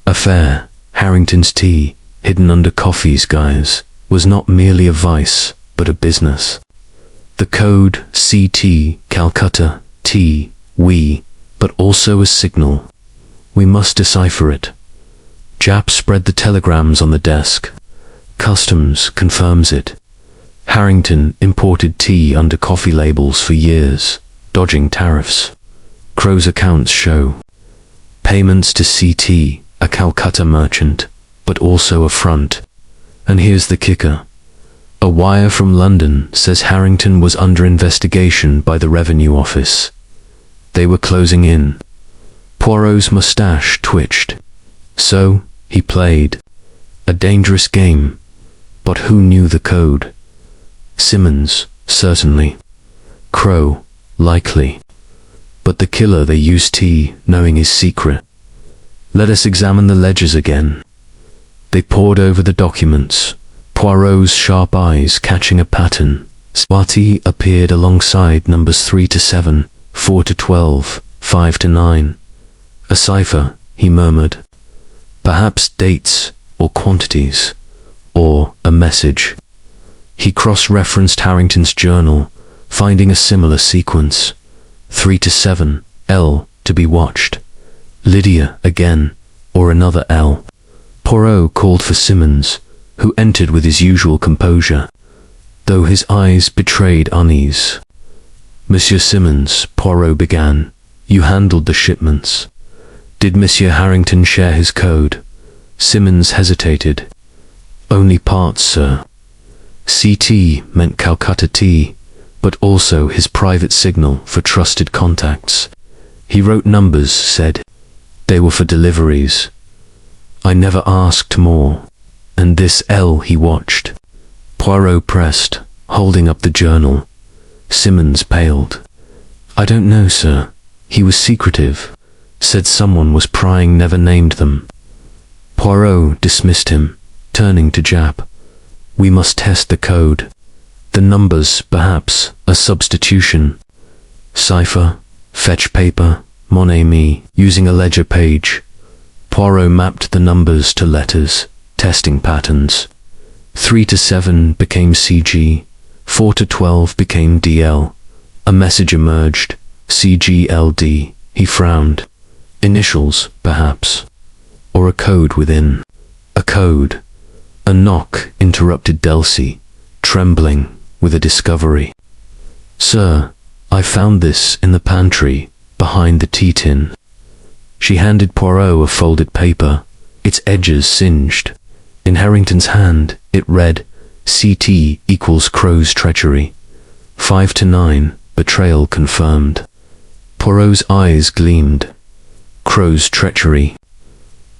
affair. Harrington's tea, hidden under coffee's guise, was not merely a vice, but a business. The code CT, Calcutta, T, we, but also a signal. We must decipher it." Japp spread the telegrams on the desk. "Customs confirms it. Harrington imported tea under coffee labels for years, dodging tariffs. Crowe's accounts show payments to CT, a Calcutta merchant, but also a front. And here's the kicker. A wire from London says Harrington was under investigation by the Revenue Office. They were closing in." Poirot's moustache twitched. So, he played a dangerous game. But who knew the code? Simmons, certainly. Crowe, likely. But the killer they used tea, knowing his secret. Let us examine the ledgers again. They pored over the documents, Poirot's sharp eyes catching a pattern. Swati appeared alongside numbers 3 to 7, 4 to 12, 5 to 9. "A cipher," he murmured. "Perhaps dates, or quantities, or a message." He cross-referenced Harrington's journal, finding a similar sequence. 3 to 7, L, to be watched. Lydia again, or another L. Poirot called for Simmons, who entered with his usual composure, though his eyes betrayed unease. "Monsieur Simmons," Poirot began, "you handled the shipments. Did Monsieur Harrington share his code?" Simmons hesitated. "Only parts, sir. CT meant Calcutta tea, but also his private signal for trusted contacts. He wrote numbers, said they were for deliveries. I never asked more. And this L he watched." Poirot pressed, holding up the journal. Simmons paled. "I don't know, sir. He was secretive. Said someone was prying, never named them." Poirot dismissed him, turning to Japp. "We must test the code. The numbers, perhaps, a substitution. Cipher, fetch paper, mon ami." Using a ledger page, Poirot mapped the numbers to letters, testing patterns. 3 to 7 became CG, 4 to 12 became DL. A message emerged, CGLD. He frowned. Initials, perhaps. Or a code within. A code. A knock interrupted Elsie, trembling with a discovery. "Sir, I found this in the pantry, behind the tea tin." She handed Poirot a folded paper, its edges singed. In Harrington's hand, it read, CT equals Crowe's treachery. 5 to 9, betrayal confirmed. Poirot's eyes gleamed. Crowe's treachery.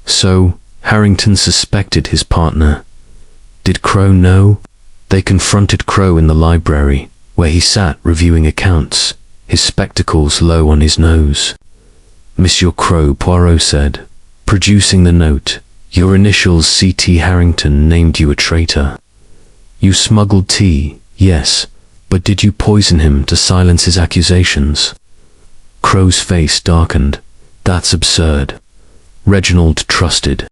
So, Harrington suspected his partner. Did Crowe know? They confronted Crowe in the library, where he sat reviewing accounts, his spectacles low on his nose. "Monsieur Crowe," Poirot said, producing the note, "your initials C.T. Harrington named you a traitor. You smuggled tea, yes, but did you poison him to silence his accusations?" Crowe's face darkened. That's absurd. Reginald trusted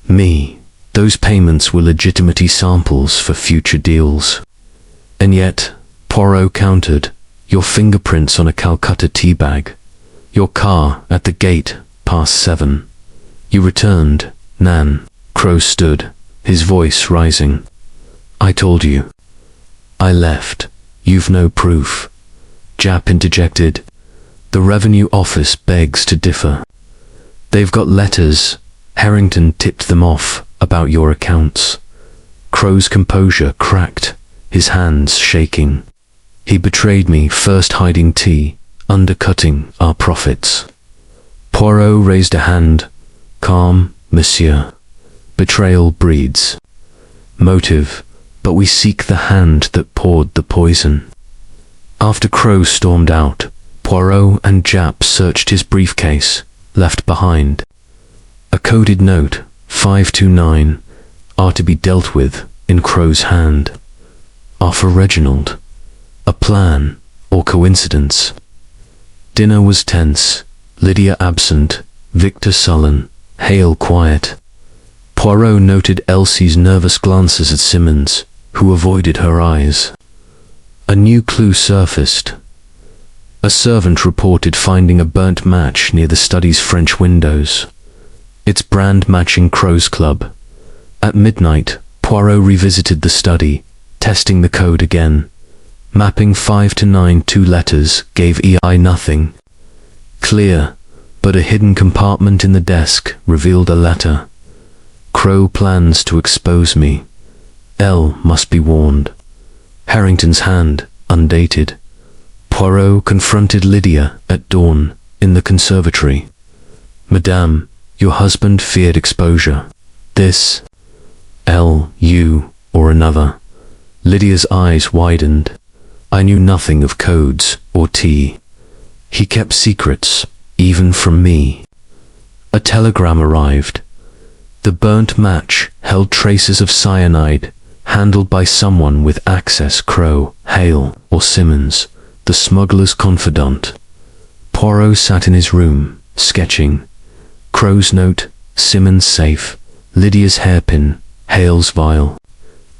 me. Those payments were legitimate samples for future deals. And yet, Poirot countered, your fingerprints on a Calcutta tea bag. Your car at the gate, past 7. You returned, Nan. Crowe stood, his voice rising. I told you. I left. You've no proof. Jap interjected. The Revenue Office begs to differ. They've got letters. Harrington tipped them off about your accounts. Crowe's composure cracked, his hands shaking. He betrayed me, first hiding tea, undercutting our profits. Poirot raised a hand. Calm, monsieur. Betrayal breeds motive, but we seek the hand that poured the poison. After Crowe stormed out, Poirot and Jap searched his briefcase, left behind. A coded note, 529, are to be dealt with, in Crowe's hand. Are for Reginald. A plan, or coincidence? Dinner was tense, Lydia absent, Victor sullen, Hale quiet. Poirot noted Elsie's nervous glances at Simmons, who avoided her eyes. A new clue surfaced. A servant reported finding a burnt match near the study's French windows. Its brand matching Crowe's club. At midnight, Poirot revisited the study, testing the code again. Mapping 5 to 9 two letters gave EI nothing. Clear, but a hidden compartment in the desk revealed a letter. Crowe plans to expose me. L must be warned. Harrington's hand, undated. Poirot confronted Lydia at dawn in the conservatory. Madame, your husband feared exposure. This, L, you, or another. Lydia's eyes widened. I knew nothing of codes or tea. He kept secrets, even from me. A telegram arrived. The burnt match held traces of cyanide, handled by someone with access. Crowe, Hale, or Simmons, the smuggler's confidant. Poirot sat in his room, sketching. Crowe's note, Simmons' safe, Lydia's hairpin, Hale's vial.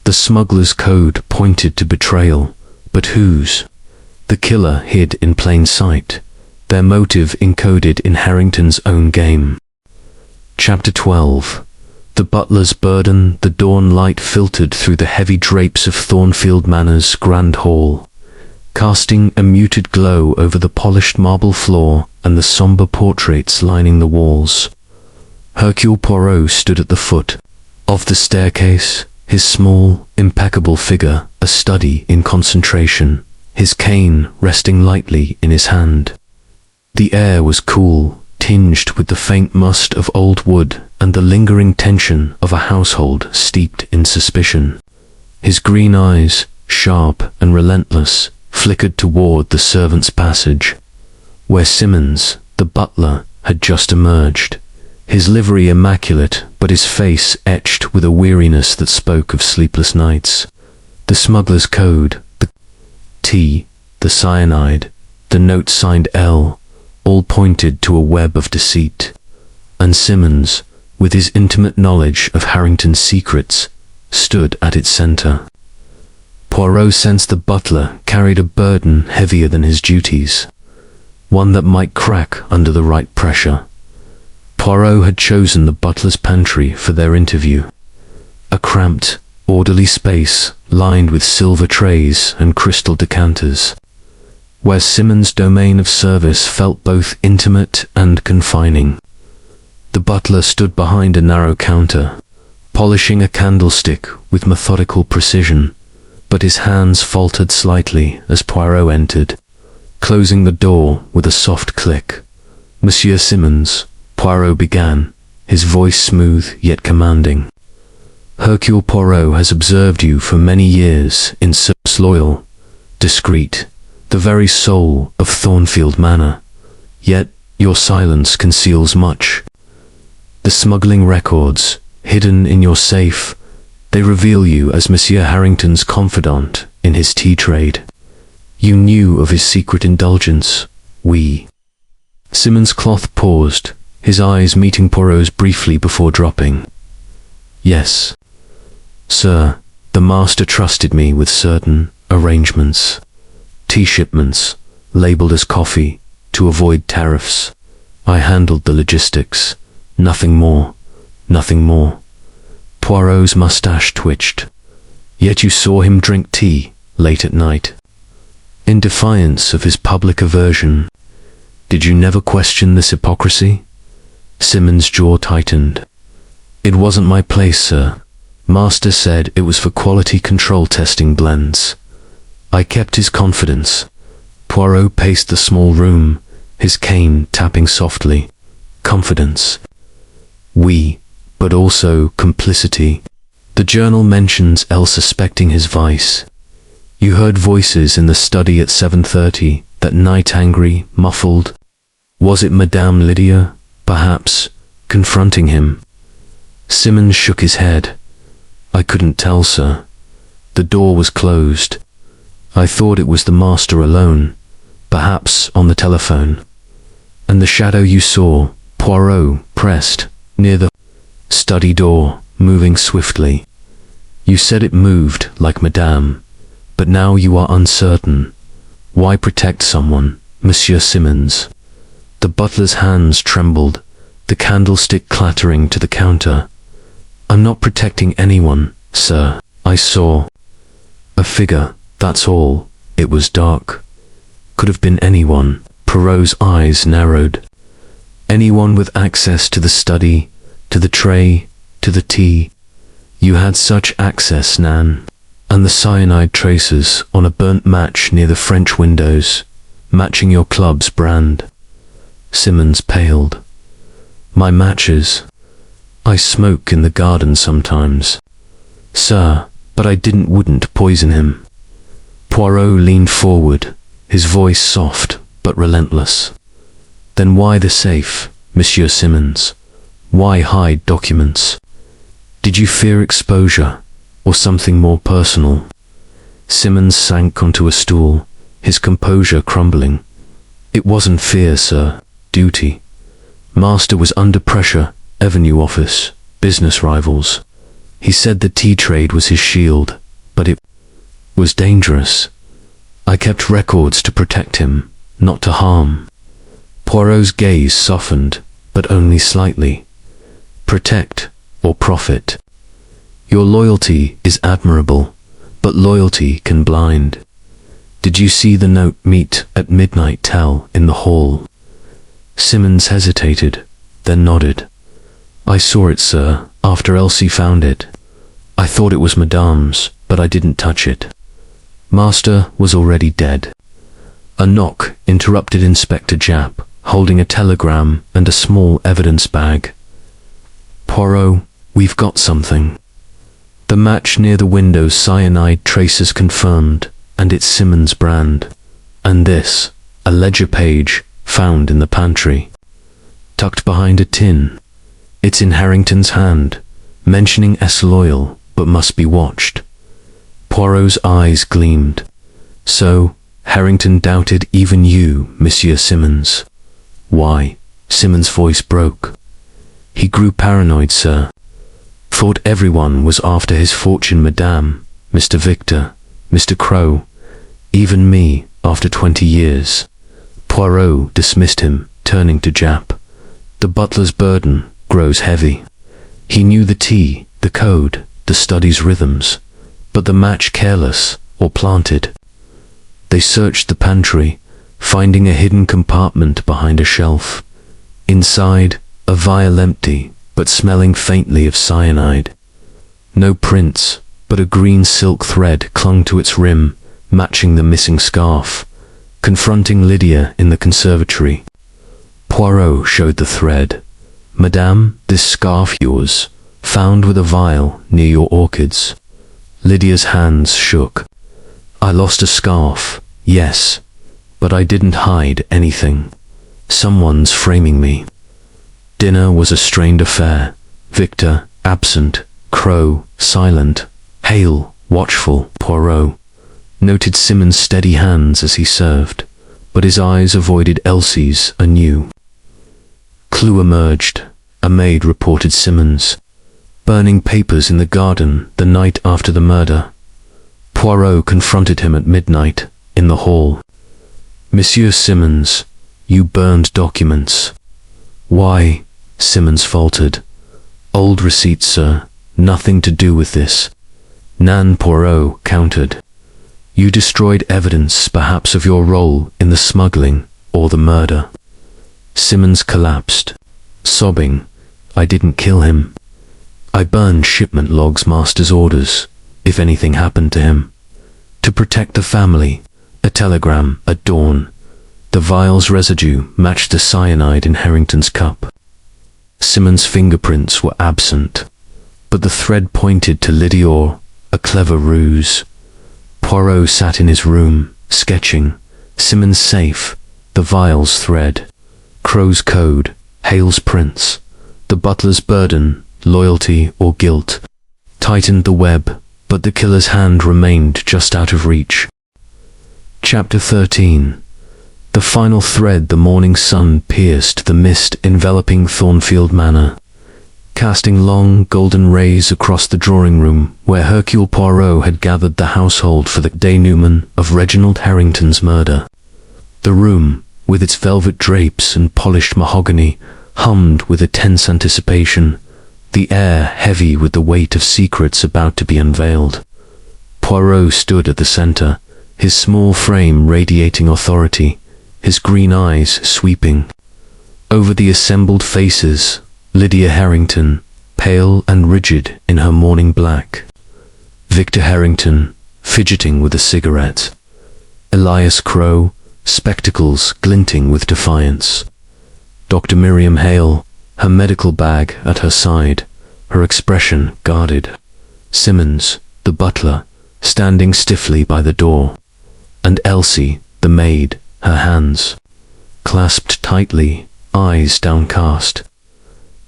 The smuggler's code pointed to betrayal, but whose? The killer hid in plain sight, their motive encoded in Harrington's own game. Chapter 12. The butler's burden. The dawn light filtered through the heavy drapes of Thornfield Manor's grand hall, casting a muted glow over the polished marble floor and the somber portraits lining the walls. Hercule Poirot stood at the foot of the staircase, his small, impeccable figure a study in concentration, his cane resting lightly in his hand. The air was cool, tinged with the faint must of old wood and the lingering tension of a household steeped in suspicion. His green eyes, sharp and relentless, flickered toward the servants' passage, where Simmons, the butler, had just emerged, his livery immaculate, but his face etched with a weariness that spoke of sleepless nights. The smuggler's code, the T, the cyanide, the note signed L, all pointed to a web of deceit. And Simmons, with his intimate knowledge of Harrington's secrets, stood at its center. Poirot sensed the butler carried a burden heavier than his duties, one that might crack under the right pressure. Poirot had chosen the butler's pantry for their interview, a cramped, orderly space lined with silver trays and crystal decanters, where Simmons' domain of service felt both intimate and confining. The butler stood behind a narrow counter, polishing a candlestick with methodical precision, but his hands faltered slightly as Poirot entered, closing the door with a soft click. Monsieur Simmons, Poirot began, his voice smooth yet commanding. Hercule Poirot has observed you for many years in service, loyal, discreet, the very soul of Thornfield Manor, yet your silence conceals much. The smuggling records, hidden in your safe, they reveal you as Monsieur Harrington's confidant in his tea trade. You knew of his secret indulgence. We, Simmons' cloth paused, his eyes meeting Poirot's briefly before dropping. Yes, sir, the master trusted me with certain arrangements. Tea shipments, labelled as coffee, to avoid tariffs. I handled the logistics. Nothing more. Nothing more. Poirot's moustache twitched. Yet you saw him drink tea late at night. In defiance of his public aversion. Did you never question this hypocrisy? Simmons' jaw tightened. It wasn't my place, sir. Master said it was for quality control testing blends. I kept his confidence. Poirot paced the small room, his cane tapping softly. Confidence. But also complicity. The journal mentions Elsie suspecting his vice. You heard voices in the study at 7:30, that night, angry, muffled. Was it Madame Lydia, perhaps, confronting him? Simmons shook his head. I couldn't tell, sir. The door was closed. I thought it was the master alone, perhaps on the telephone. And the shadow you saw, Poirot pressed, near the study door, moving swiftly. You said it moved like Madame, but now you are uncertain. Why protect someone, Monsieur Simmons? The butler's hands trembled, the candlestick clattering to the counter. I'm not protecting anyone, sir. I saw a figure, that's all. It was dark. Could have been anyone. Poirot's eyes narrowed. Anyone with access to the study, to the tray, to the tea. You had such access, Nan. And the cyanide traces on a burnt match near the French windows, matching your club's brand. Simmons paled. My matches. I smoke in the garden sometimes. Sir, but I wouldn't poison him. Poirot leaned forward, his voice soft but relentless. Then why the safe, Monsieur Simmons? Why hide documents? Did you fear exposure, or something more personal? Simmons sank onto a stool, his composure crumbling. It wasn't fear, sir. Duty. Master was under pressure, Avenue office, business rivals. He said the tea trade was his shield, but it was dangerous. I kept records to protect him, not to harm. Poirot's gaze softened, but only slightly. Protect or profit. Your loyalty is admirable, but loyalty can blind. Did you see the note meet at midnight tell in the hall? Simmons hesitated, then nodded. I saw it, sir, after Elsie found it. I thought it was Madame's, but I didn't touch it. Master was already dead. A knock interrupted Inspector Japp, holding a telegram and a small evidence bag. Poirot, we've got something. The match near the window's cyanide traces confirmed, and it's Simmons' brand. And this, a ledger page, found in the pantry. Tucked behind a tin. It's in Harrington's hand, mentioning S. Loyal, but must be watched. Poirot's eyes gleamed. So, Harrington doubted even you, Monsieur Simmons. Why? Simmons' voice broke. He grew paranoid, sir. Thought everyone was after his fortune, Madame, Mr. Victor, Mr. Crowe, even me, after 20 years. Poirot dismissed him, turning to Japp. The butler's burden grows heavy. He knew the tea, the code, the study's rhythms, but the match careless or planted. They searched the pantry, finding a hidden compartment behind a shelf. Inside, a vial empty, but smelling faintly of cyanide. No prints, but a green silk thread clung to its rim, matching the missing scarf. Confronting Lydia in the conservatory. Poirot showed the thread. Madame, this scarf yours, found with a vial near your orchids. Lydia's hands shook. I lost a scarf, yes, but I didn't hide anything. Someone's framing me. Dinner was a strained affair. Victor, absent. Crowe, silent. Hale, watchful. Poirot noted Simmons' steady hands as he served, but his eyes avoided Elsie's anew. clue emerged. A maid reported Simmons burning papers in the garden the night after the murder. Poirot confronted him at midnight in the hall. "Monsieur Simmons, you burned documents." "Why?" Simmons faltered. "Old receipts, sir. Nothing to do with this." Nan Poirot countered. "You destroyed evidence, perhaps of your role in the smuggling or the murder." Simmons collapsed, sobbing. "I didn't kill him. I burned shipment logs, master's orders, if anything happened to him. To protect the family, a telegram at dawn. The vial's residue matched the cyanide in Harrington's cup." Simmons' fingerprints were absent, but the thread pointed to Lydia, a clever ruse. Poirot sat in his room, sketching. Simmons' safe, the vial's thread, Crowe's code, Hale's prints, the butler's burden, loyalty or guilt, tightened the web, but the killer's hand remained just out of reach. Chapter 13. The final thread. The morning sun pierced the mist enveloping Thornfield Manor, casting long golden rays across the drawing room where Hercule Poirot had gathered the household for the denouement of Reginald Harrington's murder. The room, with its velvet drapes and polished mahogany, hummed with a tense anticipation, the air heavy with the weight of secrets about to be unveiled. Poirot stood at the center, his small frame radiating authority, his green eyes sweeping over the assembled faces. Lydia Harrington, pale and rigid in her mourning black. Victor Harrington, fidgeting with a cigarette. Elias Crowe, spectacles glinting with defiance. Dr. Miriam Hale, her medical bag at her side, her expression guarded. Simmons, the butler, standing stiffly by the door. And Elsie, the maid, her hands clasped tightly, eyes downcast.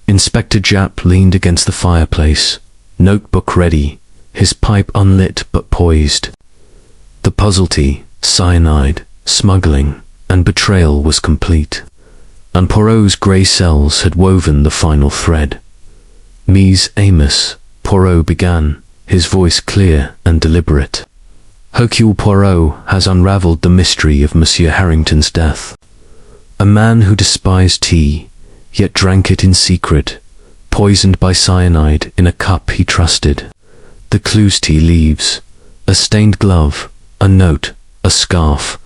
Inspector Japp leaned against the fireplace, notebook ready, his pipe unlit but poised. The puzzle-tea, cyanide, smuggling, and betrayal was complete, and Poirot's grey cells had woven the final thread. "Mise Amos," Poirot began, his voice clear and deliberate. "Hercule Poirot has unravelled the mystery of Monsieur Harrington's death. A man who despised tea, yet drank it in secret, poisoned by cyanide in a cup he trusted. The clues tea leaves, a stained glove, a note, a scarf,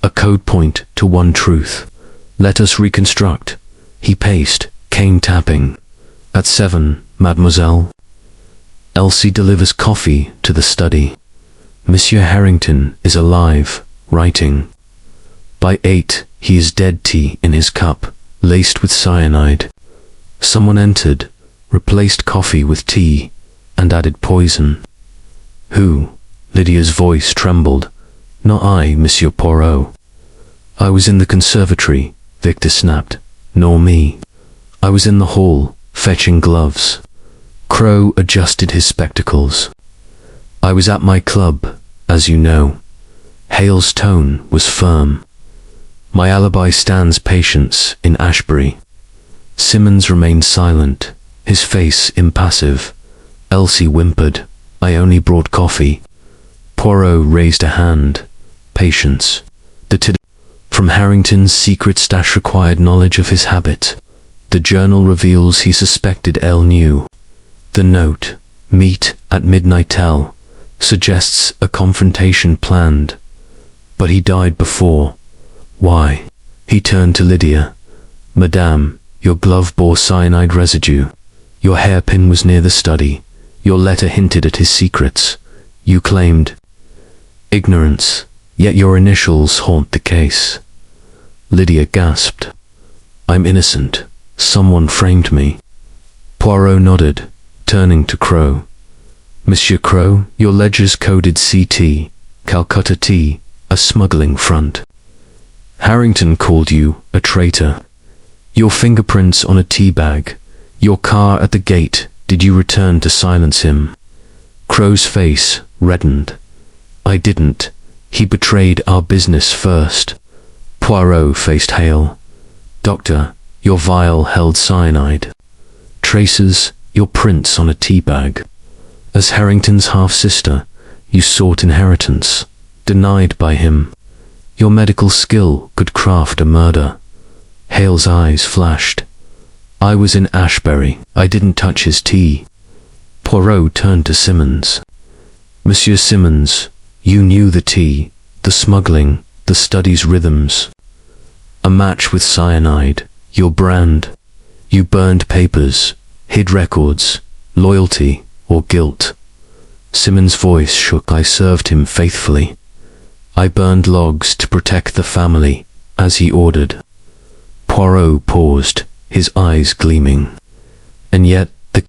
a code point to one truth. Let us reconstruct." He paced, cane tapping. "At 7, mademoiselle." Elsie delivers coffee to the study. Monsieur Harrington is alive, writing. By 8, he is dead, tea in his cup, laced with cyanide. Someone entered, replaced coffee with tea, and added poison. "Who?" Lydia's voice trembled. "Not I, Monsieur Poirot." "I was in the conservatory," Victor snapped. "Nor me. I was in the hall, fetching gloves." Crowe adjusted his spectacles. "I was at my club, as you know." Hale's tone was firm. "My alibi stands patience in Ashbury." Simmons remained silent, his face impassive. Elsie whimpered, "I only brought coffee." Poirot raised a hand. "Patience." From Harrington's secret stash required knowledge of his habit. The journal reveals he suspected Elle knew. The note, "Meet at midnight tell," suggests a confrontation planned. But he died before. Why? He turned to Lydia. "Madame, your glove bore cyanide residue. Your hairpin was near the study. Your letter hinted at his secrets. You claimed ignorance, yet your initials haunt the case." Lydia gasped. "I'm innocent. Someone framed me." Poirot nodded, turning to Crowe. "Monsieur Crowe, your ledger's coded CT, Calcutta tea, a smuggling front. Harrington called you a traitor. Your fingerprints on a tea bag, your car at the gate. Did you return to silence him?" Crowe's face reddened. "I didn't. He betrayed our business first." Poirot faced Hale. "Doctor, Your vial held cyanide. Traces, your prints on a tea bag. As Harrington's half-sister, you sought inheritance, denied by him. Your medical skill could craft a murder. Hale's eyes flashed. I was in Ashbury. I didn't touch his tea. Poirot turned to Simmons. Monsieur Simmons, you knew the tea, the smuggling, the study's rhythms. A match with cyanide, your brand. You burned papers, hid records, loyalty or guilt. Simmons' voice shook. I served him faithfully. I burned logs to protect the family, as he ordered. Poirot paused, his eyes gleaming. And yet the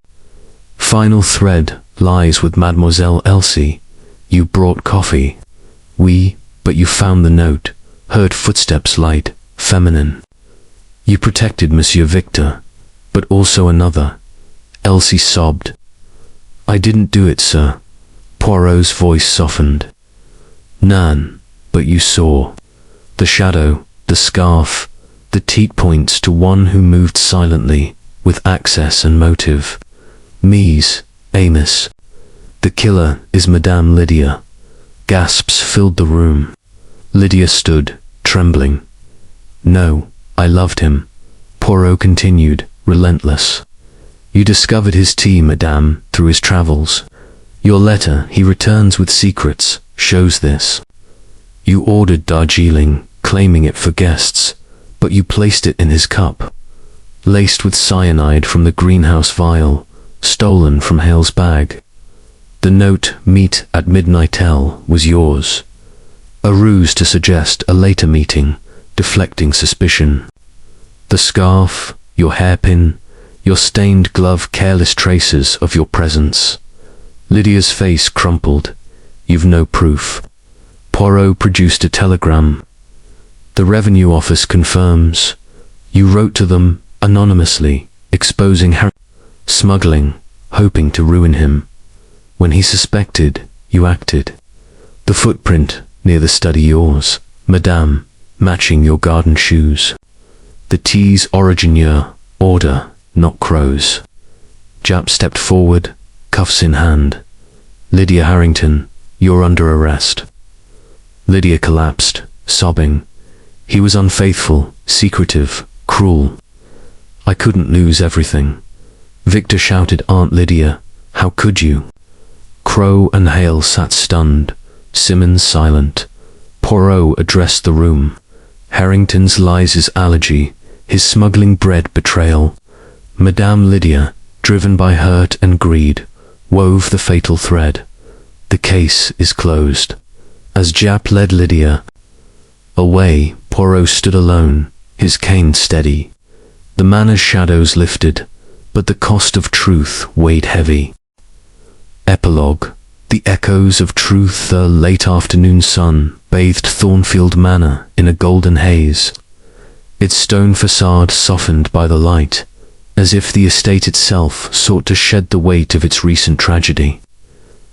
final thread lies with Mademoiselle Elsie. You brought coffee. But you found the note, heard footsteps light, feminine. You protected Monsieur Victor, but also another. Elsie sobbed. I didn't do it, sir. Poirot's voice softened. Nan, but you saw. The shadow, the scarf, the teat points to one who moved silently, with access and motive. Mies, Amos. The killer is Madame Lydia. Gasps filled the room. Lydia stood, trembling. No, I loved him. Poirot continued, relentless. You discovered his tea, madame, through his travels. Your letter, he returns with secrets, shows this. You ordered Darjeeling, claiming it for guests, but you placed it in his cup. Laced with cyanide from the greenhouse vial, stolen from Hale's bag. The note, meet at midnight L, was yours. A ruse to suggest a later meeting, deflecting suspicion. The scarf, your hairpin, your stained glove, careless traces of your presence. Lydia's face crumpled. You've no proof. Poirot produced a telegram. The Revenue Office confirms. You wrote to them, anonymously, exposing smuggling, hoping to ruin him. When he suspected, you acted. The footprint, near the study, yours, madame, matching your garden shoes. The tea's originaire, order, not Crowe's. Jap stepped forward, cuffs in hand. Lydia Harrington, you're under arrest. Lydia collapsed, sobbing. He was unfaithful, secretive, cruel. I couldn't lose everything. Victor shouted, Aunt Lydia, how could you? Crowe and Hale sat stunned, Simmons silent. Poirot addressed the room. Harrington's lies, his allergy, his smuggling bread betrayal. Madame Lydia, driven by hurt and greed, wove the fatal thread. The case is closed. As Jap led Lydia away, Poirot stood alone, his cane steady. The manor's shadows lifted, but the cost of truth weighed heavy. Epilogue. The echoes of truth. The late afternoon sun bathed Thornfield Manor in a golden haze, its stone facade softened by the light, as if the estate itself sought to shed the weight of its recent tragedy.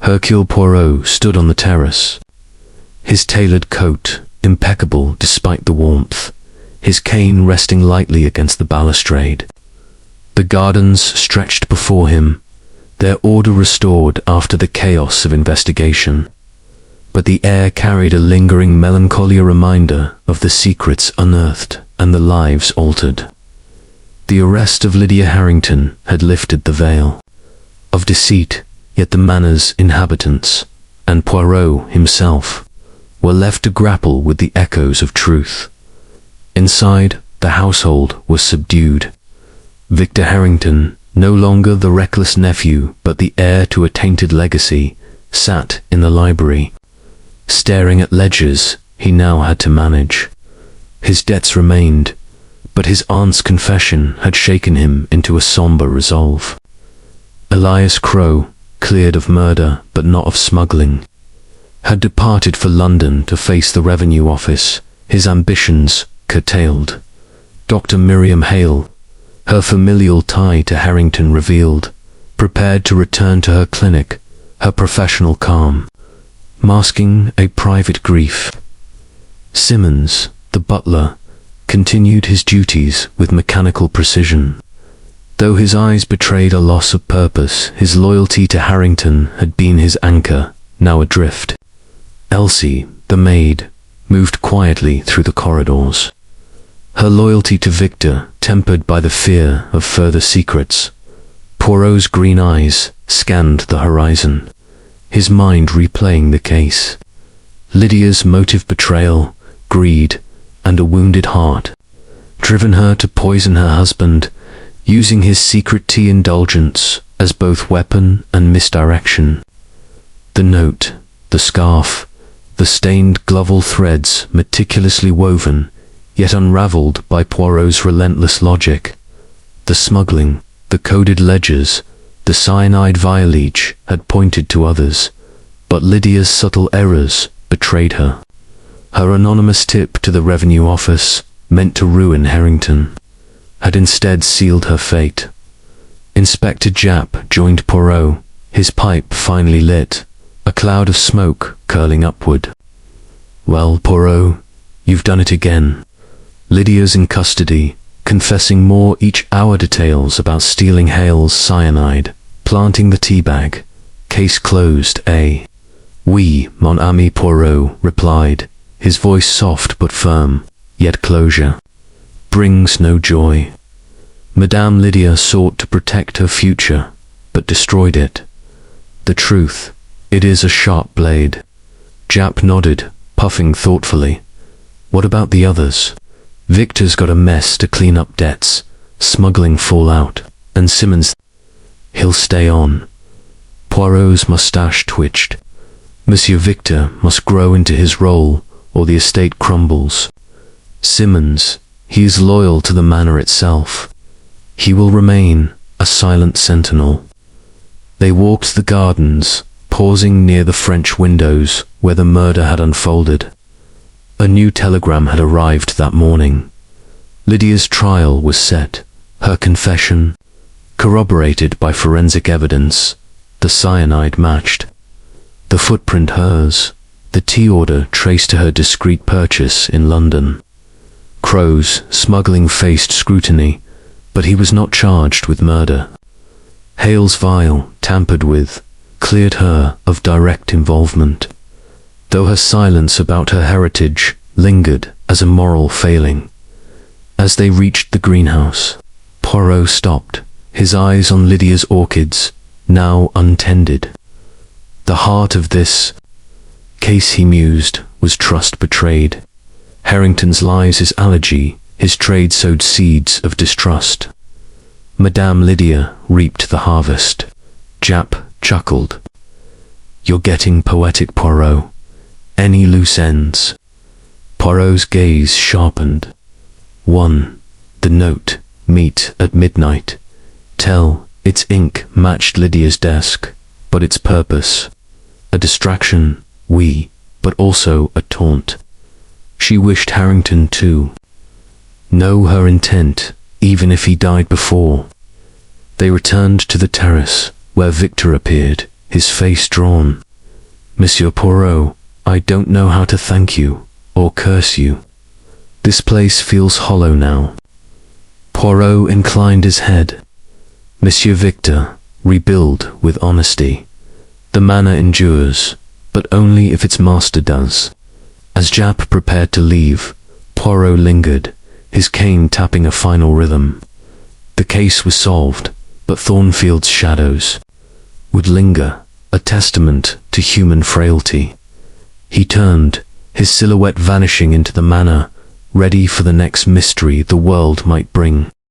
Hercule Poirot stood on the terrace, his tailored coat impeccable despite the warmth, his cane resting lightly against the balustrade. The gardens stretched before him, their order restored after the chaos of investigation. But the air carried a lingering melancholy, a reminder of the secrets unearthed and the lives altered. The arrest of Lydia Harrington had lifted the veil of deceit, yet the manor's inhabitants, and Poirot himself, were left to grapple with the echoes of truth. Inside, the household was subdued. Victor Harrington, no longer the reckless nephew but the heir to a tainted legacy, sat in the library, staring at ledgers he now had to manage. His debts remained, but his aunt's confession had shaken him into a somber resolve. Elias Crowe, cleared of murder but not of smuggling, had departed for London to face the Revenue Office, his ambitions curtailed. Dr. Miriam Hale, her familial tie to Harrington revealed, prepared to return to her clinic, her professional calm, masking a private grief. Simmons, the butler, continued his duties with mechanical precision. Though his eyes betrayed a loss of purpose, his loyalty to Harrington had been his anchor, now adrift. Elsie, the maid, moved quietly through the corridors. Her loyalty to Victor tempered by the fear of further secrets. Poirot's green eyes scanned the horizon, his mind replaying the case. Lydia's motive: betrayal, greed, and a wounded heart, driven her to poison her husband, using his secret tea indulgence as both weapon and misdirection. The note, the scarf, the stained gloval threads meticulously woven, yet unraveled by Poirot's relentless logic. The smuggling, the coded ledgers, the cyanide vial each had pointed to others, but Lydia's subtle errors betrayed her. Her anonymous tip to the revenue office, meant to ruin Harrington, had instead sealed her fate. Inspector Japp joined Poirot, his pipe finely lit, a cloud of smoke curling upward. "Well, Poirot, you've done it again. Lydia's in custody, confessing more each hour details about stealing Hale's cyanide, planting the tea bag. Case closed, eh?" "Oui, mon ami," Poirot replied, his voice soft but firm. Yet closure brings no joy. Madame Lydia sought to protect her future, but destroyed it. The truth, it is a sharp blade. Japp nodded, puffing thoughtfully. "What about the others? Victor's got a mess to clean up: debts, smuggling fallout, and Simmons. He'll stay on." Poirot's moustache twitched. Monsieur Victor must grow into his role, or the estate crumbles. Simmons, he is loyal to the manor itself. He will remain a silent sentinel. They walked the gardens, pausing near the French windows where the murder had unfolded. A new telegram had arrived that morning. Lydia's trial was set, her confession corroborated by forensic evidence. The cyanide matched. The footprint hers. The tea order traced to her discreet purchase in London. Crowe's smuggling faced scrutiny, but he was not charged with murder. Hale's vial, tampered with, cleared her of direct involvement, though her silence about her heritage lingered as a moral failing. As they reached the greenhouse, Poirot stopped, his eyes on Lydia's orchids, now untended. The heart of this case, he mused, was trust betrayed. Harrington's lies, his allergy, his trade sowed seeds of distrust. Madame Lydia reaped the harvest. Japp chuckled. "You're getting poetic, Poirot. Any loose ends?" Poirot's gaze sharpened. "One, the note, meet at midnight. Tell, its ink matched Lydia's desk, but its purpose, a distraction, oui, but also a taunt. She wished Harrington to know her intent, even if he died before." They returned to the terrace, where Victor appeared, his face drawn. "Monsieur Poirot, I don't know how to thank you, or curse you. This place feels hollow now." Poirot inclined his head. "Monsieur Victor, rebuild with honesty. The manor endures, but only if its master does." As Japp prepared to leave, Poirot lingered, his cane tapping a final rhythm. The case was solved, but Thornfield's shadows would linger, a testament to human frailty. He turned, his silhouette vanishing into the manor, ready for the next mystery the world might bring.